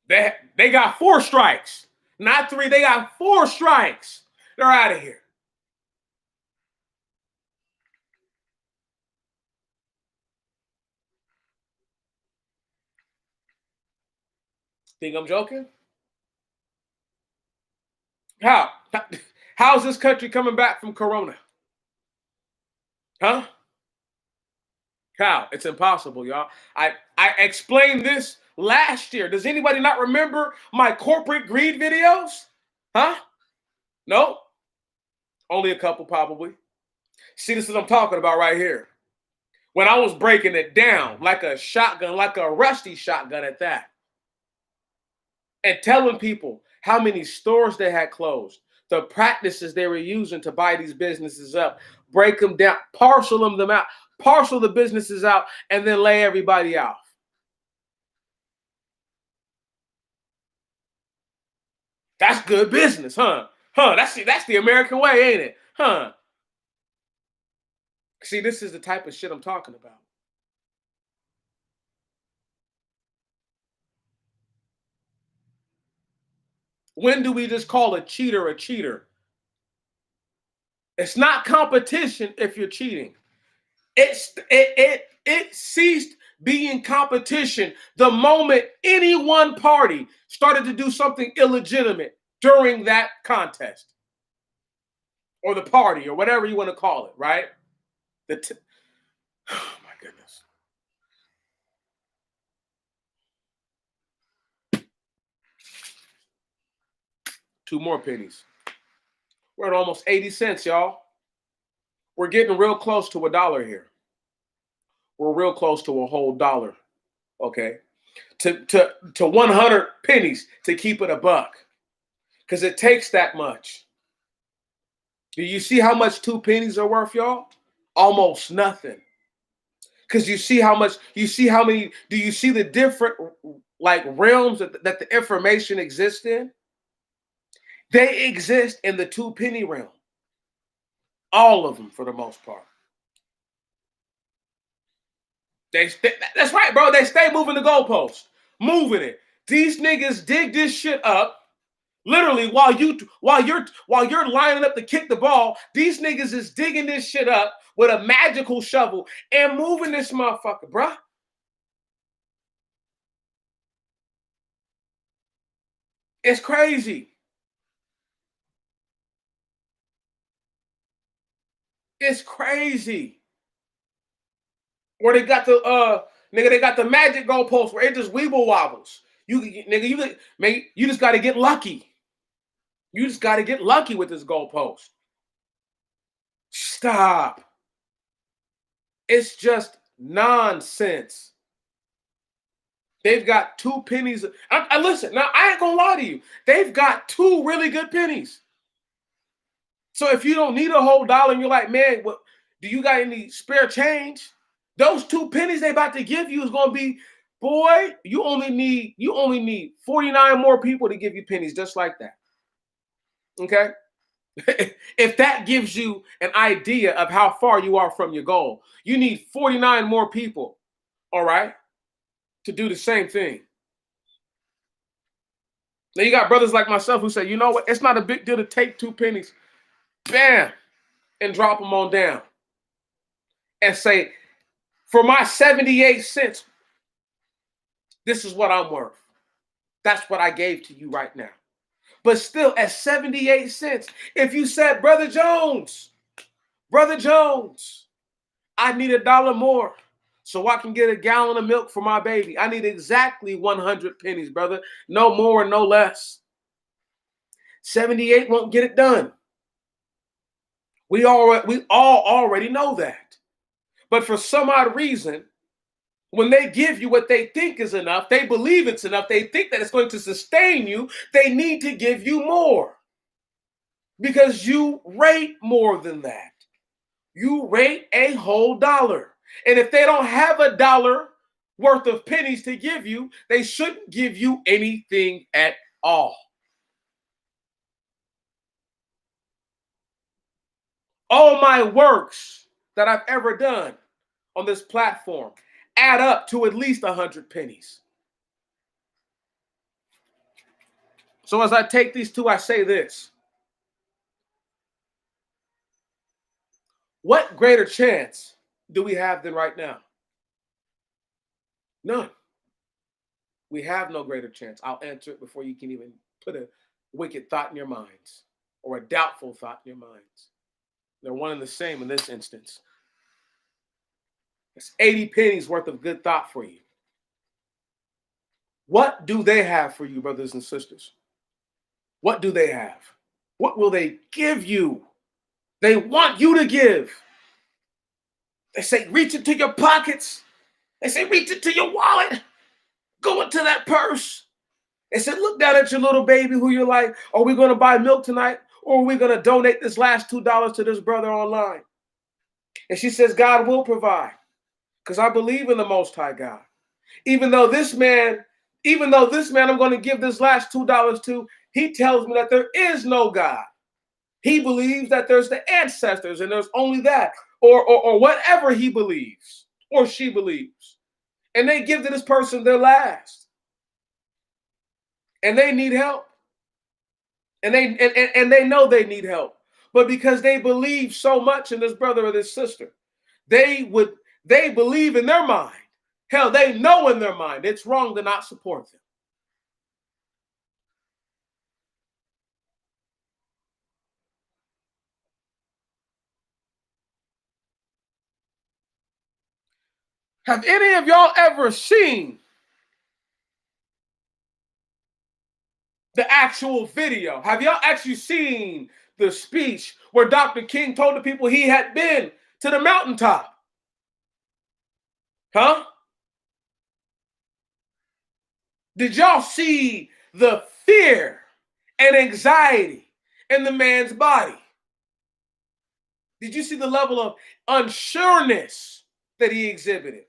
They got 4 strikes. Not 3. They got 4 strikes. They're out of here. Think I'm joking? How's this country coming back from Corona? Huh? How? It's impossible, y'all. I explained this last year. Does anybody not remember my corporate greed videos? Huh? No? Only a couple, probably. See, this is what I'm talking about right here. When I was breaking it down like a shotgun, like a rusty shotgun at that, and telling people how many stores they had closed, the practices they were using to buy these businesses up, break them down, parcel them out, parcel the businesses out, and then lay everybody off. That's good business, huh? Huh? That's the American way, ain't it? Huh? See, this is the type of shit I'm talking about. When do we just call a cheater a cheater? It's not competition if you're cheating. It ceased being competition the moment any one party started to do something illegitimate during that contest or the party or whatever you want to call it, right? Oh my goodness. Two more pennies. We're at almost 80 cents, y'all. We're getting real close to $1 here. We're real close to a whole dollar. Okay. To 100 pennies to keep it a buck. Because it takes that much. Do you see how much 2 pennies are worth, y'all? Almost nothing. Because you see how much, you see how many, do you see the different like realms that the information exists in? They exist in the 2 penny realm. All of them for the most part. That's right, bro. They stay moving the goalpost, moving it. These niggas dig this shit up. Literally, while you're lining up to kick the ball, these niggas is digging this shit up with a magical shovel and moving this motherfucker, bruh. It's crazy. It's crazy. Where they got the they got the magic goalpost where it just weeble wobbles. You just got to get lucky. You just got to get lucky with this goalpost. Stop. It's just nonsense. They've got 2 pennies. I listen, now I ain't gonna lie to you. They've got 2 really good pennies. So if you don't need a whole dollar and you're like, man, what, do you got any spare change? Those 2 pennies they about to give you is gonna be, boy, you only need 49 more people to give you pennies just like that. Okay? If that gives you an idea of how far you are from your goal, you need 49 more people, all right, to do the same thing. Now you got brothers like myself who say, you know what, it's not a big deal to take 2 pennies, bam, and drop them on down and say, for my 78 cents, this is what I'm worth. That's what I gave to you right now. But still, at 78 cents, if you said, Brother Jones, I need $1 more so I can get a gallon of milk for my baby. I need exactly 100 pennies, brother. No more and no less. 78 won't get it done. We all already know that. But for some odd reason, when they give you what they think is enough, they believe it's enough, they think that it's going to sustain you, they need to give you more. Because you rate more than that. You rate a whole dollar. And if they don't have $1 worth of pennies to give you, they shouldn't give you anything at all. All my works that I've ever done on this platform add up to at least 100 pennies. So as I take these 2, I say this. What greater chance do we have than right now? None. We have no greater chance. I'll answer it before you can even put a wicked thought in your minds or a doubtful thought in your minds. They're one and the same in this instance. It's 80 pennies worth of good thought for you. What do they have for you, brothers and sisters? What do they have? What will they give you? They want you to give. They say, reach into your pockets. They say, reach into your wallet. Go into that purse. They said, look down at your little baby who you're like, are we going to buy milk tonight? Or are we going to donate this last $2 to this brother online? And she says, God will provide. Because I believe in the Most High God. Even though this man I'm going to give this last $2 to, he tells me that there is no God. He believes that there's the ancestors and there's only that, or whatever he believes or she believes. And they give to this person their last. And they need help. And they know they need help. But because they believe so much in this brother or this sister, they believe in their mind. Hell, they know in their mind it's wrong to not support them. Have any of y'all ever seen the actual video? Have y'all actually seen the speech where Dr. King told the people he had been to the mountaintop? Huh? Did y'all see the fear and anxiety in the man's body? Did you see the level of unsureness that he exhibited?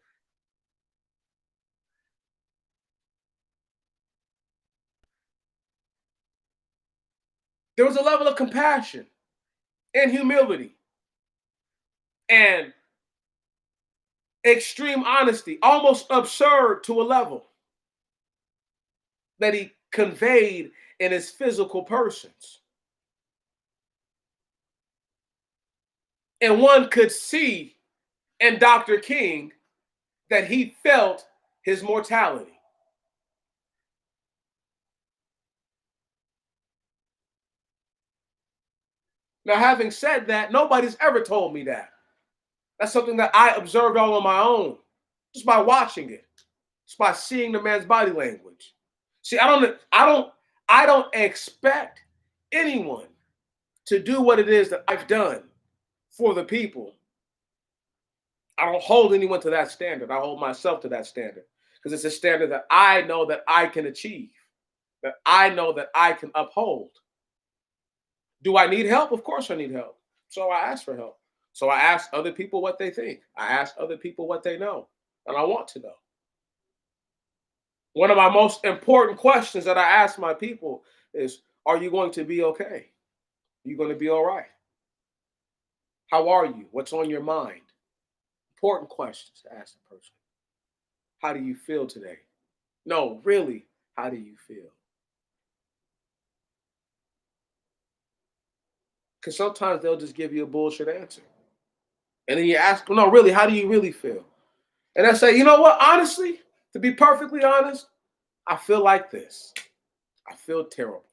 There was a level of compassion and humility and extreme honesty, almost absurd to a level, that he conveyed in his physical persons. And one could see in Dr. King that he felt his mortality. Now, having said that, nobody's ever told me that. That's something that I observed all on my own, just by watching it, just by seeing the man's body language. See, I don't expect anyone to do what it is that I've done for the people. I don't hold anyone to that standard. I hold myself to that standard because it's a standard that I know that I can achieve, that I know that I can uphold. Do I need help? Of course I need help. So I ask for help. So I ask other people what they think. I ask other people what they know, and I want to know. One of my most important questions that I ask my people is, are you going to be okay? Are you going to be all right? How are you? What's on your mind? Important questions to ask the person. How do you feel today? No, really, how do you feel? Because sometimes they'll just give you a bullshit answer. And then you ask them, no, really, how do you really feel? And I say, you know what? Honestly, to be perfectly honest, I feel like this. I feel terrible.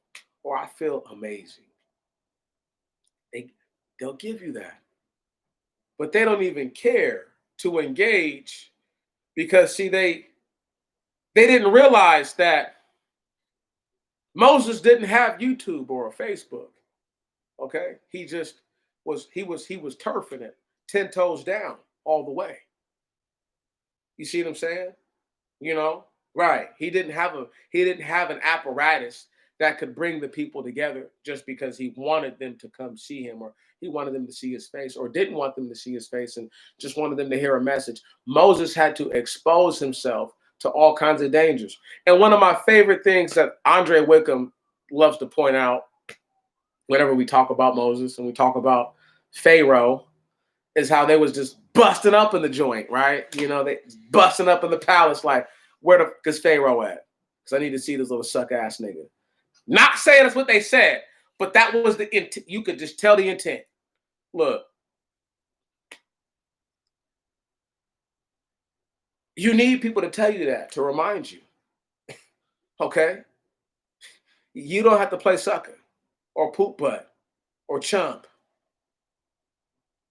Or I feel amazing. They, they'll give you that. But they don't even care to engage because, see, they didn't realize that Moses didn't have YouTube or a Facebook. Okay, he was turfing it 10 toes down all the way. You see what I'm saying? You know, right? He didn't have an apparatus that could bring the people together just because he wanted them to come see him, or he wanted them to see his face, or didn't want them to see his face and just wanted them to hear a message. Moses had to expose himself to all kinds of dangers. And one of my favorite things that Andre Wickham loves to point out whenever we talk about Moses and we talk about Pharaoh is how they was just busting up in the joint, right? You know, they busting up in the palace like, where the fuck is Pharaoh at? Because I need to see this little suck ass nigga. Not saying that's what they said, but that was the intent. You could just tell the intent. Look, you need people to tell you that, to remind you, okay? You don't have to play sucker or poop butt or chump.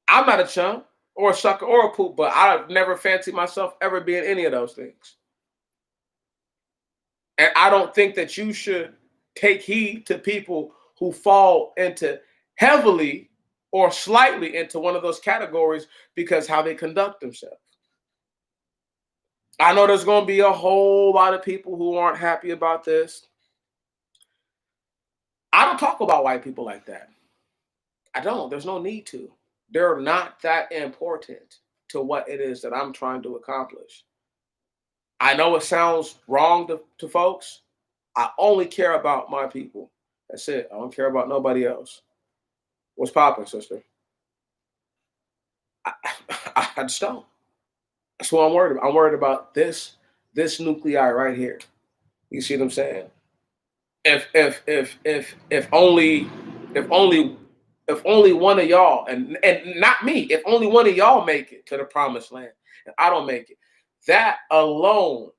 I'm not a chump or a sucker or a poop butt. I've never fancied myself ever being any of those things. And I don't think that you should take heed to people who fall into heavily or slightly into one of those categories because how they conduct themselves. I know there's going to be a whole lot of people who aren't happy about this. I don't talk about white people like that. I don't. There's no need to. They're not that important to what it is that I'm trying to accomplish. I know it sounds wrong to folks. I only care about my people. That's it. I don't care about nobody else. What's popping, sister? I, I just don't. That's what I'm worried about. I'm worried about this nuclei right here. You see what I'm saying? If only if only if only one of y'all, and not me, if only one of y'all make it to the promised land and I don't make it, that alone,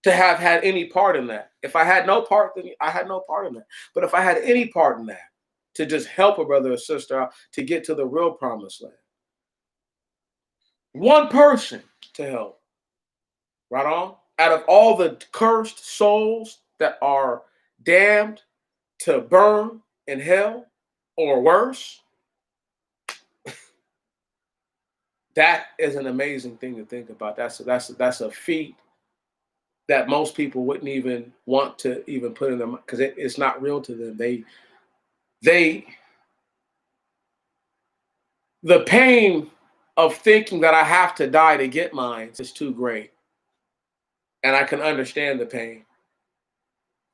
to have had any part in that. If I had no part, then I had no part in that. But if I had any part in that, to just help a brother or sister out to get to the real promised land, one person to help, right on. Out of all the cursed souls that are damned to burn in hell or worse, that is an amazing thing to think about. That's a feat that most people wouldn't even want to even put in them because it's not real to them. They the pain of thinking that I have to die to get mine is too great, and I can understand the pain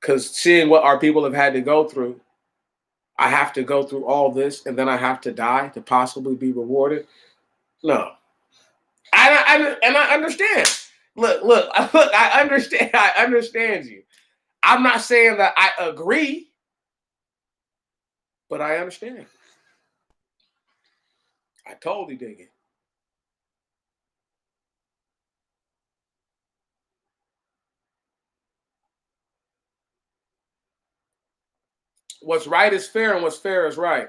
because seeing what our people have had to go through, I have to go through all this and then I have to die to possibly be rewarded. No, and I understand. Look. I understand. I understand you. I'm not saying that I agree, but I understand. I totally dig it. What's right is fair, and what's fair is right.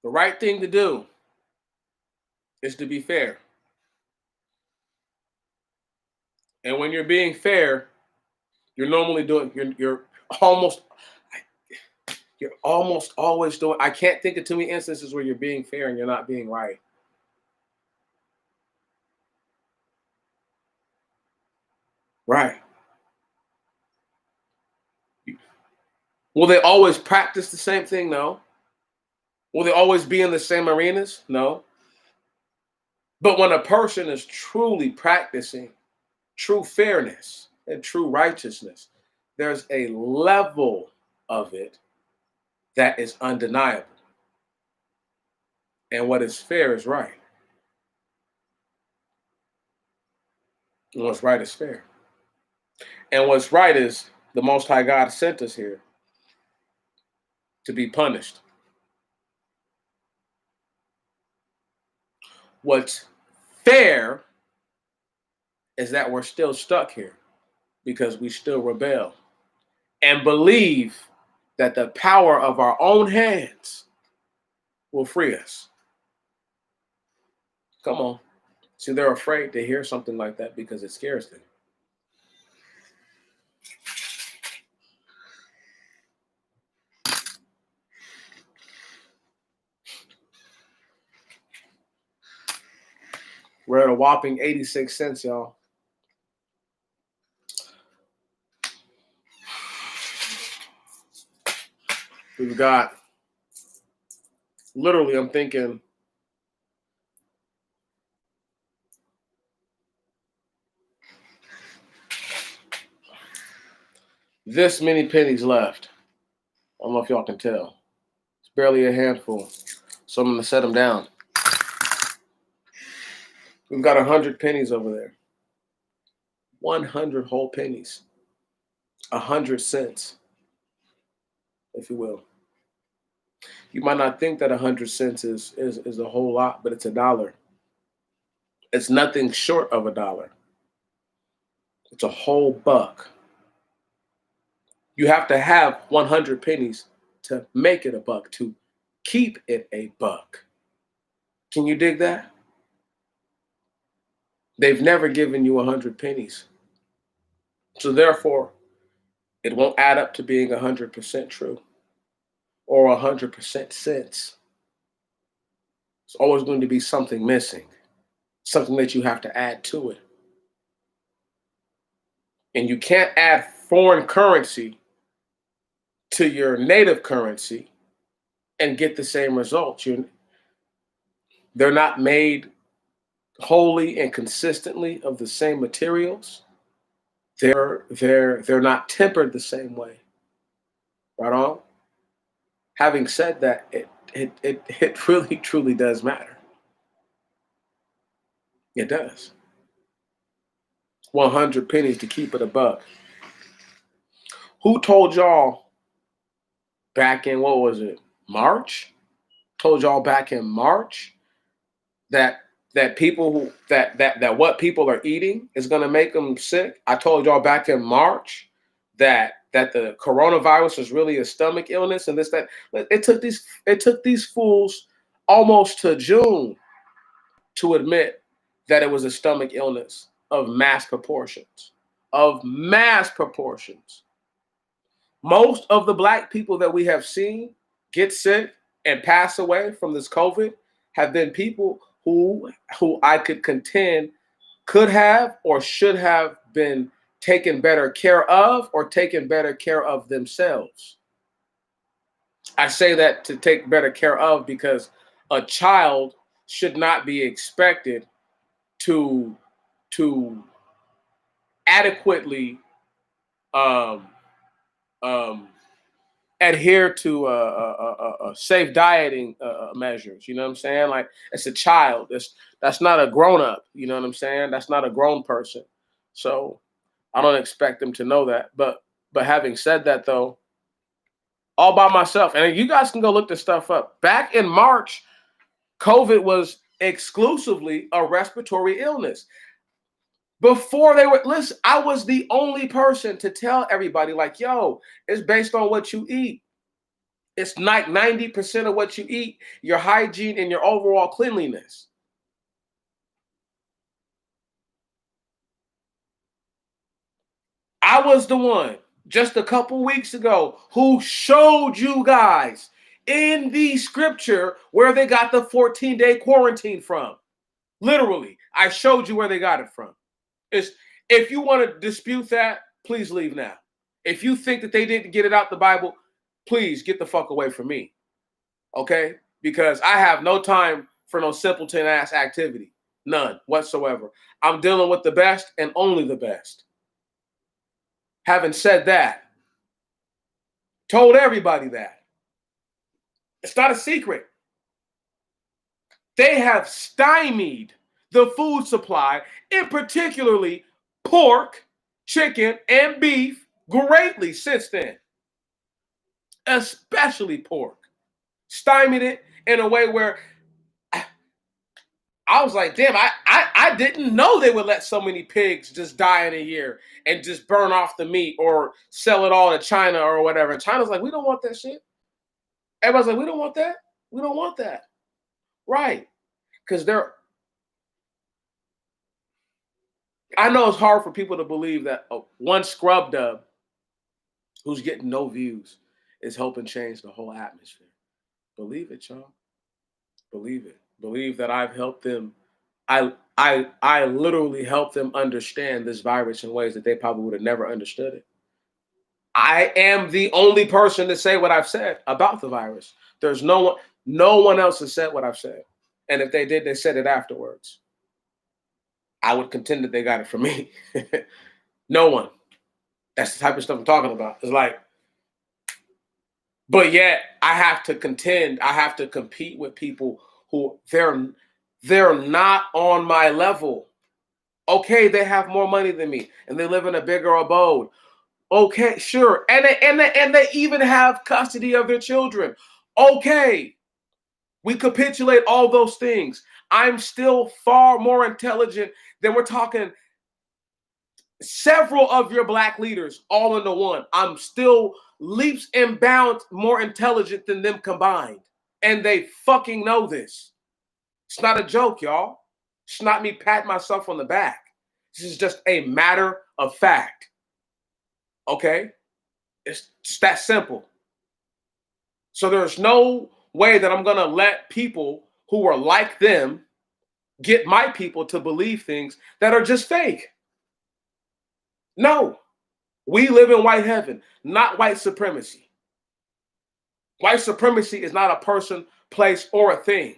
The right thing to do is to be fair. And when you're being fair, you're normally doing almost you're almost always doing. I can't think of too many instances where you're being fair and you're not being right. Right. Will they always practice the same thing? No. Will they always be in the same arenas? No. But when a person is truly practicing true fairness and true righteousness, there's a level of it that is undeniable. And what is fair is right. And what's right is fair. And what's right is the Most High God sent us here to be punished. What's fair is that we're still stuck here because we still rebel and believe that the power of our own hands will free us. Come on. See, they're afraid to hear something like that because it scares them. We're at a whopping 86 cents, y'all. We've got, literally, I'm thinking, this many pennies left. I don't know if y'all can tell. It's barely a handful. So I'm going to set them down. We've got 100 pennies over there. 100 whole pennies. 100 cents, if you will. You might not think that 100 cents is a whole lot, but it's $1. It's nothing short of $1. It's a whole buck. You have to have 100 pennies to make it a buck, to keep it a buck. Can you dig that? They've never given you 100 pennies. So therefore, it won't add up to being 100% true or 100% sense. There's always going to be something missing, something that you have to add to it. And you can't add foreign currency to your native currency and get the same results. They're not made wholly and consistently of the same materials. They're not tempered the same way. Right on? Having said that, it really truly does matter. It does. 100 pennies to keep it a buck. Who told y'all back in, what was it, March? Told y'all back in March that people who that what people are eating is going to make them sick? I told y'all back in March that the coronavirus is really a stomach illness and this, that. It took these fools almost to June to admit that it was a stomach illness of mass proportions. Most of the Black people that we have seen get sick and pass away from this COVID have been people who I could contend could have or should have been taken better care of or taken better care of themselves. I say that to take better care of because a child should not be expected to adequately adhere to safe dieting measures. You know what I'm saying? Like, it's a child. That's not a grown up. You know what I'm saying? That's not a grown person. So I don't expect them to know that. But having said that, though, all by myself, and you guys can go look this stuff up. Back in March, COVID was exclusively a respiratory illness. Before they were, listen, I was the only person to tell everybody, like, yo, it's based on what you eat. It's like 90% of what you eat, your hygiene and your overall cleanliness. I was the one just a couple weeks ago who showed you guys in the scripture where they got the 14-day quarantine from. Literally, I showed you where they got it from. It's, if you want to dispute that, please leave now. If you think that they didn't get it out the Bible, please get the fuck away from me. Okay? Because I have no time for no simpleton ass activity. None whatsoever. I'm dealing with the best and only the best. Having said that, told everybody that. It's not a secret. They have stymied the food supply, in particularly pork, chicken, and beef, greatly since then. Especially pork. Stymied it in a way where I was like, damn, I didn't know they would let so many pigs just die in a year and just burn off the meat or sell it all to China or whatever. And China's like, we don't want that shit. Everybody's like, we don't want that. We don't want that. Right. Because I know it's hard for people to believe that one scrub dub who's getting no views is helping change the whole atmosphere. Believe it, y'all. Believe it. Believe that I've helped them. I literally helped them understand this virus in ways that they probably would have never understood it. I am the only person to say what I've said about the virus. There's no one else has said what I've said. And if they did, they said it afterwards. I would contend that they got it from me. No one. That's the type of stuff I'm talking about. It's like, but yet I have to contend, I have to compete with people who they're not on my level. Okay, they have more money than me and they live in a bigger abode. Okay, sure. And they even have custody of their children. Okay. We capitulate all those things. I'm still far more intelligent than, we're talking several of your black leaders all into one. I'm still leaps and bounds more intelligent than them combined. And they fucking know this. It's not a joke, y'all. It's not me patting myself on the back. This is just a matter of fact. Okay? It's just that simple. So there's no way that I'm going to let people who are like them get my people to believe things that are just fake. No. We live in white heaven, not white supremacy. White supremacy is not a person, place, or a thing.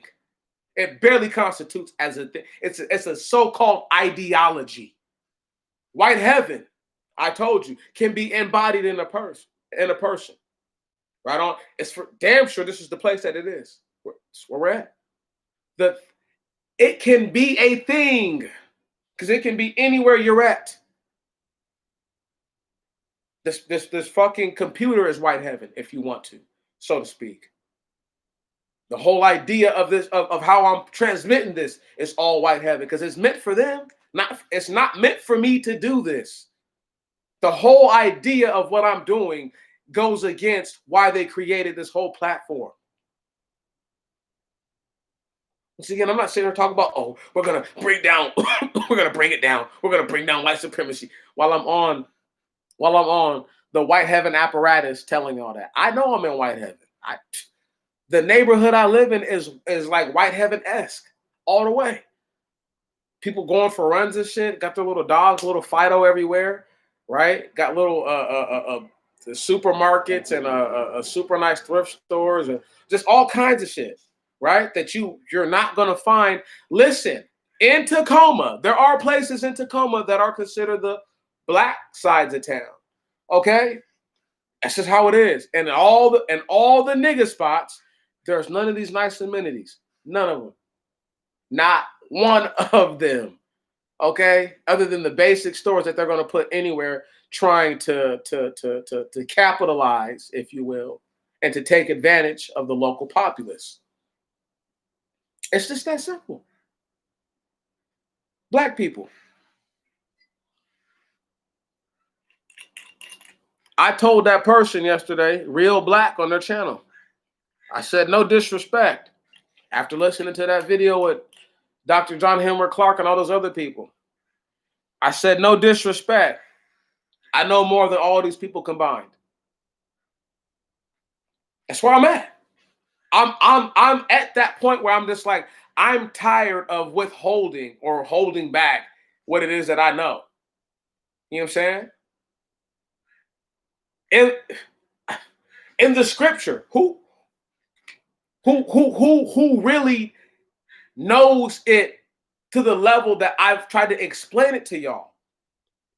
It barely constitutes as a thing. It's a so-called ideology. White heaven, I told you, can be embodied in a person. Right on. It's for damn sure this is the place that it is. It's where we're at. It can be a thing because it can be anywhere you're at. This fucking computer is white heaven if you want to, so to speak. The whole idea of this, of how I'm transmitting this, is all white heaven because it's meant for them. It's not meant for me to do this. The whole idea of what I'm doing goes against why they created this whole platform. Once again, I'm not sitting here talking about, oh, we're gonna bring down, we're gonna bring it down, we're gonna bring down white supremacy while I'm on the white heaven apparatus telling all that. I know I'm in white heaven. The neighborhood I live in is like white heaven-esque all the way. People going for runs and shit, got their little dogs, little Fido everywhere, right? Got little the supermarkets and a super nice thrift stores and just all kinds of shit, right? That you're not gonna find. Listen, in Tacoma, there are places in Tacoma that are considered the black sides of town. Okay, that's just how it is. And all the nigga spots, there's none of these nice amenities. None of them. Not one of them. Okay, other than the basic stores that they're going to put anywhere, trying to capitalize, if you will, and to take advantage of the local populace. It's just that simple. Black people. I told that person yesterday, real black on their channel. I said no disrespect. After listening to that video with Dr. John Henry Clark and all those other people, I said no disrespect. I know more than all these people combined. That's where I'm at. I'm at that point where I'm just like, I'm tired of withholding or holding back what it is that I know. You know what I'm saying? In in the scripture, who really knows it to the level that I've tried to explain it to y'all?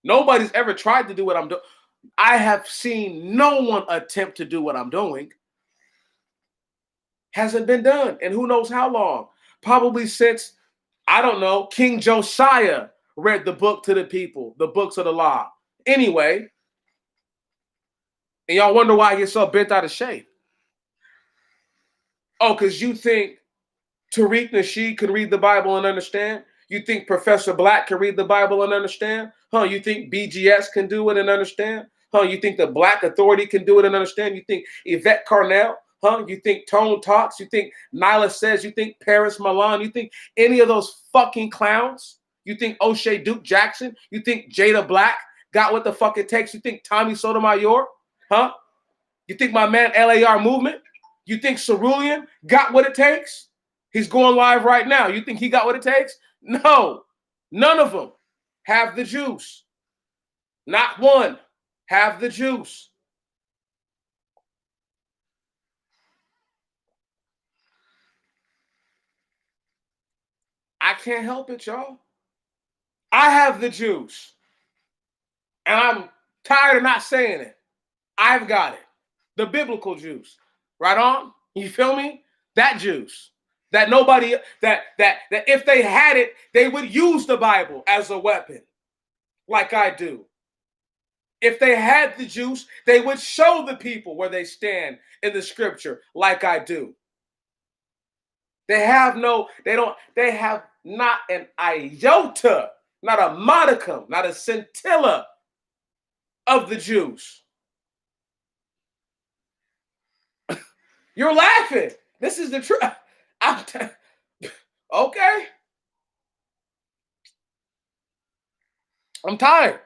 Nobody's ever tried to do what I'm doing. I have seen no one attempt to do what I'm doing. Hasn't been done. And who knows how long? Probably since, I don't know, King Josiah read the book to the people, the books of the law. Anyway, and y'all wonder why I get so bent out of shape. Oh, because you think Tariq Nasheed could read the Bible and understand? You think Professor Black can read the Bible and understand? Huh? You think BGS can do it and understand? Huh? You think the Black Authority can do it and understand? You think Yvette Carnell? Huh? You think Tone Talks? You think Nyla Says? You think Paris Milan? You think any of those fucking clowns? You think O'Shea Duke Jackson? You think Jada Black got what the fuck it takes? You think Tommy Sotomayor? Huh? You think my man LAR Movement? You think Cerulean got what it takes? He's going live right now. You think he got what it takes? No. None of them have the juice. Not one have the juice. I can't help it, y'all. I have the juice. And I'm tired of not saying it. I've got it. The biblical juice. Right on? You feel me? That juice. That nobody, that if they had it, they would use the Bible as a weapon, like I do. If they had the juice, they would show the people where they stand in the scripture, like I do. They have not an iota, not a modicum, not a scintilla of the juice. You're laughing. This is the truth. Okay. I'm tired.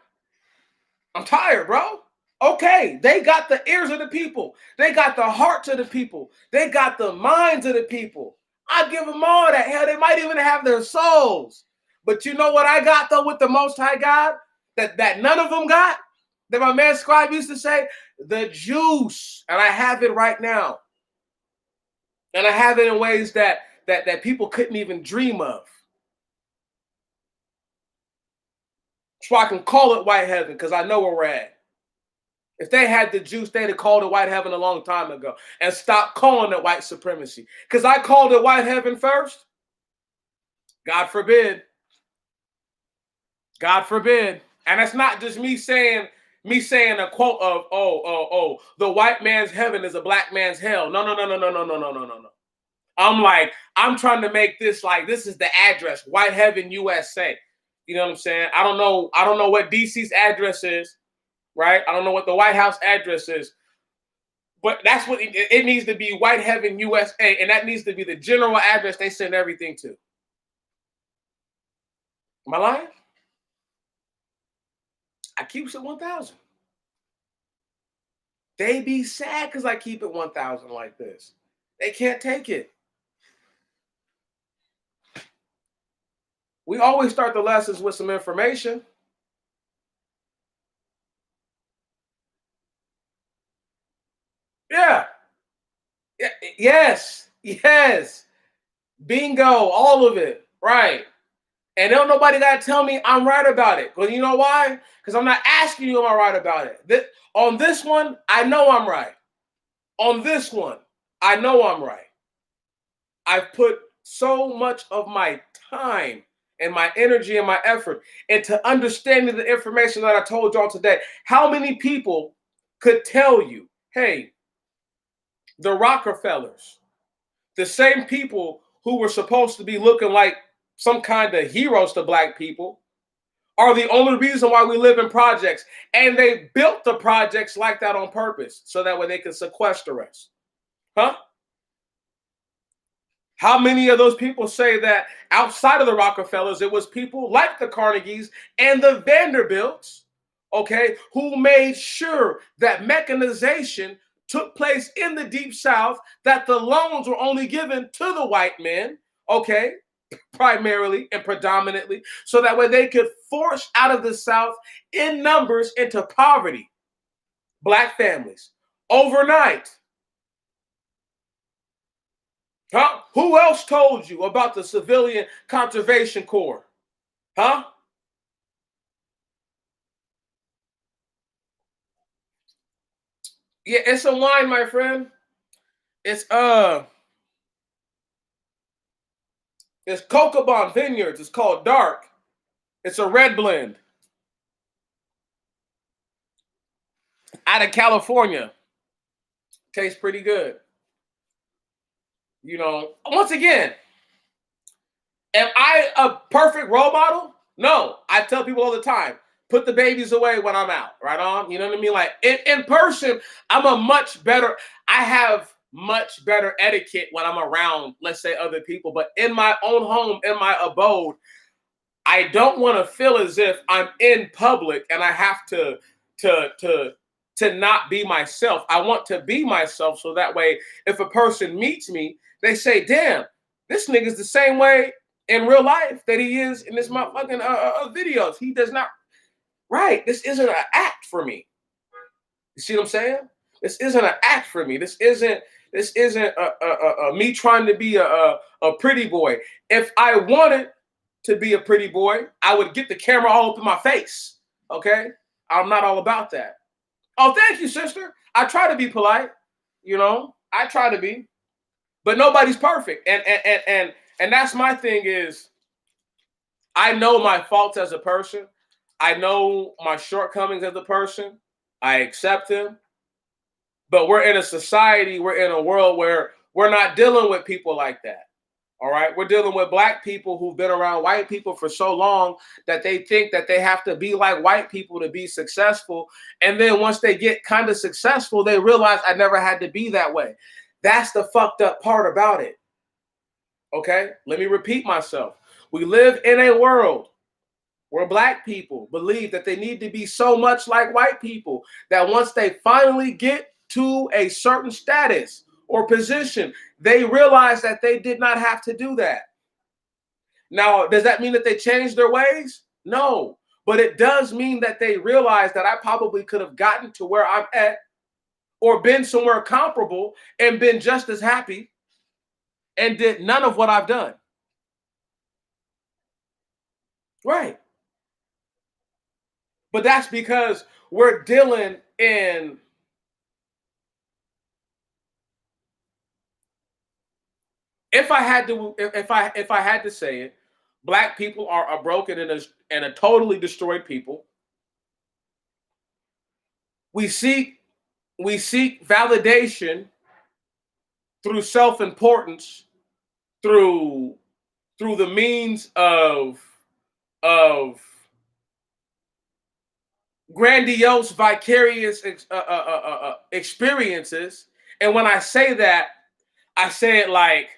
I'm tired, bro. Okay, they got the ears of the people. They got the hearts of the people. They got the minds of the people. I give them all that. Hell, they might even have their souls. But you know what I got, though, with the Most High God? That none of them got? That my man Scribe used to say? The juice. And I have it right now. And I have it in ways that people couldn't even dream of. So I can call it white heaven because I know where we're at. If they had the juice, they'd have called it white heaven a long time ago and stopped calling it white supremacy. Because I called it white heaven first. God forbid. God forbid. And that's not just me saying a quote of, the white man's heaven is a black man's hell. No. I'm trying to make this like this is the address, White Heaven, USA. You know what I'm saying? I don't know what DC's address is, right? I don't know what the White House address is. But that's what it needs to be, White Heaven, USA, and that needs to be the general address they send everything to. Am I lying? I keep it 1,000. They be sad because I keep it 1,000 like this. They can't take it. We always start the lessons with some information. Yeah. Yes. Bingo. All of it. Right. And don't nobody got to tell me I'm right about it. Because you know why? Because I'm not asking you am I right about it. On this one, I know I'm right. On this one, I know I'm right. I've put so much of my time and my energy and my effort into understanding the information that I told y'all today. How many people could tell you, hey, the Rockefellers, the same people who were supposed to be looking like some kind of heroes to black people, are the only reason why we live in projects. And they built the projects like that on purpose so that way they can sequester us. Huh? How many of those people say that outside of the Rockefellers, it was people like the Carnegies and the Vanderbilts, okay, who made sure that mechanization took place in the Deep South, that the loans were only given to the white men, okay, primarily and predominantly, so that way they could force out of the South in numbers into poverty, black families, overnight. Huh? Who else told you about the Civilian Conservation Corps? Huh? Yeah, it's a wine, my friend. It's it's Cocobon Vineyards. It's called Dark. It's a red blend out of California. Tastes pretty good. You know, once again, am I a perfect role model? No. I tell people all the time, put the babies away when I'm out, right on? You know what I mean? Like in person, I'm a much better, I have much better etiquette when I'm around, let's say, other people. But in my own home, in my abode, I don't want to feel as if I'm in public and I have to to not be myself. I want to be myself so that way if a person meets me, they say, "Damn, this nigga's the same way in real life that he is in this motherfucking videos. He does not right. This isn't an act for me. You see what I'm saying? This isn't an act for me. This isn't me trying to be a pretty boy. If I wanted to be a pretty boy, I would get the camera all up in my face. Okay, I'm not all about that. Oh, thank you, sister. I try to be polite. You know, I try to be, but nobody's perfect. And that's my thing is I know my faults as a person. I know my shortcomings as a person. I accept them. But we're in a society, we're in a world where we're not dealing with people like that. All right. We're dealing with black people who've been around white people for so long that they think that they have to be like white people to be successful. And then once they get kind of successful, they realize I never had to be that way. That's the fucked up part about it. Okay. Let me repeat myself. We live in a world where black people believe that they need to be so much like white people that once they finally get to a certain status or position, they realize that they did not have to do that. Now, does that mean that they changed their ways? No, but it does mean that they realize that I probably could have gotten to where I'm at or been somewhere comparable and been just as happy and did none of what I've done. Right. But that's because we're dealing in if I had to say it, black people are a broken and a totally destroyed people. We seek validation through self-importance, through the means of grandiose, vicarious experiences. And when I say that, I say it like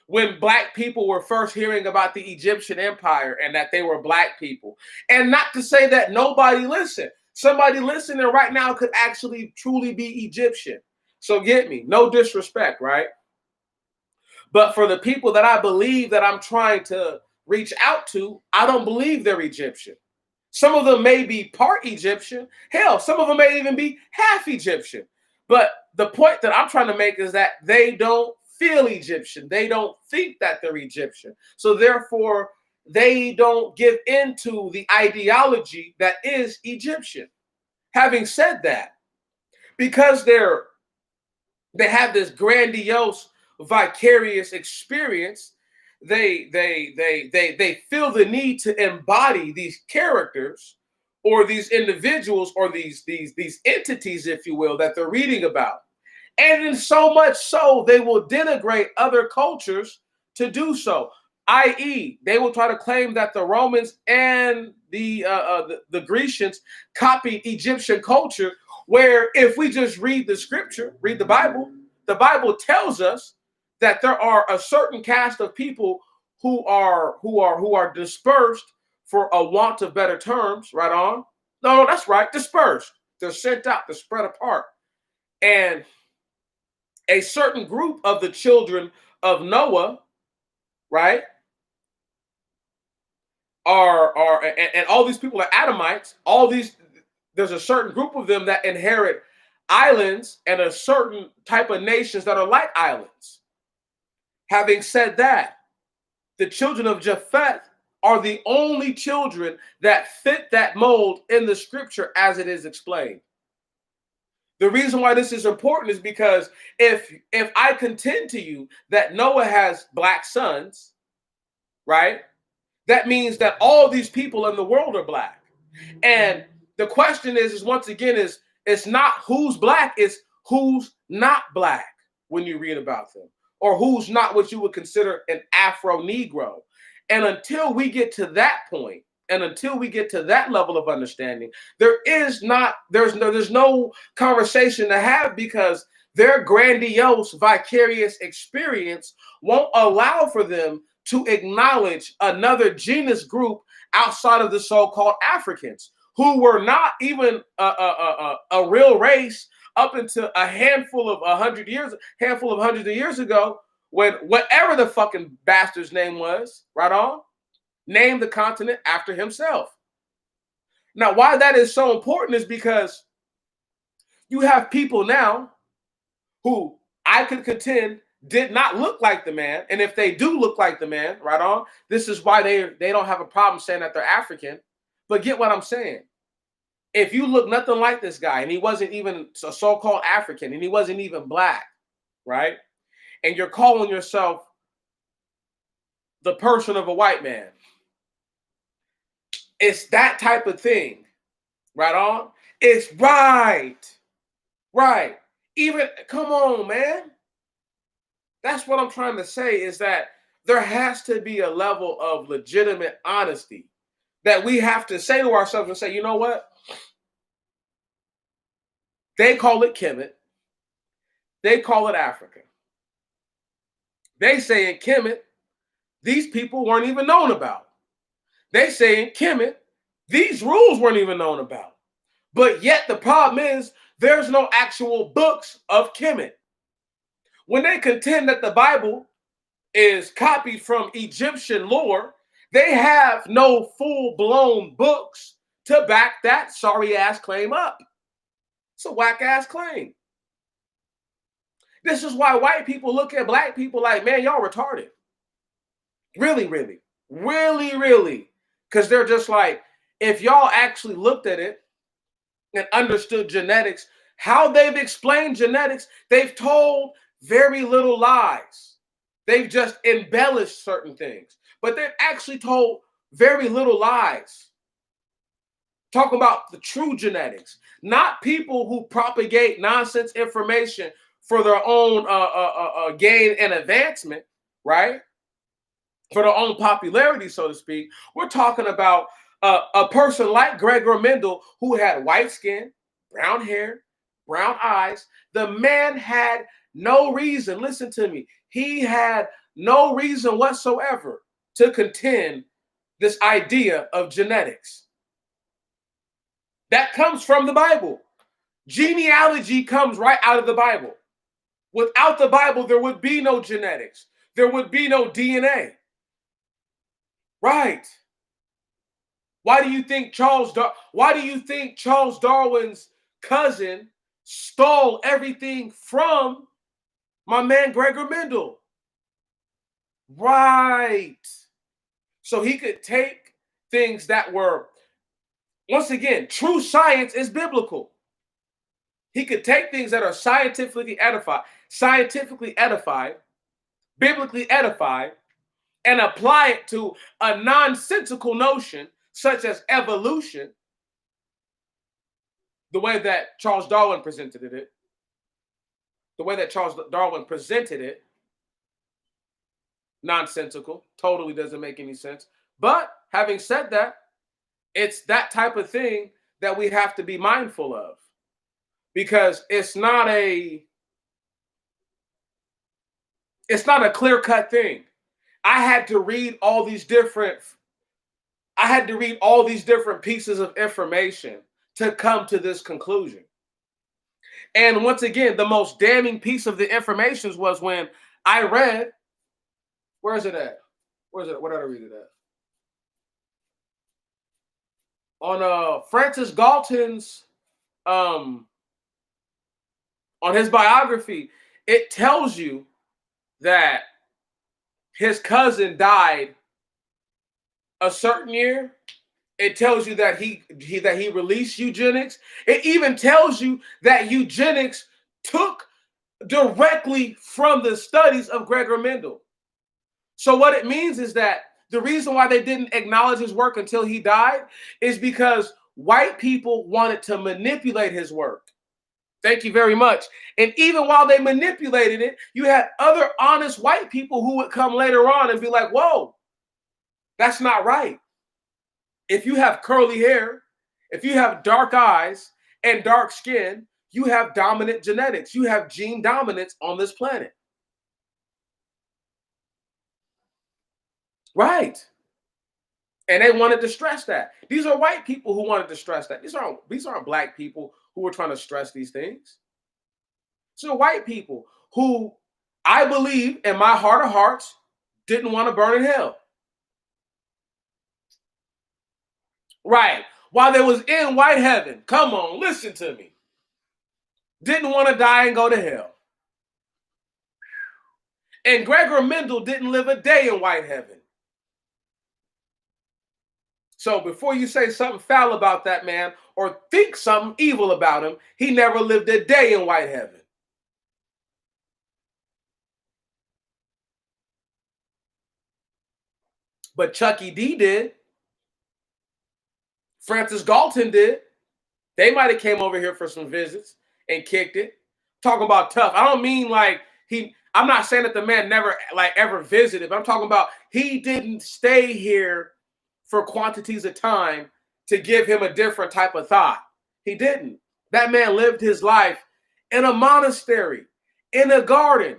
when black people were first hearing about the Egyptian empire and that they were black people. And not to say that nobody listened. Somebody listening right now could actually truly be Egyptian. So get me, no disrespect, right? But for the people that I believe that I'm trying to reach out to, I don't believe they're Egyptian. Some of them may be part Egyptian. Hell, some of them may even be half Egyptian. But the point that I'm trying to make is that they don't feel Egyptian. They don't think that they're Egyptian. So therefore, they don't give into the ideology that is Egyptian. Having said that, because they have this grandiose, vicarious experience, they feel the need to embody these characters or these individuals or these entities, if you will, that they're reading about. And in so much so, they will denigrate other cultures to do so. I.e., they will try to claim that the Romans and the Grecians copied Egyptian culture, where if we just read the scripture, read the Bible tells us that there are a certain cast of people who are dispersed, for a want of better terms, right on. No, that's right, dispersed. They're sent out, they're spread apart. And a certain group of the children of Noah, right, and all these people are Adamites. All these, there's a certain group of them that inherit islands, and a certain type of nations that are like islands. Having said that, the children of Japheth are the only children that fit that mold in the scripture as it is explained. The reason why this is important is because if I contend to you that Noah has black sons, right, that means that all these people in the world are black. And the question is once again, is it's not who's black, it's who's not black when you read about them, or who's not what you would consider an Afro-Negro. And until we get to that point, and until we get to that level of understanding, there's no conversation to have, because their grandiose, vicarious experience won't allow for them to acknowledge another genus group outside of the so-called Africans, who were not even a real race up into a handful of hundreds of years ago, when whatever the fucking bastard's name was, right on, named the continent after himself. Now, why that is so important is because you have people now who I could contend did not look like the man. And if they do look like the man, right on, this is why they don't have a problem saying that they're African. But get what I'm saying. If you look nothing like this guy, and he wasn't even a so-called African, and he wasn't even black, right? And you're calling yourself the person of a white man, it's that type of thing, right on? It's right. Even, come on, man. That's what I'm trying to say, is that there has to be a level of legitimate honesty that we have to say to ourselves and say, you know what? They call it Kemet. They call it Africa. They say in Kemet, these people weren't even known about. They say in Kemet, these rules weren't even known about. But yet the problem is there's no actual books of Kemet. When they contend that the Bible is copied from Egyptian lore, they have no full-blown books to back that sorry-ass claim up. It's a whack-ass claim. This is why white people look at black people like, man, y'all retarded. Really, really, really, really. Because they're just like, if y'all actually looked at it and understood genetics, how they've explained genetics, they've told very little lies. They've just embellished certain things, but they've actually told very little lies. Talking about the true genetics, not people who propagate nonsense information for their own gain and advancement, right? For their own popularity, so to speak. We're talking about a person like Gregor Mendel, who had white skin, brown hair, brown eyes. The man had no reason, listen to me, he had no reason whatsoever to contend this idea of genetics. That comes from the Bible. Genealogy comes right out of the Bible. Without the Bible, there would be no genetics. There would be no DNA. Right. Why do you think Charles Darwin's cousin stole everything from my man Gregor Mendel? Right. So he could take things that were, once again, true science is biblical. He could take things that are scientifically edified, biblically edified, and apply it to a nonsensical notion such as evolution, the way that Charles Darwin presented it, nonsensical, totally doesn't make any sense. But having said that, it's that type of thing that we have to be mindful of, because it's not It's not a clear-cut thing. I had to read all these different pieces of information to come to this conclusion. And once again, the most damning piece of the information was when I read, where is it at? Where is it? Where did I read it at? On Francis Galton's on his biography, it tells you that his cousin died a certain year. It tells you that he released eugenics. It even tells you that eugenics took directly from the studies of Gregor Mendel. So what it means is that the reason why they didn't acknowledge his work until he died is because white people wanted to manipulate his work. Thank you very much. And even while they manipulated it, you had other honest white people who would come later on and be like, whoa, that's not right. If you have curly hair, if you have dark eyes and dark skin, you have dominant genetics. You have gene dominance on this planet. Right. And they wanted to stress that. These are white people who wanted to stress that. These aren't black people who were trying to stress these things. These are white people who I believe in my heart of hearts didn't want to burn in hell. Right. While they was in white heaven. Come on, listen to me. Didn't want to die and go to hell. And Gregor Mendel didn't live a day in white heaven. So before you say something foul about that man or think something evil about him, he never lived a day in white heaven. But Chucky D did. Francis Galton did. They might have came over here for some visits and kicked it. Talking about tough. I don't mean like I'm not saying that the man never like ever visited, but I'm talking about he didn't stay here for quantities of time to give him a different type of thought. He didn't. That man lived his life in a monastery, in a garden.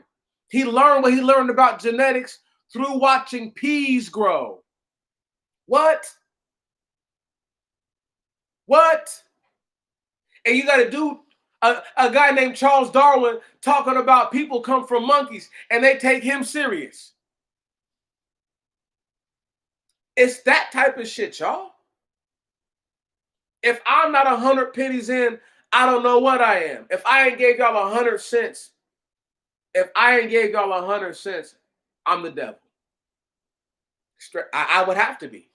He learned what he learned about genetics through watching peas grow. What? And you got to do a guy named Charles Darwin talking about people come from monkeys and they take him serious. It's that type of shit, y'all. If I'm not 100 pennies in, I don't know what I am. If I ain't gave y'all 100 cents, I'm the devil. I would have to be.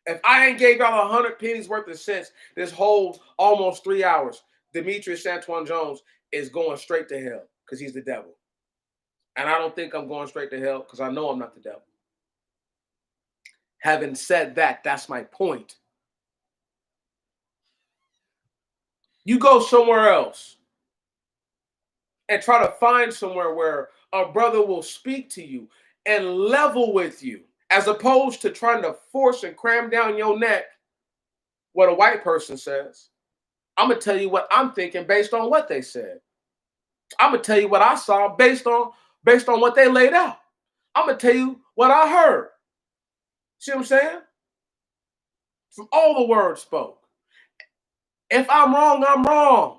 If I ain't gave y'all 100 pennies worth of cents this whole almost 3 hours, Demetrius Antoine Jones is going straight to hell because he's the devil. And I don't think I'm going straight to hell because I know I'm not the devil. Having said that, that's my point. You go somewhere else and try to find somewhere where a brother will speak to you and level with you, as opposed to trying to force and cram down your neck what a white person says. I'm going to tell you what I'm thinking based on what they said. I'm going to tell you what I saw based on what they laid out. I'm going to tell you what I heard. See what I'm saying? From all the words spoke. If I'm wrong, I'm wrong.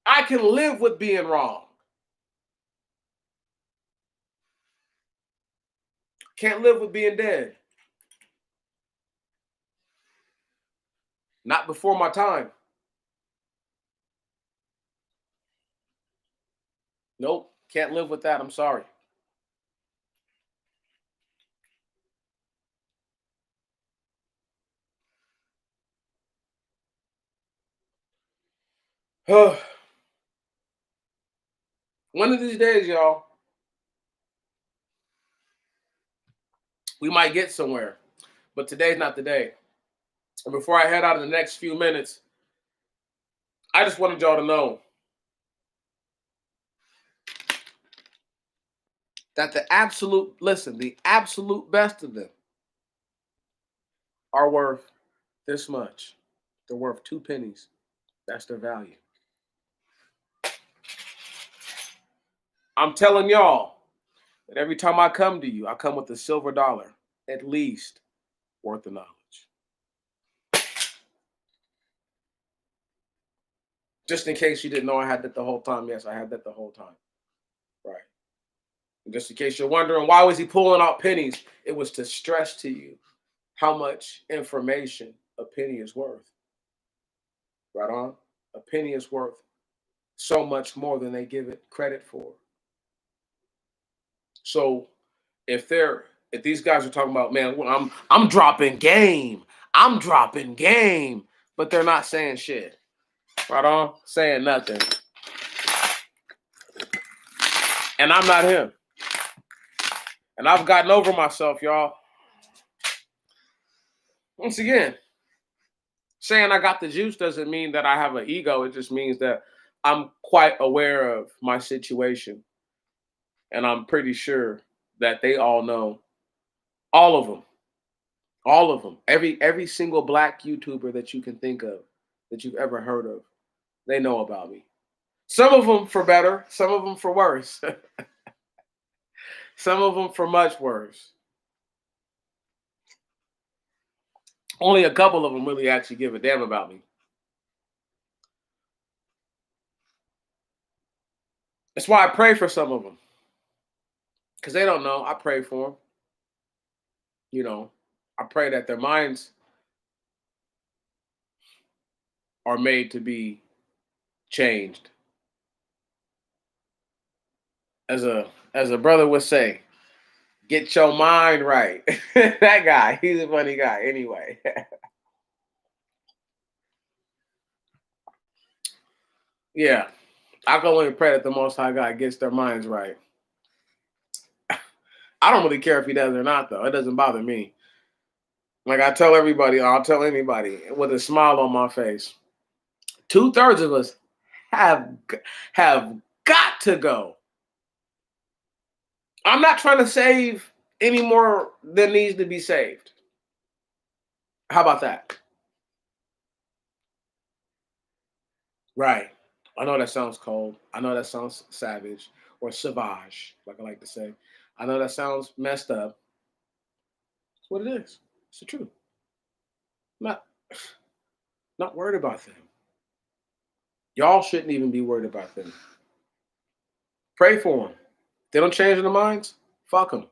I can live with being wrong. Can't live with being dead. Not before my time. Nope, can't live with that. I'm sorry. One of these days, y'all, we might get somewhere, but today's not the day. And before I head out in the next few minutes, I just wanted y'all to know that the absolute best of them are worth this much. They're worth 2 pennies. That's their value. I'm telling y'all, And every time I come to you, I come with a silver dollar, at least, worth the knowledge. Just in case you didn't know I had that the whole time. Yes, I had that the whole time. Right. And just in case you're wondering why was he pulling out pennies, it was to stress to you how much information a penny is worth. Right on? A penny is worth so much more than they give it credit for. So if these guys are talking about, man, well, I'm dropping game, I'm dropping game, but they're not saying shit. Right on? Saying nothing. And I'm not him. And I've gotten over myself, y'all. Once again, saying I got the juice doesn't mean that I have an ego. It just means that I'm quite aware of my situation. And I'm pretty sure that they all know, all of them, all of them, every single black YouTuber that you can think of, that you've ever heard of, they know about me. Some of them for better, some of them for worse, some of them for much worse. Only a couple of them really actually give a damn about me. That's why I pray for some of them, because they don't know. I pray for them. You know, I pray that their minds are made to be changed. As a brother would say, get your mind right. That guy, he's a funny guy. Anyway, yeah, I can only pray that the Most High God gets their minds right. I don't really care if he does or not, though. It doesn't bother me. Like I tell everybody, I'll tell anybody with a smile on my face. 2/3 of us have have got to go. I'm not trying to save any more than needs to be saved. How about that? Right. I know that sounds cold. I know that sounds savage or savage, like I like to say. I know that sounds messed up. It's what it is. It's the truth. I'm not worried about them. Y'all shouldn't even be worried about them. Pray for them. They don't change their minds. Fuck them.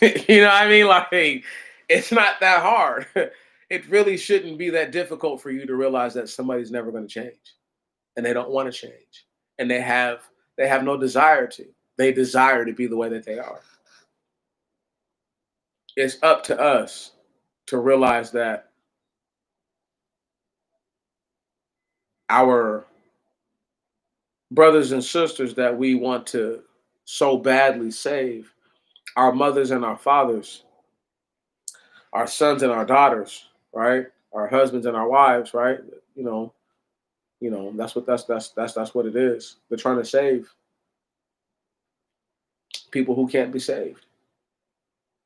You know what I mean? Like, it's not that hard. It really shouldn't be that difficult for you to realize that somebody's never going to change, and they don't want to change, and they have no desire to. They desire to be the way that they are. It's up to us to realize that our brothers and sisters that we want to so badly save, our mothers and our fathers, our sons and our daughters, right? Our husbands and our wives, right? You know, that's what it is. They're trying to save people who can't be saved.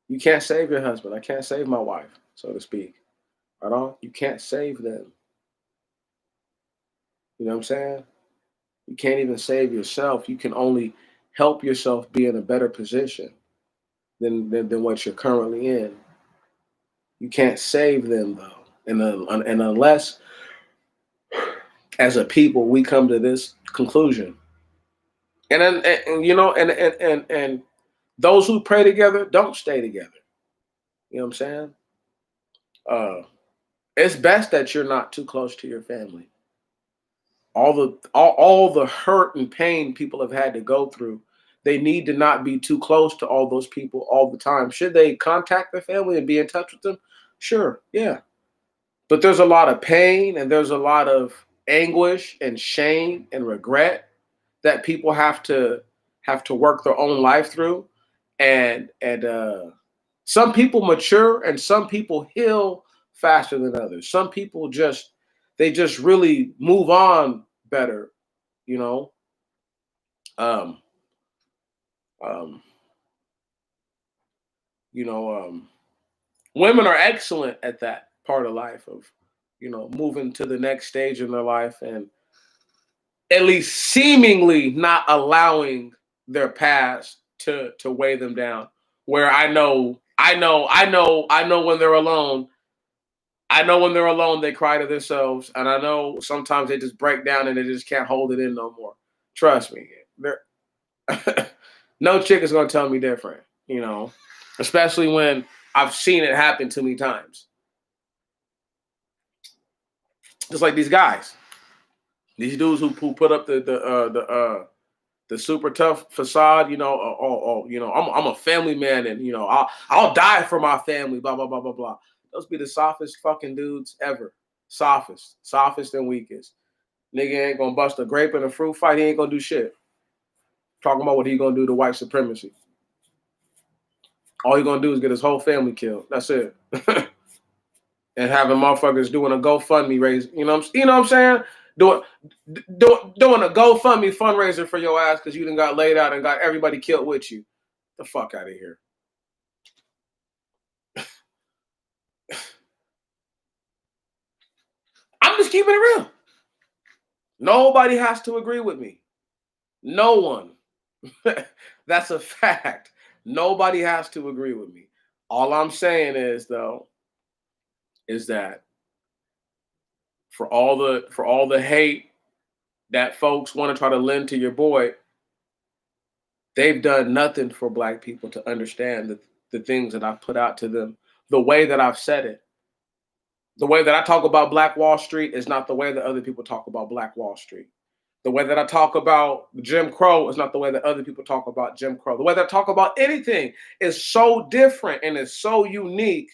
You can't save your husband. I can't save my wife, so to speak. Right on? You can't save them. You know what I'm saying? You can't even save yourself. You can only help yourself be in a better position than what you're currently in. You can't save them though. And unless as a people we come to this conclusion. And then and those who pray together don't stay together. You know what I'm saying? Uh it's best that you're not too close to your family. All the hurt and pain people have had to go through, they need to not be too close to all those people all the time. Should they contact their family and be in touch with them? Sure, yeah. But there's a lot of pain and there's a lot of anguish and shame and regret that people have to work their own life through. And some people mature and some people heal faster than others. Some people just really move on better, you know. Um, um, you know, women are excellent at that part of life of, moving to the next stage in their life at least seemingly not allowing their past to weigh them down. Where I know when they're alone. I know when they're alone, they cry to themselves, and I know sometimes they just break down and they just can't hold it in no more. Trust me, no chick is gonna tell me different, you know, especially when I've seen it happen too many times. Just like these guys, these dudes who put up the super tough facade, you know, you know, I'm a family man, and you know, I'll die for my family, blah blah blah blah blah. Those be the softest fucking dudes ever. Softest and weakest. Nigga ain't gonna bust a grape in a fruit fight. He ain't gonna do shit. Talking about what he gonna do to white supremacy. All he gonna do is get his whole family killed. That's it. And having motherfuckers doing a GoFundMe raise. You know what I'm saying? Doing a GoFundMe fundraiser for your ass because you done got laid out and got everybody killed with you. The fuck out of here. I'm just keeping it real. Nobody has to agree with me. No one. That's a fact. Nobody has to agree with me. All I'm saying is, though, is that for all the hate that folks want to try to lend to your boy, they've done nothing for Black people to understand the things that I've put out to them, the way that I've said it. The way that I talk about Black Wall Street is not the way that other people talk about Black Wall Street. The way that I talk about Jim Crow is not the way that other people talk about Jim Crow. The way that I talk about anything is so different and is so unique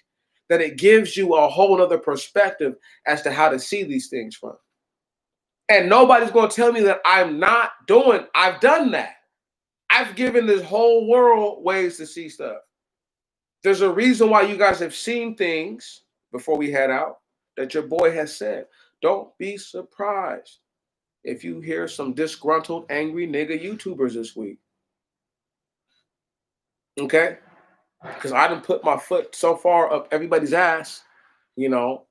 that it gives you a whole other perspective as to how to see these things from. And nobody's going to tell me that I've done that. I've given this whole world ways to see stuff. There's a reason why you guys have seen things before we head out that your boy has said. Don't be surprised if you hear some disgruntled, angry nigga YouTubers this week. Okay? Because I done put my foot so far up everybody's ass, you know.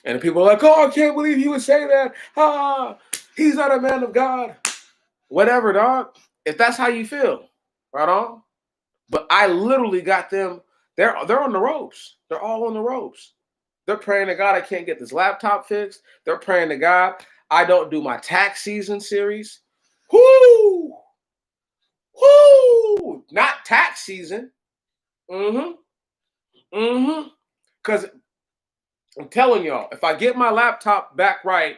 And people are like, oh, I can't believe he would say that. Ah, he's not a man of God. Whatever, dog. If that's how you feel, right on. But I literally got them, they're on the ropes. They're all on the ropes. They're praying to God I can't get this laptop fixed. They're praying to God I don't do my tax season series. Whoo! Whoo! Not tax season. Because I'm telling y'all, if I get my laptop back right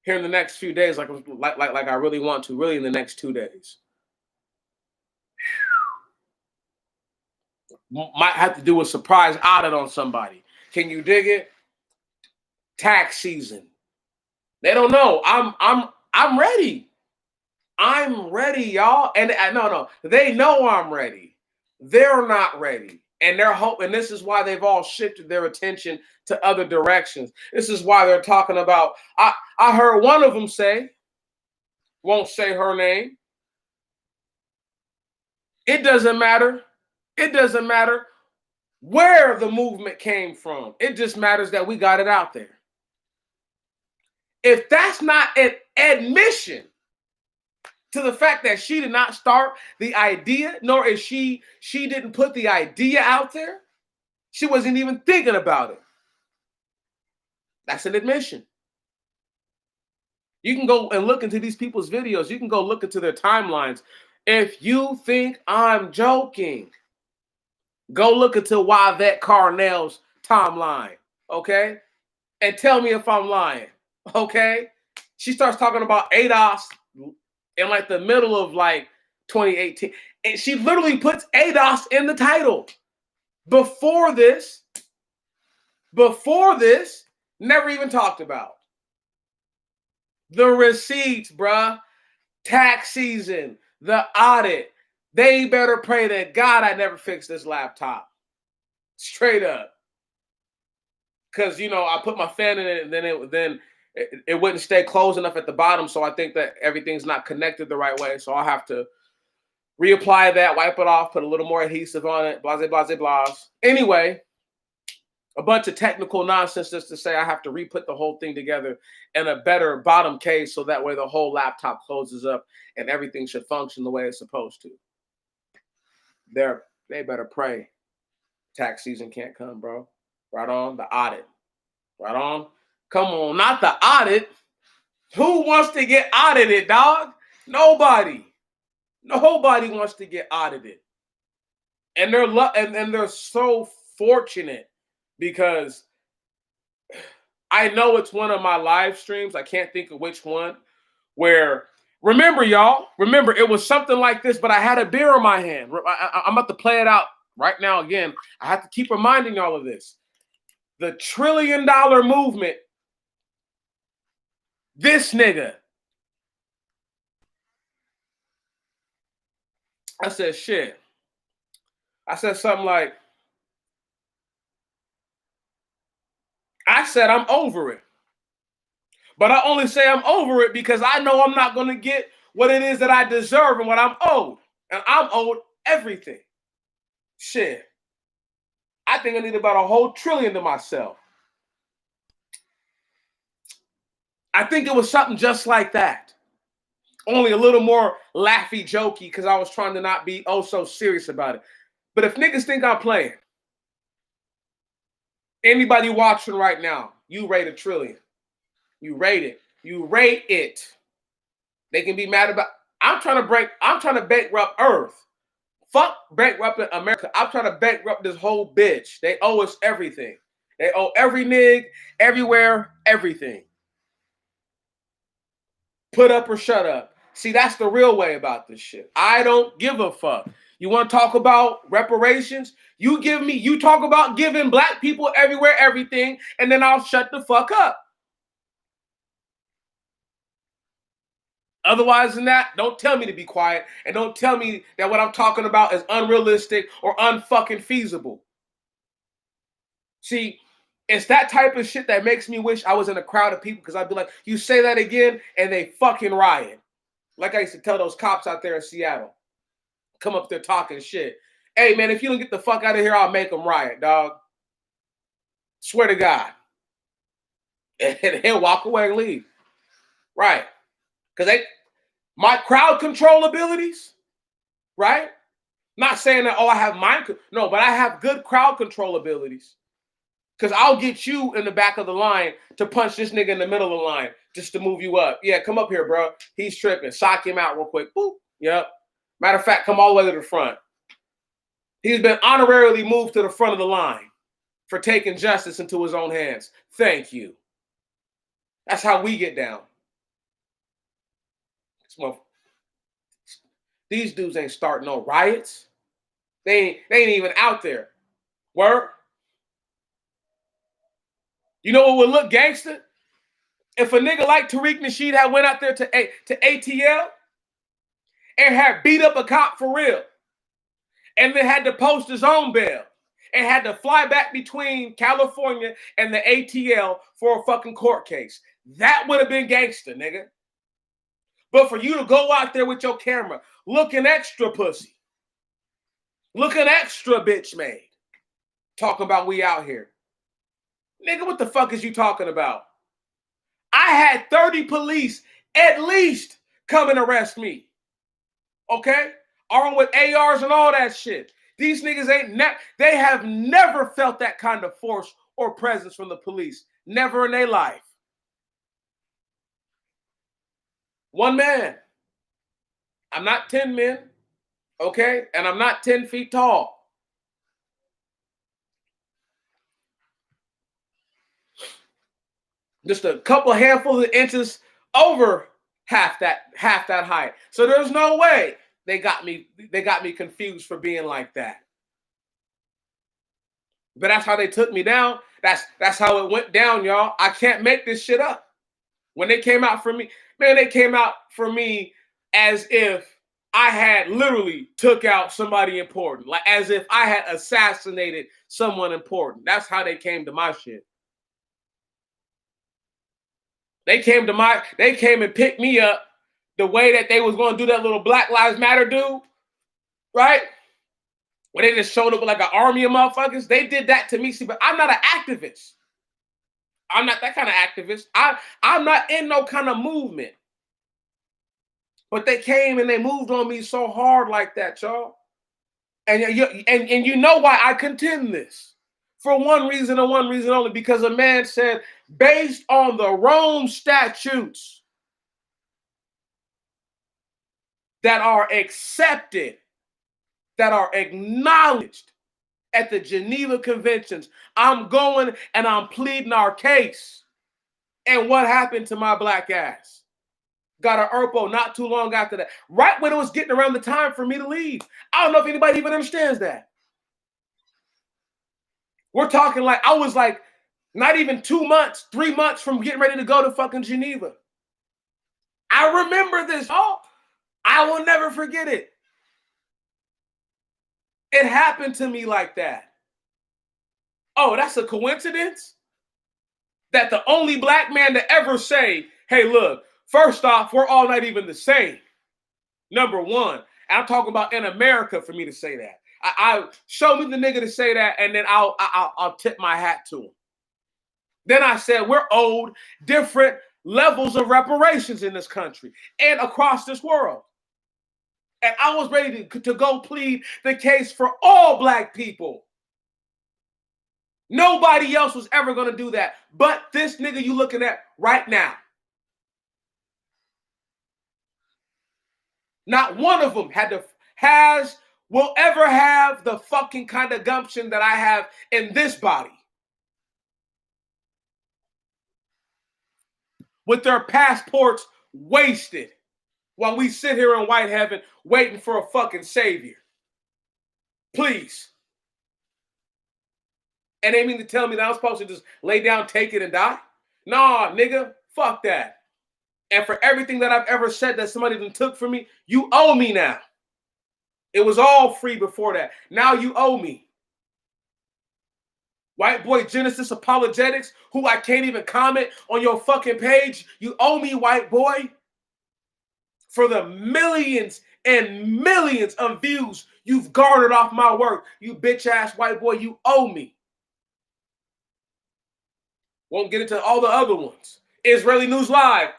here in the next few days, like I really want to, really in the next 2 days, might have to do a surprise audit on somebody. Can you dig it? Tax season. They don't know. I'm ready. I'm ready, y'all. And no, they know I'm ready. They're not ready. And they're hoping, this is why they've all shifted their attention to other directions. This is why they're talking about, I heard one of them say, won't say her name. It doesn't matter. It doesn't matter where the movement came from. It just matters that we got it out there. If that's not an admission to the fact that she did not start the idea, nor is she didn't put the idea out there, she wasn't even thinking about it. That's an admission. You can go and look into these people's videos. You can go look into their timelines. If you think I'm joking, go look into Yvette Carnell's timeline, okay? And tell me if I'm lying, okay? She starts talking about ADOS in like the middle of like 2018. And she literally puts ADOS in the title. Before this, never even talked about. The receipts, bruh. Tax season, the audit. They better pray to God I never fix this laptop. Straight up. Because, you know, I put my fan in it and then it wouldn't stay closed enough at the bottom. So I think that everything's not connected the right way. So I'll have to reapply that, wipe it off, put a little more adhesive on it, blah, blah, blah, blah. Anyway, A bunch of technical nonsense just to say I have to re-put the whole thing together in a better bottom case so that way the whole laptop closes up and everything should function the way it's supposed to. They better pray tax season can't come, bro. Right on, the audit. Right on. Come on, not the audit. Who wants to get audited, dog? Nobody. Nobody wants to get audited. And they're so fortunate because I know it's one of my live streams. I can't think of which one. Where remember, y'all. Remember, it was something like this, but I had a beer in my hand. I'm about to play it out right now again. I have to keep reminding y'all of this. The $1 trillion movement. This nigga. I said, shit. I said something like, I said I'm over it. But I only say I'm over it because I know I'm not going to get what it is that I deserve and what I'm owed. And I'm owed everything. Shit. I think I need about a whole $1 trillion to myself. I think it was something just like that. Only a little more laughy jokey because I was trying to not be oh so serious about it. But if niggas think I'm playing, anybody watching right now, you rate $1 trillion. You rate it. You rate it. They can be mad about. I'm trying to bankrupt Earth. Fuck bankrupting America. I'm trying to bankrupt this whole bitch. They owe us everything. They owe every nig, everywhere, everything. Put up or shut up. See, that's the real way about this shit. I don't give a fuck. You want to talk about reparations? You talk about giving black people everywhere, everything, and then I'll shut the fuck up. Otherwise than that, don't tell me to be quiet and don't tell me that what I'm talking about is unrealistic or unfucking feasible. See, it's that type of shit that makes me wish I was in a crowd of people because I'd be like, you say that again and they fucking riot. Like I used to tell those cops out there in Seattle. Come up there talking shit. Hey, man, if you don't get the fuck out of here, I'll make them riot, dog. Swear to God. And he'll walk away and leave. Right. Because my crowd control abilities, right? Not saying that, oh, I have mind. No, but I have good crowd control abilities. Because I'll get you in the back of the line to punch this nigga in the middle of the line just to move you up. Yeah, come up here, bro. He's tripping. Sock him out real quick. Boop. Yep. Matter of fact, come all the way to the front. He's been honorarily moved to the front of the line for taking justice into his own hands. Thank you. That's how we get down. These dudes ain't starting no riots. They ain't even out there. Word? You know what would look gangster? If a nigga like Tariq Nasheed had went out there to ATL and had beat up a cop for real and then had to post his own bail and had to fly back between California and the ATL for a fucking court case. That would have been gangster, nigga. But for you to go out there with your camera looking extra pussy, looking extra bitch made, talking about we out here. Nigga, what the fuck is you talking about? I had 30 police at least come and arrest me. Okay? Armed with ARs and all that shit. These niggas they have never felt that kind of force or presence from the police. Never in their life. One man. I'm not 10 men. Okay? And I'm not 10 feet tall. Just a couple handfuls of inches over half that height. So there's no way they got me confused for being like that. But that's how they took me down. That's how it went down, y'all. I can't make this shit up. When they came out for me, man, they came out for me as if I had literally took out somebody important. Like as if I had assassinated someone important. That's how they came to my shit. They came and picked me up the way that they was going to do that little Black Lives Matter dude, right? When they just showed up with like an army of motherfuckers, they did that to me. See, but I'm not an activist. I'm not that kind of activist. I'm not in no kind of movement. But they came and they moved on me so hard like that, y'all. And you know why I contend this? For one reason and one reason only, because a man said, based on the Rome statutes that are accepted, that are acknowledged at the Geneva Conventions, I'm going and I'm pleading our case. And what happened to my black ass? Got an ERPO not too long after that. Right when it was getting around the time for me to leave. I don't know if anybody even understands that. We're talking like I was like not even 2 months, 3 months from getting ready to go to fucking Geneva. I remember this. Oh, I will never forget it. It happened to me like that. Oh, that's a coincidence? That the only black man to ever say, hey, look, first off, we're all not even the same. Number one. And I'm talking about in America for me to say that. I show me the nigga to say that, and then I'll tip my hat to him. Then I said, we're owed different levels of reparations in this country and across this world. And I was ready to go plead the case for all black people. Nobody else was ever going to do that. But this nigga you looking at right now. Not one of them will ever have the fucking kind of gumption that I have in this body. With their passports wasted while we sit here in white heaven waiting for a fucking savior. Please. And they mean to tell me that I'm supposed to just lay down, take it, and die? Nah, nigga, fuck that. And for everything that I've ever said that somebody done took from me, you owe me now. It was all free before that. Now you owe me. White boy Genesis Apologetics, who I can't even comment on your fucking page. You owe me, white boy. For the millions and millions of views you've garnered off my work. You bitch ass white boy, you owe me. Won't get into all the other ones. Israeli News Live.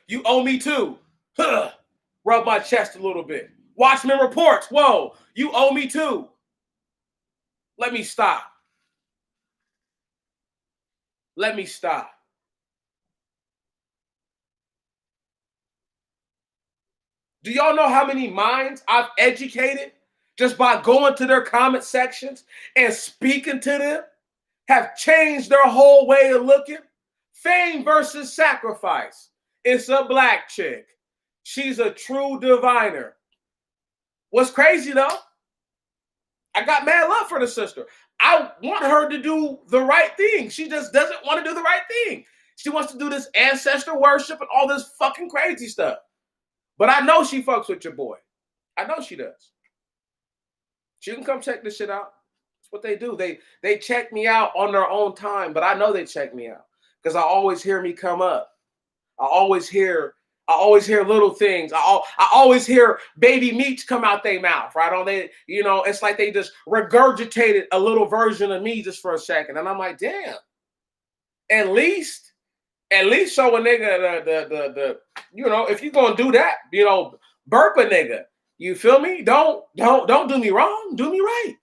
You owe me too. Rub my chest a little bit. Watchmen Reports. Whoa, you owe me too. Let me stop. Let me stop. Do y'all know how many minds I've educated just by going to their comment sections and speaking to them? Have changed their whole way of looking? Fame versus sacrifice. It's a black chick. She's a true diviner. What's crazy though? I got mad love for the sister. I want her to do the right thing. She just doesn't want to do the right thing. She wants to do this ancestor worship and all this fucking crazy stuff. But I know she fucks with your boy. I know she does. She can come check this shit out. That's what they do. They check me out on their own time, but I know they check me out because I always hear me come up. I always hear little things. I always hear baby meats come out their mouth, right? It's like they just regurgitated a little version of me just for a second. And I'm like, damn. At least show a nigga the if you're gonna do that, burp a nigga. You feel me? Don't do me wrong. Do me right.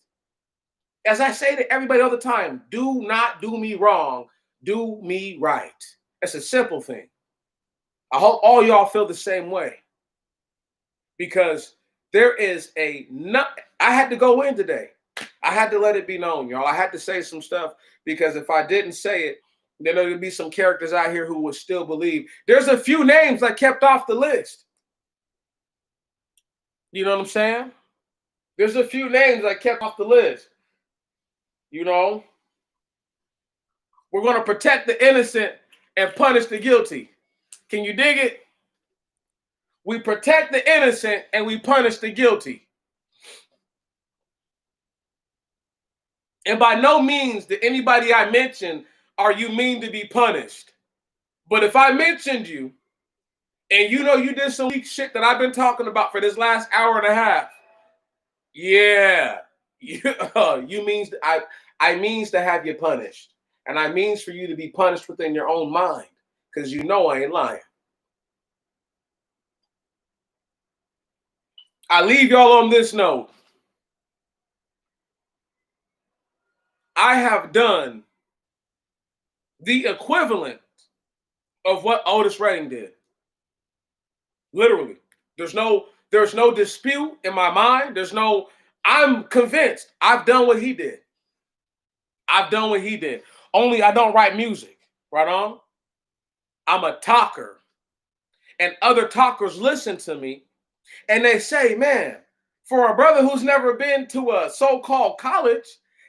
As I say to everybody all the time, do not do me wrong. Do me right. It's a simple thing. I hope all y'all feel the same way. Because there is I had to go in today. I had to let it be known, y'all. I had to say some stuff because if I didn't say it, then there would be some characters out here who would still believe. There's a few names I kept off the list. You know what I'm saying? There's a few names I kept off the list. We're going to protect the innocent and punish the guilty. Can you dig it? We protect the innocent and we punish the guilty. And by no means did anybody I mention are you mean to be punished. But if I mentioned you and you did some weak shit that I've been talking about for this last hour and a half, yeah, You means I means to have you punished, and I means for you to be punished within your own mind, because you know I ain't lying. I leave y'all on this note. I have done the equivalent of what Otis Redding did. Literally. There's no dispute in my mind. I'm convinced I've done what he did. I've done what he did. Only I don't write music. Right on? I'm a talker. And other talkers listen to me and they say, man, for a brother who's never been to a so-called college,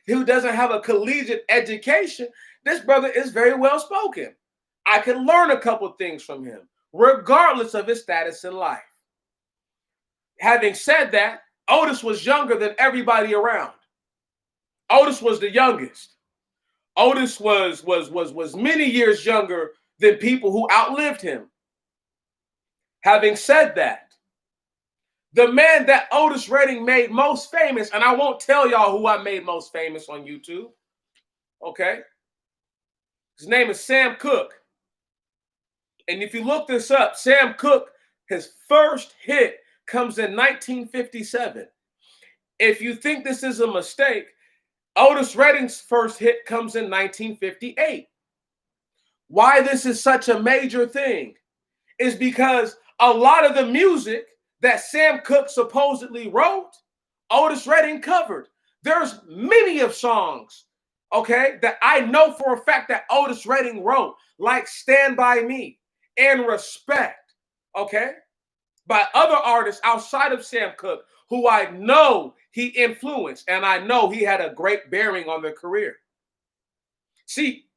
who doesn't have a collegiate education, this brother is very well spoken. I can learn a couple things from him, regardless of his status in life. Having said that, Otis was younger than everybody around. Otis was the youngest. Otis was many years younger than people who outlived him. Having said that, the man that Otis Redding made most famous, and I won't tell y'all who I made most famous on YouTube, okay? His name is Sam Cooke. And if you look this up, Sam Cooke, his first hit comes in 1957. If you think this is a mistake, Otis Redding's first hit comes in 1958. Why this is such a major thing is because a lot of the music that Sam Cooke supposedly wrote, Otis Redding covered. There's many of songs, okay, that I know for a fact that Otis Redding wrote, like Stand By Me and Respect, okay, by other artists outside of Sam Cooke who I know he influenced and I know he had a great bearing on their career. See,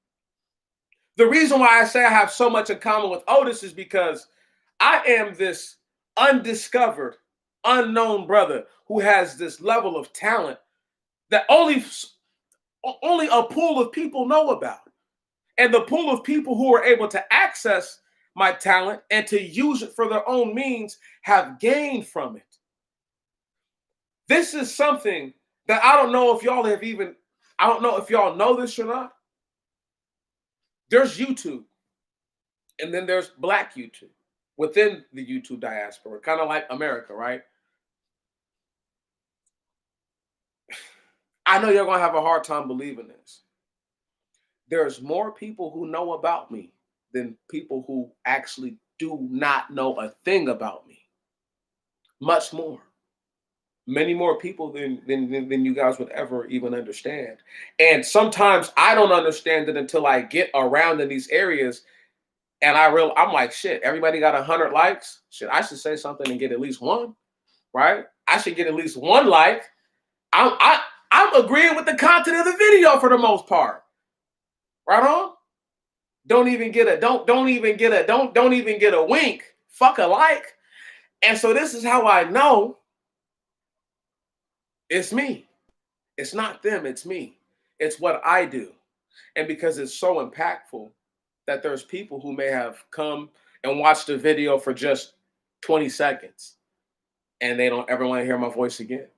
the reason why I say I have so much in common with Otis is because I am this undiscovered, unknown brother who has this level of talent that only a pool of people know about. And the pool of people who are able to access my talent and to use it for their own means have gained from it. This is something that I don't know if y'all I don't know if y'all know this or not. There's YouTube, and then there's Black YouTube within the YouTube diaspora, kind of like America, right? I know you're going to have a hard time believing this. There's more people who know about me than people who actually do not know a thing about me. Much more. Many more people than you guys would ever even understand. And sometimes I don't understand it until I get around in these areas and I'm like, shit, everybody got 100 likes. Shit, I should say something and get at least one, right? I should get at least one like. I'm agreeing with the content of the video for the most part. Right on? Don't even get a wink. Fuck a like. And so this is how I know it's me. It's not them, it's me. It's what I do. And because it's so impactful that there's people who may have come and watched the video for just 20 seconds and they don't ever want to hear my voice again.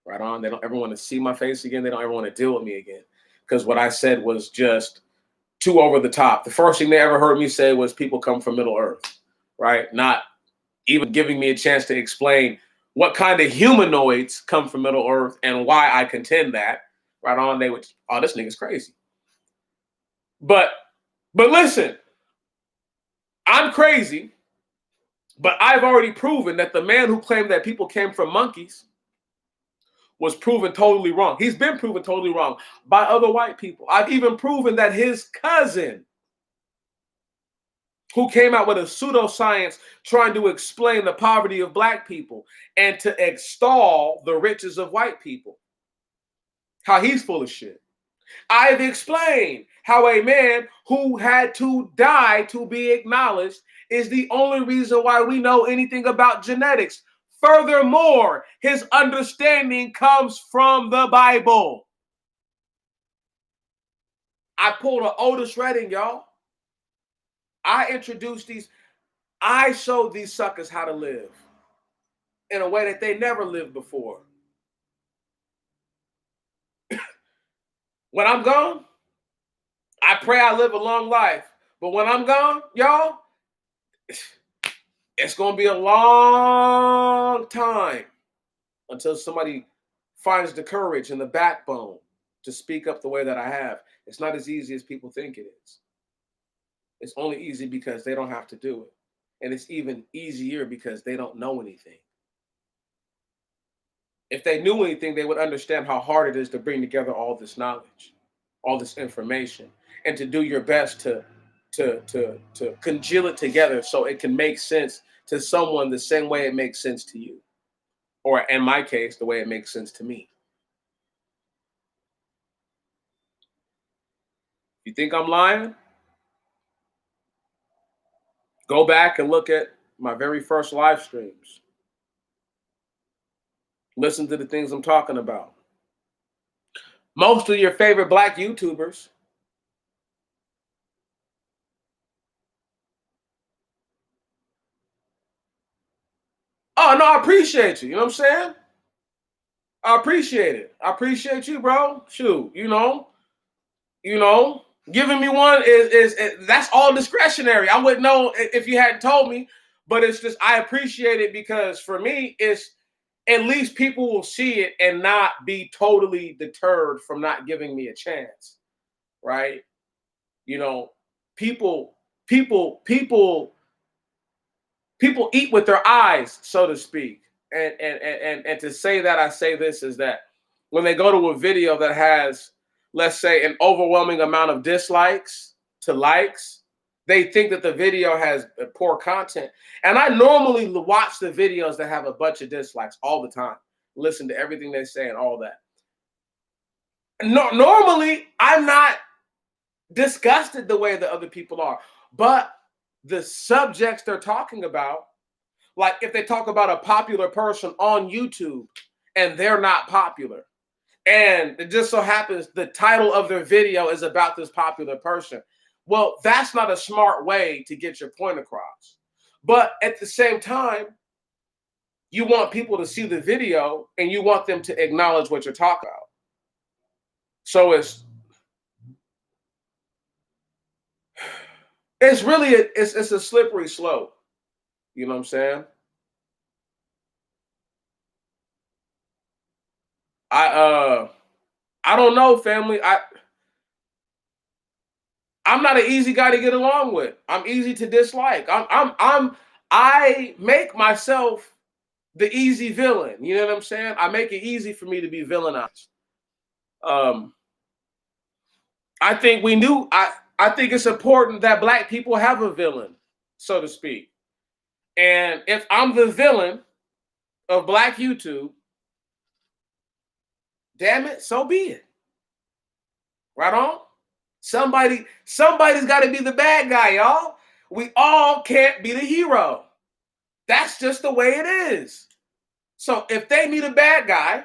Right on? They don't ever want to see my face again. They don't ever want to deal with me again. Because what I said was just too over the top. The first thing they ever heard me say was people come from Middle Earth, right? Not even giving me a chance to explain what kind of humanoids come from Middle Earth and why I contend that. Right on, they would, oh, this nigga's crazy. But listen, I'm crazy, but I've already proven that the man who claimed that people came from monkeys was proven totally wrong. He's been proven totally wrong by other white people. I've even proven that his cousin, who came out with a pseudoscience trying to explain the poverty of black people and to extol the riches of white people, how he's full of shit. I've explained how a man who had to die to be acknowledged is the only reason why we know anything about genetics. Furthermore, his understanding comes from the Bible. I pulled an Otis Redding, y'all. I introduced I showed these suckers how to live in a way that they never lived before. When I'm gone, I pray I live a long life. But when I'm gone, y'all, it's going to be a long time until somebody finds the courage and the backbone to speak up the way that I have. It's not as easy as people think it is. It's only easy because they don't have to do it. And it's even easier because they don't know anything. If they knew anything, they would understand how hard it is to bring together all this knowledge, all this information, and to do your best to congeal it together so it can make sense to someone the same way it makes sense to you. Or in my case, the way it makes sense to me. You think I'm lying? Go back and look at my very first live streams. Listen to the things I'm talking about. Most of your favorite black YouTubers. Oh, no, I appreciate you. You know what I'm saying? I appreciate it. I appreciate you, bro. Shoot, you know, giving me one is that's all discretionary. I wouldn't know if you hadn't told me, but it's just I appreciate it because for me, it's at least people will see it and not be totally deterred from not giving me a chance, right? You know, people, people people eat with their eyes, so to speak. And to say that I say this is that when they go to a video that has, let's say, an overwhelming amount of dislikes to likes, they think that the video has poor content. And I normally watch the videos that have a bunch of dislikes all the time, listen to everything they say and all that. No, normally I'm not disgusted the way that other people are, but the subjects they're talking about, like if they talk about a popular person on YouTube and they're not popular, and it just so happens the title of their video is about this popular person. Well, that's not a smart way to get your point across. But at the same time, you want people to see the video and you want them to acknowledge what you're talking about. So it's really it's a slippery slope. You know what I'm saying? I I don't know, family. I'm not an easy guy to get along with. I'm easy to dislike. I make myself the easy villain. You know what I'm saying? I make it easy for me to be villainized. Um, I think we knew. I think it's important that black people have a villain, so to speak. And if I'm the villain of Black YouTube, damn it, so be it. Right on. Somebody's got to be the bad guy, y'all. We all can't be the hero. That's just the way it is. So if they need a bad guy,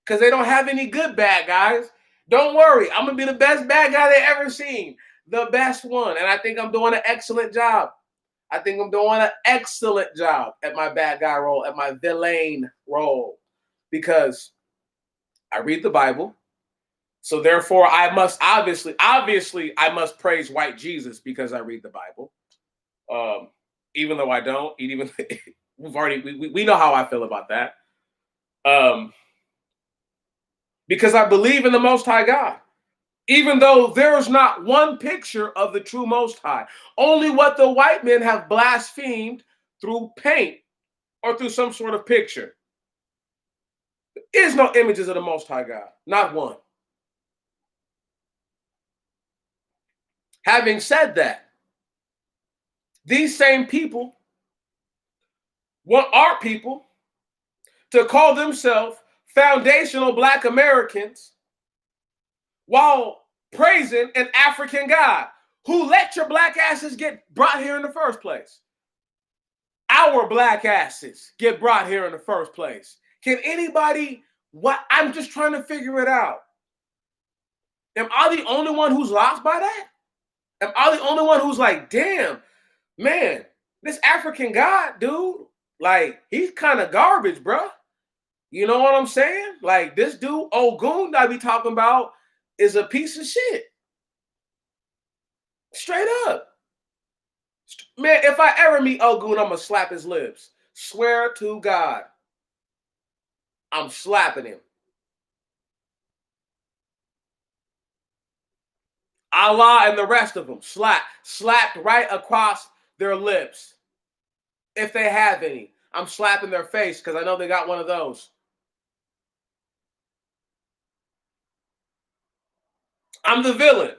because they don't have any good bad guys, don't worry. I'm gonna be the best bad guy they ever seen. The best one. And I think I'm doing an excellent job. I think I'm doing an excellent job at my bad guy role, at my villain role. Because I read the Bible. So therefore, I must obviously, I must praise white Jesus because I read the Bible. Even though I don't, even we know how I feel about that. Um, because I believe in the Most High God, even though there's not one picture of the true Most High, only what the white men have blasphemed through paint or through some sort of picture. There is no images of the Most High God, not one. Having said that, these same people want our people to call themselves foundational Black Americans while praising an African God who let your black asses get brought here in the first place. Our black asses get brought here in the first place. Can anybody, what? I'm just trying to figure it out. Am I the only one who's lost by that? Am I the only one who's like, damn, man, this African God, dude, like, he's kind of garbage, bro. You know what I'm saying? Like, this dude, Ogun, that I be talking about, is a piece of shit. Straight up. Man, if I ever meet Ogun, I'm going to slap his lips. Swear to God. I'm slapping him. Allah and the rest of them slapped right across their lips. If they have any, I'm slapping their face because I know they got one of those. I'm the villain.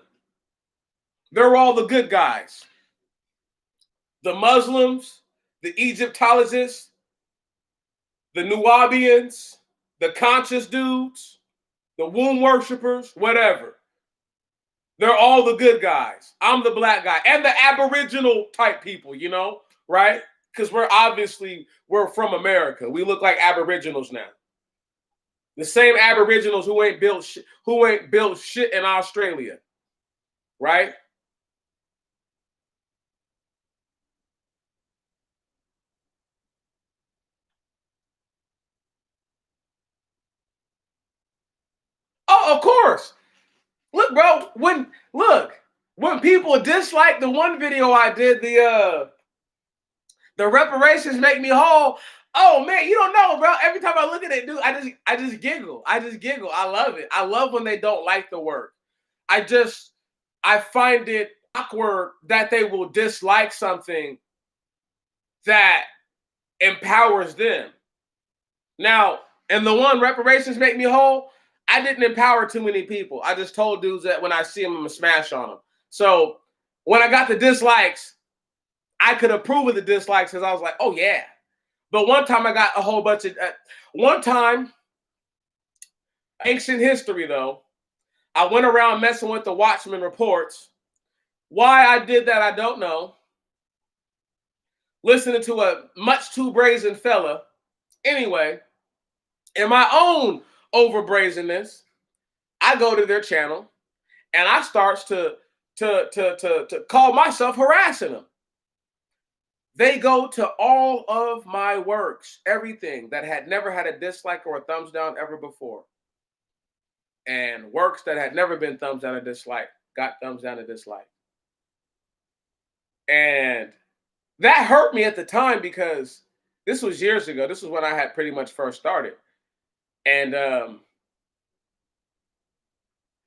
They're all the good guys. The Muslims, the Egyptologists, the Nubians, the conscious dudes, the womb worshipers, whatever. They're all the good guys. I'm the black guy and the Aboriginal type people, you know, right? Because we're from America. We look like Aboriginals now. The same Aboriginals who ain't built shit in Australia, right? Oh, of course. Look, bro, when people dislike the one video I did, the reparations make me whole. Oh man, you don't know, bro. Every time I look at it, dude, I just giggle. I just giggle. I love it. I love when they don't like the work. I find it awkward that they will dislike something that empowers them. Now, and the one reparations make me whole, I didn't empower too many people. I just told dudes that when I see them, I'm gonna smash on them. So when I got the dislikes, I could approve of the dislikes because I was like, oh yeah. But one time I got a whole bunch of, one time, ancient history though, I went around messing with the Watchmen reports. Why I did that, I don't know. Listening to a much too brazen fella. Anyway, in my own over brazenness, I go to their channel and I starts to call myself harassing them. They go to all of my works, everything that had never had a dislike or a thumbs down ever before. And works that had never been thumbs down or dislike got thumbs down or dislike. And that hurt me at the time because this was years ago. This was when I had pretty much first started. And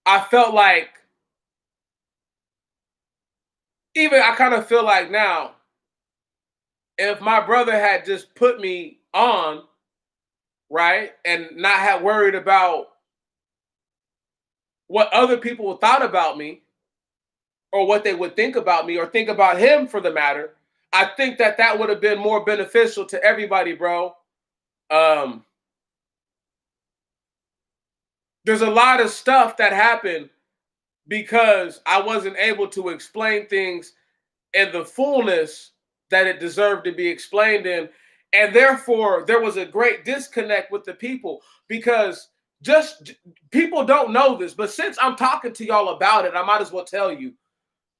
I felt like, even I kind of feel like now, if my brother had just put me on, right, and not had worried about what other people thought about me or what they would think about me or think about him for the matter, I think that that would have been more beneficial to everybody, bro. There's a lot of stuff that happened because I wasn't able to explain things in the fullness that it deserved to be explained in. And therefore, there was a great disconnect with the people because just people don't know this. But since I'm talking to y'all about it, I might as well tell you.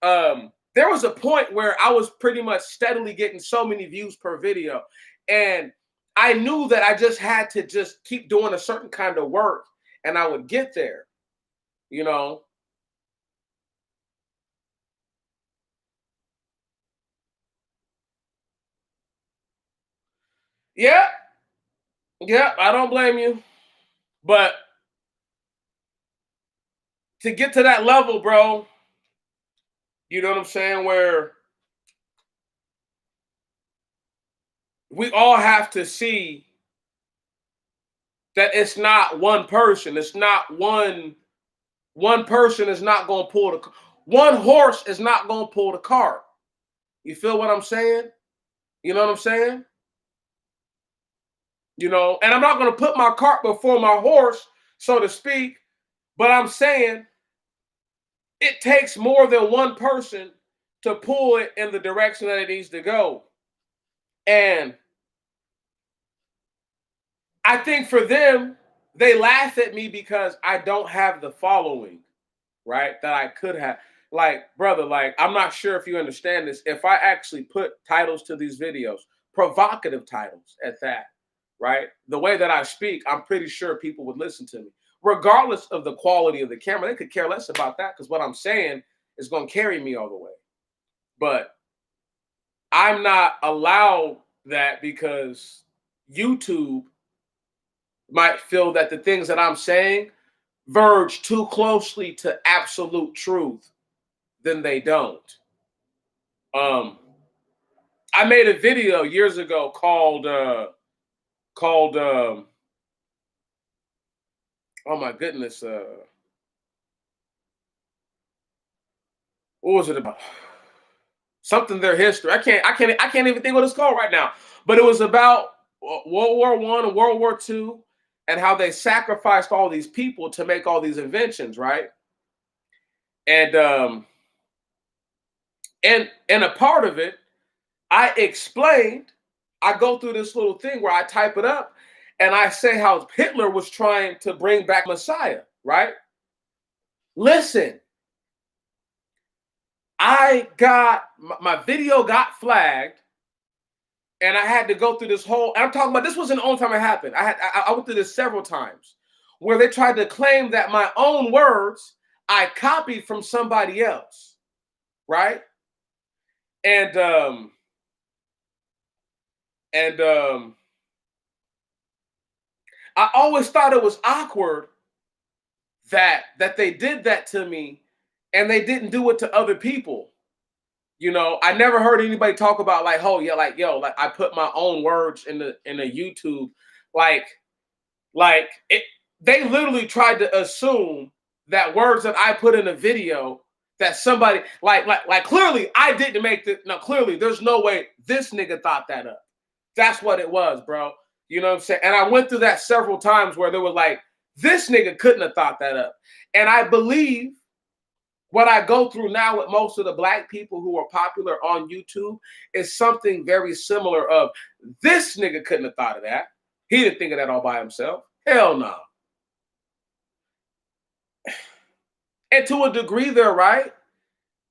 There was a point where I was pretty much steadily getting so many views per video. And I knew that I just had to just keep doing a certain kind of work and I would get there, you know. Yeah, yeah, I don't blame you. But to get to that level, bro, you know what I'm saying? Where we all have to see that it's not one person. It's not one person is not going to pull the one horse is not going to pull the cart. You feel what I'm saying? You know what I'm saying? You know, and I'm not going to put my cart before my horse, so to speak, but I'm saying it takes more than one person to pull it in the direction that it needs to go. And I think for them, they laugh at me because I don't have the following, right? That I could have. Like, brother, like, I'm not sure if you understand this. If I actually put titles to these videos, provocative titles at that, right? The way that I speak, I'm pretty sure people would listen to me, regardless of the quality of the camera. They could care less about that because what I'm saying is going to carry me all the way. But I'm not allowed that because YouTube might feel that the things that I'm saying verge too closely to absolute truth, then they don't. Um, I made a video years ago called oh my goodness, what was it about? Something their history. I can't even think what it's called right now. But it was about World War I and World War II and how they sacrificed all these people to make all these inventions, right? And and a part of it, I explained, I go through this little thing where I type it up and I say how Hitler was trying to bring back Messiah, right? Listen, I got my video got flagged, and I had to go through this whole. I'm talking about this wasn't the only time it happened. I went through this several times where they tried to claim that my own words I copied from somebody else, right? And and I always thought it was awkward that they did that to me, and they didn't do it to other people. You know, I never heard anybody talk about like, oh yeah, like yo, like I put my own words in the YouTube, like like it. They literally tried to assume that words that I put in a video that somebody like clearly I didn't make this. No, clearly there's no way this nigga thought that up. That's what it was, bro. You know what I'm saying? And I went through that several times where there was like, this nigga couldn't have thought that up. And I believe what I go through now with most of the black people who are popular on YouTube is something very similar of this nigga couldn't have thought of that. He didn't think of that all by himself. Hell no. And to a degree, they're right,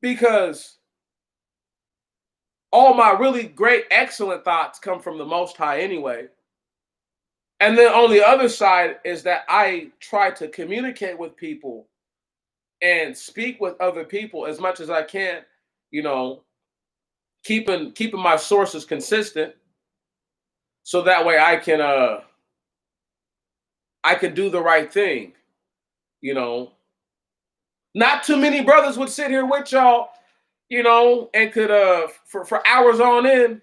because all my really great, excellent thoughts come from the Most High anyway. And then on the other side is that I try to communicate with people and speak with other people as much as I can, you know, keeping my sources consistent, so that way I can do the right thing, you know. Not too many brothers would sit here with y'all, you know, and could for hours on end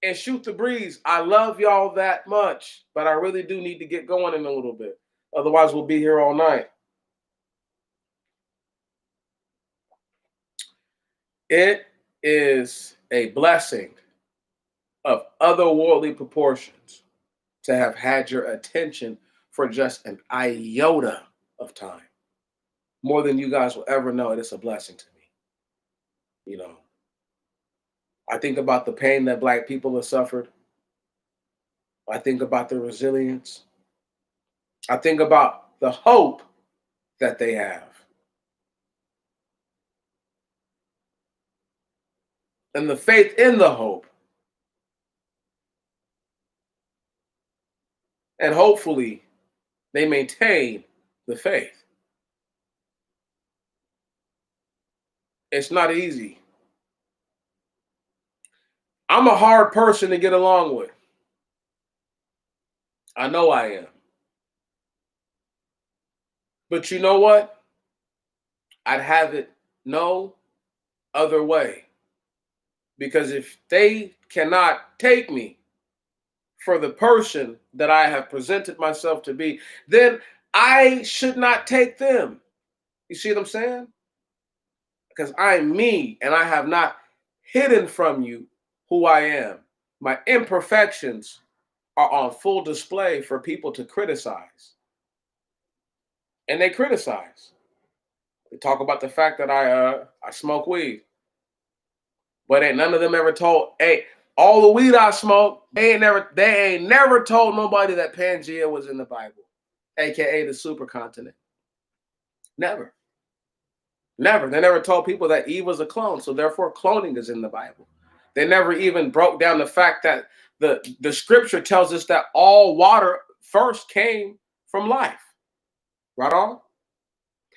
and shoot the breeze. I love y'all that much, but I really do need to get going in a little bit. Otherwise, we'll be here all night. It is a blessing of otherworldly proportions to have had your attention for just an iota of time. More than you guys will ever know. It is a blessing to me. You know, I think about the pain that black people have suffered. I think about the resilience. I think about the hope that they have. And the faith in the hope. And hopefully they maintain the faith. It's not easy. I'm a hard person to get along with. I know I am. But you know what? I'd have it no other way. Because if they cannot take me for the person that I have presented myself to be, then I should not take them. You see what I'm saying? Because I'm me and I have not hidden from you who I am. My imperfections are on full display for people to criticize. And they criticize. They talk about the fact that I smoke weed. But ain't none of them ever told, hey, all the weed I smoke, they ain't never told nobody that Pangea was in the Bible, aka the supercontinent. Never. Never. They never told people that Eve was a clone, so therefore cloning is in the Bible. They never even broke down the fact that the scripture tells us that all water first came from life. Right on?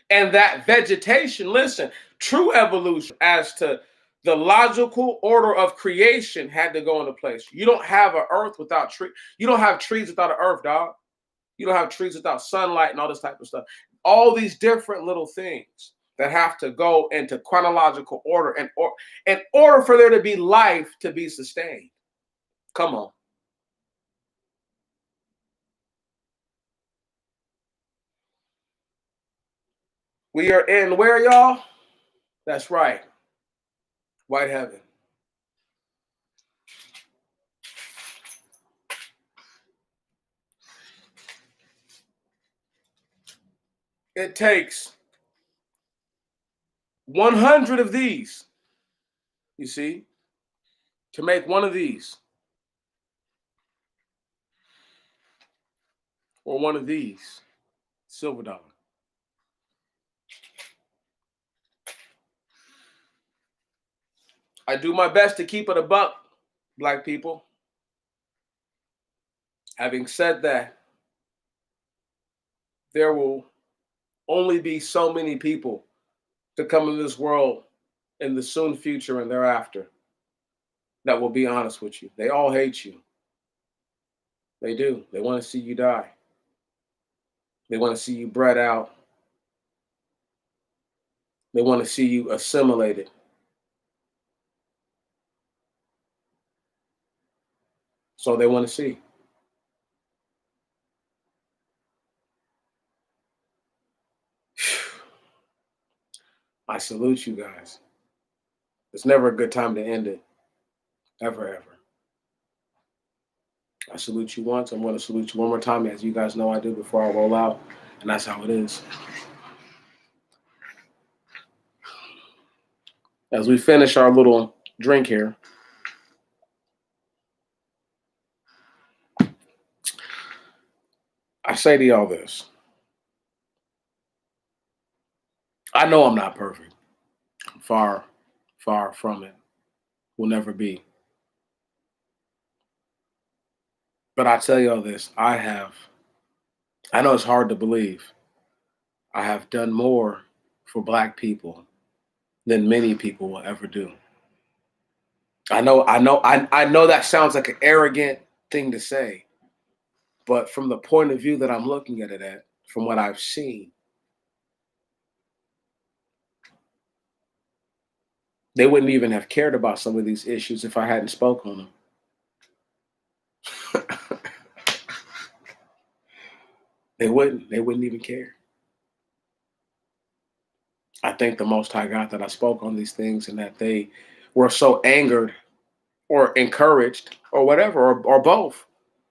And that vegetation, listen, true evolution as to the logical order of creation had to go into place. You don't have an earth without tree. You don't have trees without an earth, dog. You don't have trees without sunlight and all this type of stuff. All these different little things that have to go into chronological order and in order for there to be life to be sustained. Come on. We are in where, y'all? That's right. White heaven. It takes 100 of these, you see, to make one of these or one of these silver dollar. I do my best to keep it a buck, black people. Having said that, there will only be so many people to come in this world in the soon future and thereafter that will be honest with you. They all hate you. They do. They want to see you die. They want to see you bred out. They want to see you assimilated. So they want to see. I salute you guys. It's never a good time to end it. Ever, ever. I salute you once. I'm going to salute you one more time, as you guys know I do before I roll out. And that's how it is. As we finish our little drink here, I say to y'all this. I know I'm not perfect. Far, far from it. Will never be. But I tell y'all this. I know it's hard to believe. I have done more for black people than many people will ever do. I know that sounds like an arrogant thing to say, but from the point of view that I'm looking at it at, from what I've seen, they wouldn't even have cared about some of these issues if I hadn't spoken on them. They wouldn't even care. I thank the Most High God that I spoke on these things and that they were so angered or encouraged or whatever, or both,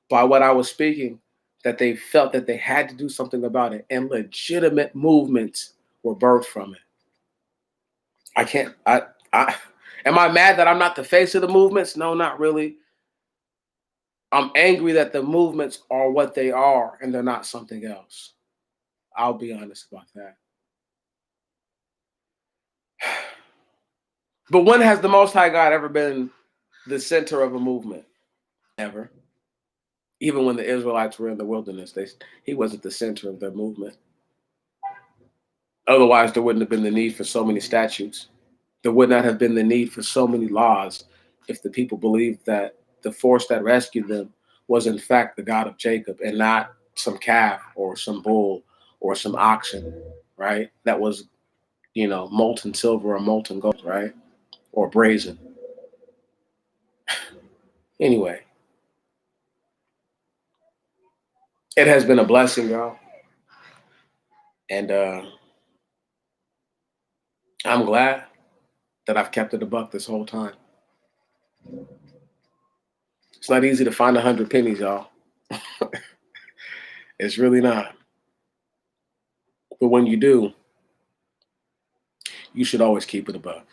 by what I was speaking, that they felt that they had to do something about it, and legitimate movements were birthed from it. Am I mad that I'm not the face of the movements? No, not really. I'm angry that the movements are what they are and they're not something else. I'll be honest about that. But when has the Most High God ever been the center of a movement? Never. Even when the Israelites were in the wilderness, he wasn't the center of their movement. Otherwise, there wouldn't have been the need for so many statutes. There would not have been the need for so many laws if the people believed that the force that rescued them was in fact the God of Jacob and not some calf or some bull or some oxen, right? That was, molten silver or molten gold, right? Or brazen. Anyway, it has been a blessing, y'all. And I'm glad that I've kept it a buck this whole time. It's not easy to find 100 pennies, y'all. It's really not. But when you do, you should always keep it a buck.